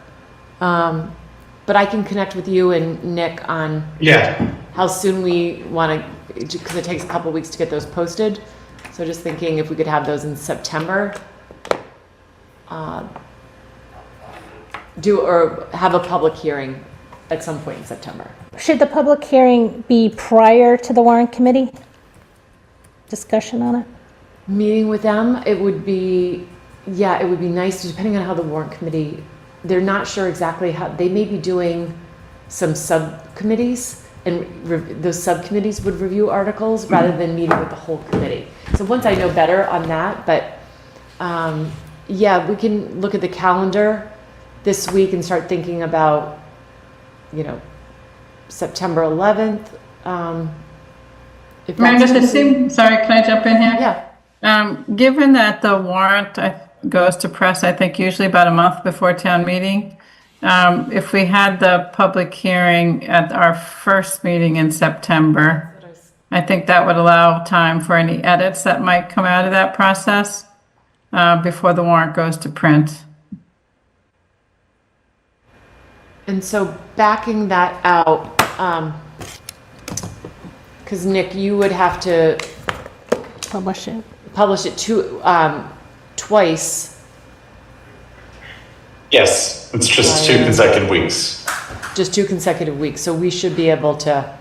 But I can connect with you and Nick on Yeah, how soon we want to, because it takes a couple weeks to get those posted. So just thinking if we could have those in September. Or have a public hearing at some point in September. Should the public hearing be prior to the warrant committee? Discussion on it? Meeting with them, it would be nice, depending on how the warrant committee, they're not sure exactly how, they may be doing some subcommittees, and those subcommittees would review articles rather than meeting with the whole committee. So once I know better on that, but we can look at the calendar this week and start thinking about, September 11th. If Meredith, that's- it seems, sorry, can I jump in here? Yeah. Given that the warrant goes to press, I think usually about a month before town meeting, if we had the public hearing at our first meeting in September, I think that would allow time for any edits that might come out of that process before the warrant goes to print. And so backing that out, because Nick, you would have to Publish it. published it twice, Yes, it's just 2 consecutive weeks. just 2 consecutive weeks, so we should be able to,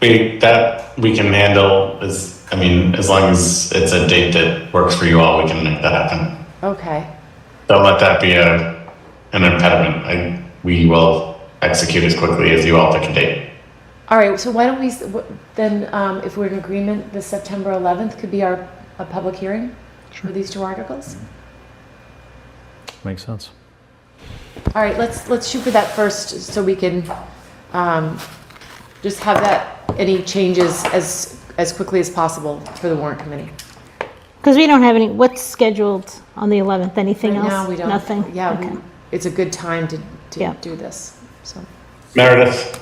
That we can handle as long as it's a date that works for you all, we can make that happen. okay. Don't let that be an impediment. We will execute as quickly as you all pick a date. All right, so why don't we, then, if we're in agreement, the September 11th could be a public hearing for these 2 articles? Makes sense. All right, let's shoot for that first, so we can just have that, any changes as quickly as possible for the warrant committee. Because we don't have any, what's scheduled on the 11th? Anything Right else? now, we don't. Nothing? Yeah, Okay. it's a good time to Yeah. do this, so. Meredith,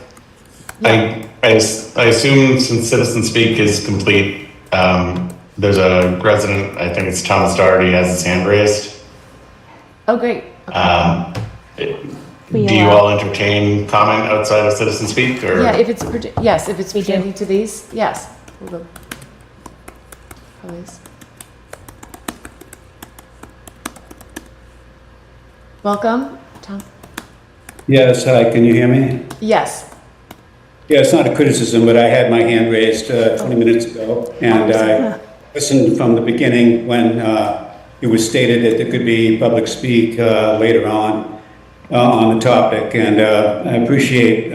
Yeah. I assume since citizen speak is complete, there's a resident, I think it's Thomas Doherty, has his hand raised. Oh, great. We Do you allow- all entertain comment outside of citizen speak, or? Yeah, if it's, yes, if it's We do. pertaining to these, yes. We'll go. Please. Welcome, Tom. Yes, hi, can you hear me? Yes. Yeah, it's not a criticism, but I had my hand raised 20 minutes ago, and I listened from the beginning when it was stated that there could be public speak later on the topic, and I appreciate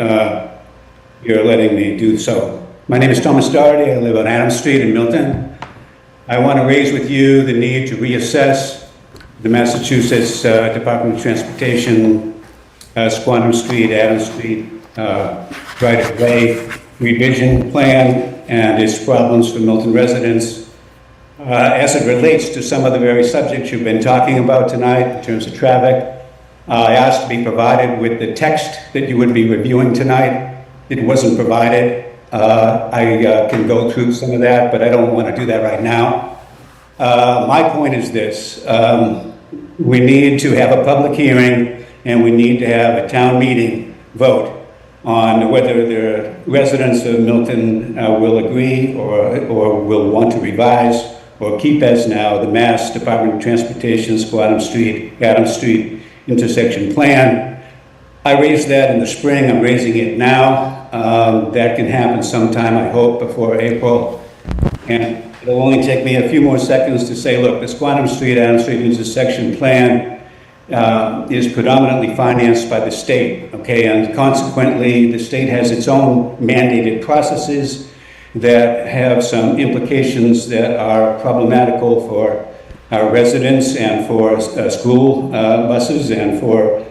your letting me do so. My name is Thomas Doherty. I live on Adams Street in Milton. I want to raise with you the need to reassess the Massachusetts Department of Transportation Squantum Street, Adams Street right-of-way revision plan and its problems for Milton residents as it relates to some of the very subjects you've been talking about tonight in terms of traffic. I asked to be provided with the text that you would be reviewing tonight. It wasn't provided. I can go through some of that, but I don't want to do that right now. My point is this. We need to have a public hearing, and we need to have a town meeting vote on whether the residents of Milton will agree or will want to revise or keep as now the Mass Department of Transportation Adams Street intersection plan. I raised that in the spring. I'm raising it now. That can happen sometime, I hope, before April. And it'll only take me a few more seconds to say, look, the Adams Street intersection plan is predominantly financed by the state, okay? And consequently, the state has its own mandated processes that have some implications that are problematical for our residents and for school buses and for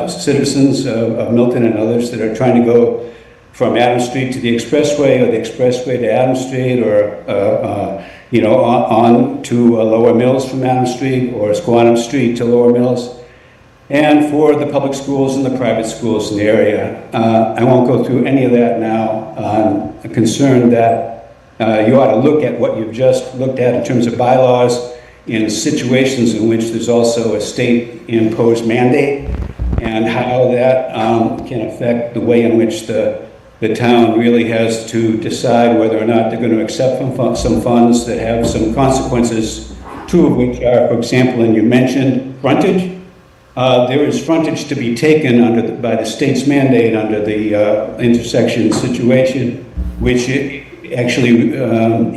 citizens of Milton and others that are trying to go from Adams Street to the expressway, or the expressway to Adams Street, or on to Lower Mills from Adams Street, or Squantum Street to Lower Mills, and for the public schools and the private schools in the area. I won't go through any of that now. I'm concerned that you ought to look at what you've just looked at in terms of bylaws in situations in which there's also a state-imposed mandate, and how that can affect the way in which the town really has to decide whether or not they're going to accept some funds that have some consequences, 2 of which are, for example, and you mentioned frontage. There is frontage to be taken by the state's mandate under the intersection situation, which actually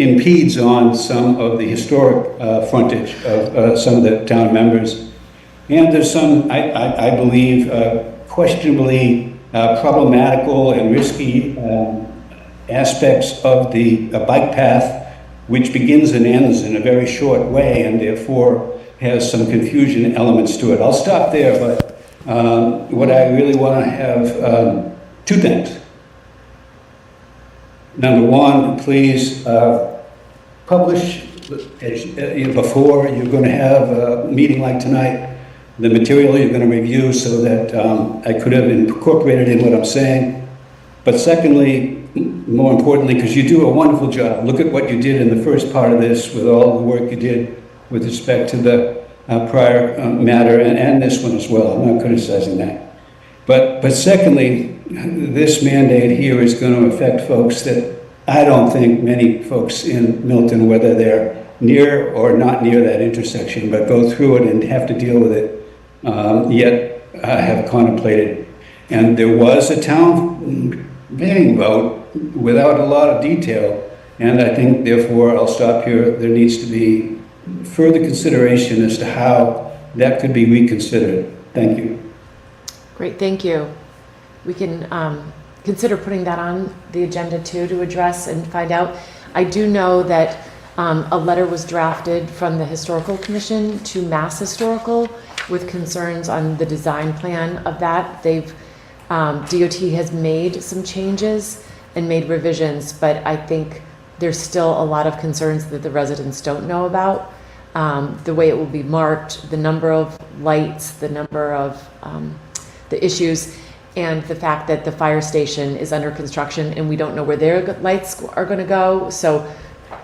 impedes on some of the historic frontage of some of the town members. And there's some, I believe, questionably problematical and risky aspects of the bike path, which begins and ends in a very short way, and therefore has some confusion elements to it. I'll stop there, but what I really want to have 2 things. Number 1, please publish before you're going to have a meeting like tonight the material you're going to review, so that I could have incorporated in what I'm saying. But secondly, more importantly, because you do a wonderful job, look at what you did in the first part of this with all the work you did with respect to the prior matter and this one as well. I'm not criticizing that. But secondly, this mandate here is going to affect folks that I don't think many folks in Milton, whether they're near or not near that intersection, but go through it and have to deal with it, yet have contemplated. And there was a town meeting vote without a lot of detail, and I think therefore I'll stop here. There needs to be further consideration as to how that could be reconsidered. Thank you. Great, thank you. We can consider putting that on the agenda too, to address and find out. I do know that a letter was drafted from the Historical Commission to Mass Historical with concerns on the design plan of that. DOT has made some changes and made revisions, but I think there's still a lot of concerns that the residents don't know about. The way it will be marked, the number of lights, the number of the issues, and the fact that the fire station is under construction and we don't know where their lights are going to go. So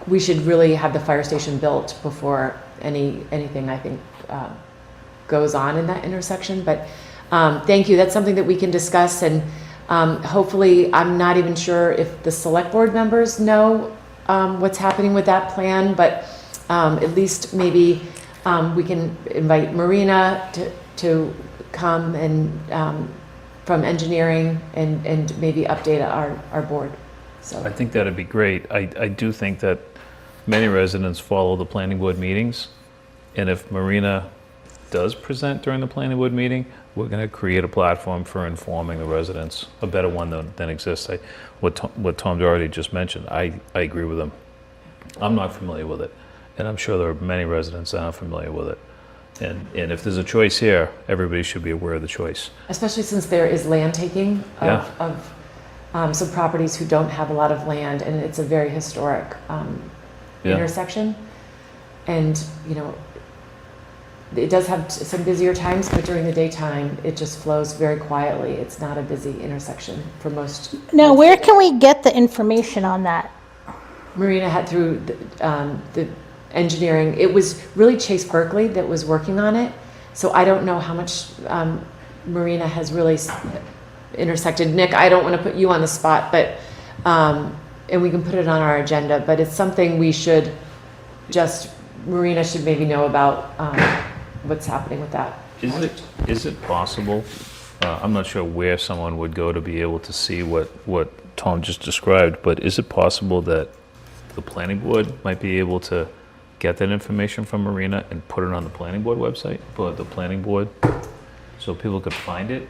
we should really have the fire station built before anything, I think, goes on in that intersection. But thank you. That's something that we can discuss, and hopefully, I'm not even sure if the select board members know what's happening with that plan, but at least maybe we can invite Marina to come and from engineering and maybe update our board. So I think that'd be great. I do think that many residents follow the planning board meetings, and if Marina does present during the planning board meeting, we're going to create a platform for informing the residents, a better one than exists. What Tom Doherty just mentioned, I agree with him. I'm not familiar with it, and I'm sure there are many residents that aren't familiar with it. And if there's a choice here, everybody should be aware of the choice. especially since there is land taking of some properties who don't have a lot of land, and it's a very historic intersection. And, you know, it does have some busier times, but during the daytime, it just flows very quietly. It's not a busy intersection for most. Now, where can we get the information on that? Marina had through the engineering. It was really Chase Berkeley that was working on it. So I don't know how much Marina has really intersected. Nick, I don't want to put you on the spot, but, and we can put it on our agenda, but it's something we should Marina should maybe know about what's happening with that. Is it possible, I'm not sure where someone would go to be able to see what Tom just described, but is it possible that the planning board might be able to get that information from Marina and put it on the planning board website, for the planning board, so people could find it?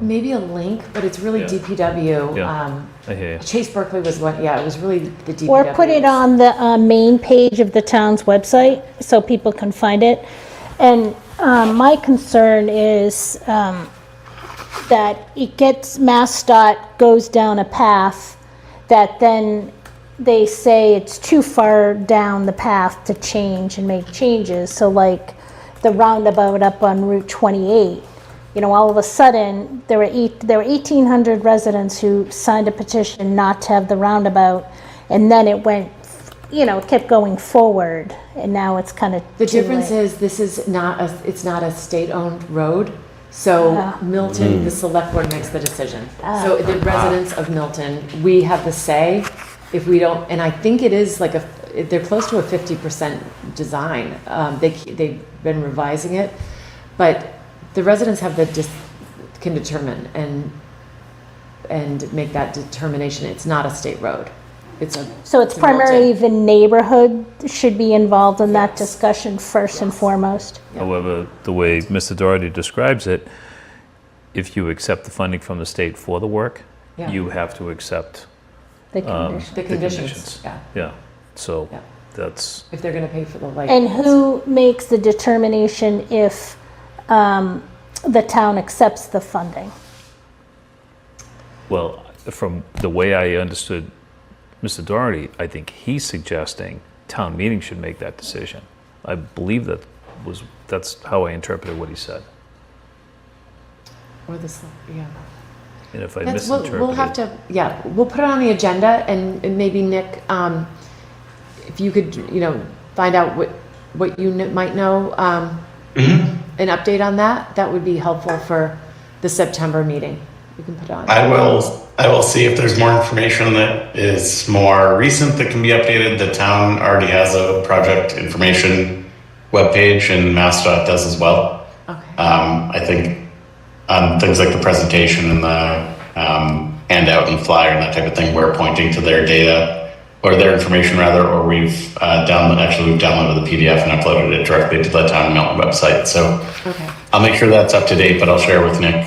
Maybe a link, but it's really Yeah. DPW. Yeah. I hear you. Chase Berkeley was one, it was really the DPW. Or put it on the main page of the town's website so people can find it. And my concern is that it gets, MassDOT goes down a path that then they say it's too far down the path to change and make changes. So like the roundabout up on Route 28, you know, all of a sudden, there were 1,800 residents who signed a petition not to have the roundabout, and then it went, you know, it kept going forward, and now it's kind of The difference is this is it's not a state-owned road, so Milton, the select board makes the decision. So the residents of Milton, we have the say if we don't, and I think it is like they're close to a 50% design. They've been revising it, but the residents can determine and make that determination. It's not a state road. So it's primarily the neighborhood should be involved in that discussion first and foremost. However, the way Mr. Doherty describes it, if you accept the funding from the state for the work, Yeah. you have to accept The condition. The conditions, yeah. Yeah, so Yeah. that's, If they're going to pay for the light. And who makes the determination if the town accepts the funding? well, from the way I understood Mr. Doherty, I think he's suggesting town meeting should make that decision. I believe that's how I interpreted what he said. Or this, yeah. And if I We'll misinterpreted. have to, we'll put it on the agenda, and maybe Nick, if you could, find out what you might know, an update on that would be helpful for the September meeting. we can put on. I will see if there's more information that is more recent that can be updated. The town already has a project information webpage, and MassDOT does as well. Okay. I think on things like the presentation and the handout and flyer and that type of thing, we're pointing to their data or their information rather, or we've downloaded the PDF and uploaded it directly to the town Milton website. So Okay. I'll make sure that's up to date, but I'll share with Nick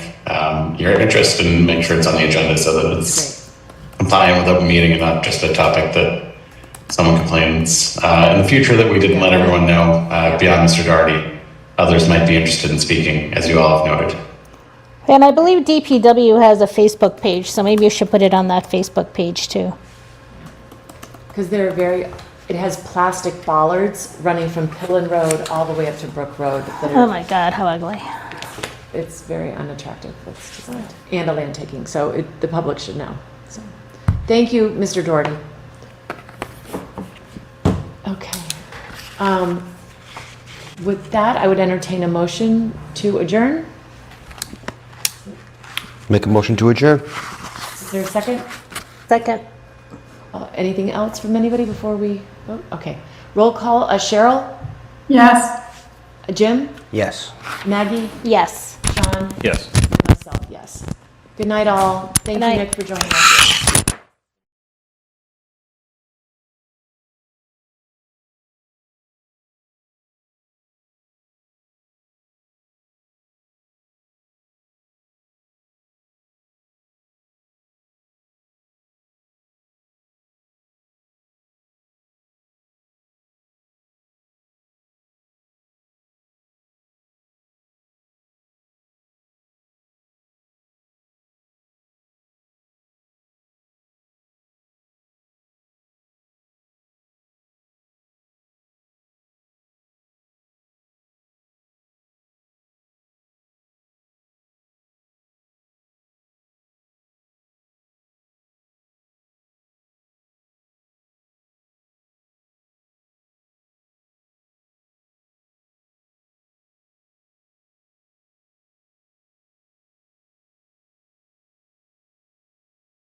your interest and make sure it's on the agenda so that it's compliant with open meeting and not just a topic that someone complains in the future that we didn't let everyone know beyond Mr. Doherty. Others might be interested in speaking, as you all have noted. And I believe DPW has a Facebook page, so maybe you should put it on that Facebook page too. Because it has plastic bollards running from Pillen Road all the way up to Brook Road. That Oh are, my God, how ugly. it's very unattractive. It's designed. And a land taking, so the public should know. So, thank you, Mr. Doherty. Okay. With that, I would entertain a motion to adjourn. Make a motion to adjourn. Is there a second? Second. Anything else from anybody before we vote? Okay. Roll call. Cheryl? Yes. Jim? Yes. Maggie? Yes. John? Yes. Myself, yes. Good night, all. Thank Good you, night. Nick, for joining us.